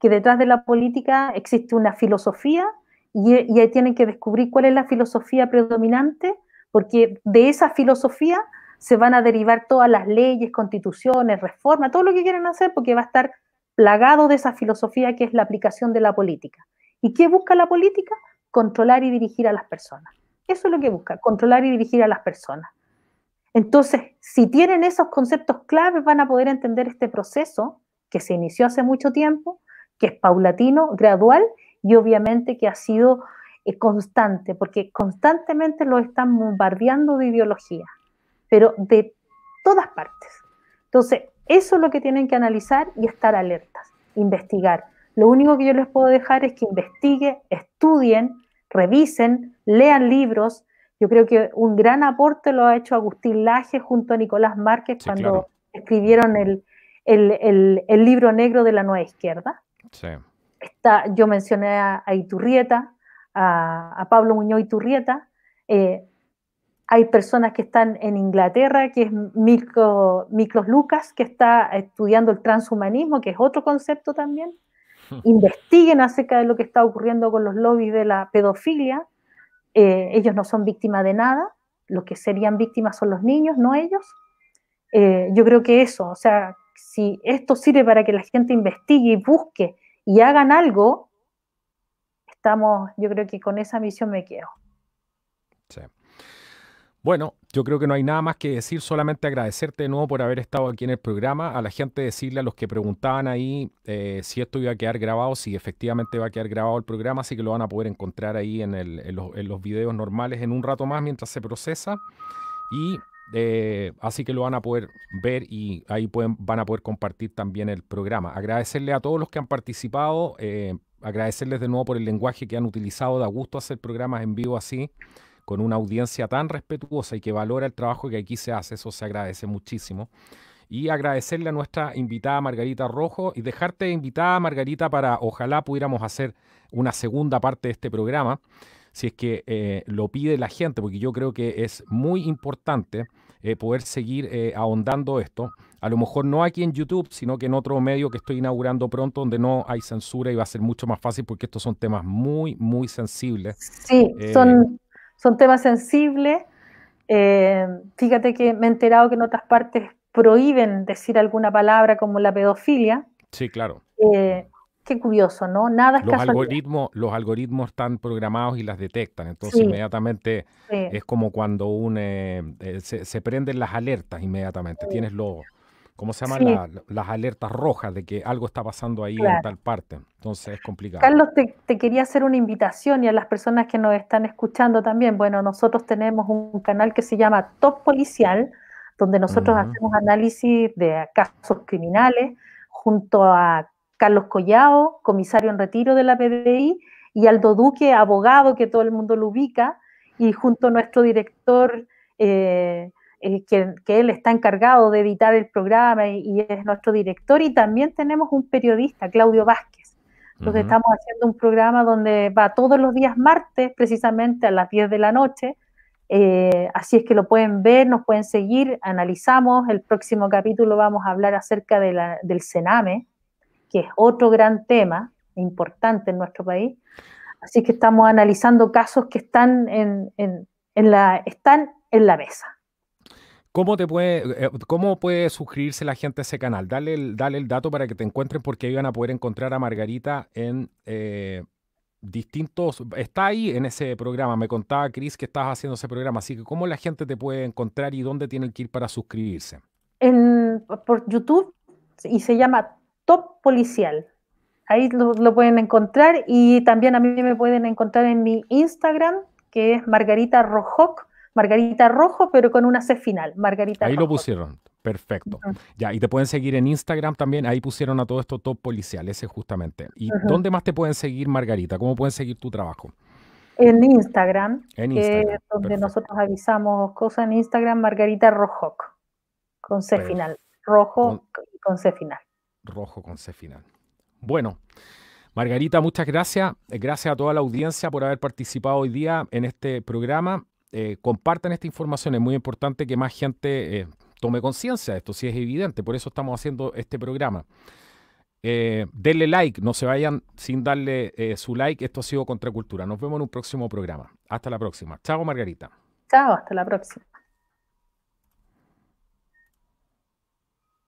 que detrás de la política existe una filosofía y ahí tienen que descubrir cuál es la filosofía predominante, porque de esa filosofía se van a derivar todas las leyes, constituciones, reformas, todo lo que quieren hacer, porque va a estar plagado de esa filosofía que es la aplicación de la política. ¿Y qué busca la política? Controlar y dirigir a las personas. Eso es lo que busca, controlar y dirigir a las personas. Entonces, si tienen esos conceptos claves, van a poder entender este proceso que se inició hace mucho tiempo, que es paulatino, gradual y obviamente que ha sido constante, porque constantemente lo están bombardeando de ideología, pero de todas partes. Entonces, eso es lo que tienen que analizar y estar alertas, investigar. Lo único que yo les puedo dejar es que investiguen, estudien, revisen, lean libros. Yo creo que un gran aporte lo ha hecho Agustín Laje junto a Nicolás Márquez Sí, cuando claro. escribieron el libro negro de la nueva izquierda. Sí, Yo mencioné a Iturrieta, a Pablo Muñoz Iturrieta. Hay personas que están en Inglaterra, que es Miklos Lucas, que está estudiando el transhumanismo, que es otro concepto también. Investiguen acerca de lo que está ocurriendo con los lobbies de la pedofilia. Ellos no son víctimas de nada, los que serían víctimas son los niños, no ellos. Yo creo que eso, o sea, si esto sirve para que la gente investigue y busque y hagan algo, yo creo que con esa misión me quedo. sí. Bueno, yo creo que no hay nada más que decir, solamente agradecerte de nuevo por haber estado aquí en el programa, a la gente decirle a los que preguntaban ahí si esto iba a quedar grabado, si efectivamente va a quedar grabado el programa, así que lo van a poder encontrar ahí en los videos normales en un rato más mientras se procesa y así que lo van a poder ver y ahí van a poder compartir también el programa. Agradecerle a todos los que han participado, agradecerles de nuevo por el lenguaje que han utilizado, da gusto hacer programas en vivo así con una audiencia tan respetuosa y que valora el trabajo que aquí se hace, eso se agradece muchísimo. Y agradecerle a nuestra invitada Margarita Rojo y dejarte invitada, Margarita, para ojalá pudiéramos hacer una segunda parte de este programa, si es que lo pide la gente, porque yo creo que es muy importante poder seguir ahondando esto. A lo mejor no aquí en YouTube, sino que en otro medio que estoy inaugurando pronto, donde no hay censura y va a ser mucho más fácil, porque estos son temas muy, muy sensibles. Sí, Eh, son temas sensibles. Fíjate que me he enterado que en otras partes prohíben decir alguna palabra como la pedofilia. sí, claro. Eh, Qué curioso, ¿no? Nada es casualidad. Los algoritmos están programados y las detectan, entonces Sí, inmediatamente sí, es como cuando se prenden las alertas inmediatamente. Tienes ¿cómo se llaman? sí, Las alertas rojas de que algo está pasando ahí en tal claro. parte. Entonces es complicado. Carlos, te quería hacer una invitación y a las personas que nos están escuchando también. Bueno, nosotros tenemos un canal que se llama Top Policial, donde nosotros Ujú. hacemos análisis de casos criminales junto a Carlos Collao, comisario en retiro de la PDI, y Aldo Duque, abogado, que todo el mundo lo ubica, y junto a nuestro director, que él está encargado de editar el programa y es nuestro director, y también tenemos un periodista, Claudio Vázquez. Entonces estamos haciendo un programa donde va todos los días martes, precisamente a las 10 de la noche, así es que lo pueden ver, nos pueden seguir, analizamos. El próximo capítulo vamos a hablar acerca del Sename, que es otro gran tema importante en nuestro país. Así que estamos analizando casos que están en la mesa. ¿Cómo puede suscribirse la gente a ese canal? Dale el dato para que te encuentren, porque ahí van a poder encontrar a Margarita en distintos... Está ahí en ese programa. Me contaba Cris que estabas haciendo ese programa. Así que ¿cómo la gente te puede encontrar y dónde tienen que ir para suscribirse? Por YouTube, y se llama Top Policial. Ahí lo pueden encontrar, y también a mí me pueden encontrar en mi Instagram, que es Margarita Rojoc, Margarita Rojo, pero con una C final, Margarita Ahí Rojoc. lo pusieron, perfecto. Ya, y te pueden seguir en Instagram también, ahí pusieron a todo esto Top Policial, ese justamente. ¿Y dónde más te pueden seguir, Margarita? ¿Cómo pueden seguir tu trabajo? En Instagram, En que Instagram, es donde perfecto. nosotros avisamos cosas. En Instagram, Margarita Rojoc, con C final, rojo con C final. Rojo con C final. Bueno, Margarita, muchas gracias. Gracias a toda la audiencia por haber participado hoy día en este programa. Compartan esta información, es muy importante que más gente tome conciencia de esto, si es evidente, por eso estamos haciendo este programa. Denle like, no se vayan sin darle su like. Esto ha sido Contracultura. Nos vemos en un próximo programa. Hasta la próxima. Chao, Margarita. Chao, hasta la próxima.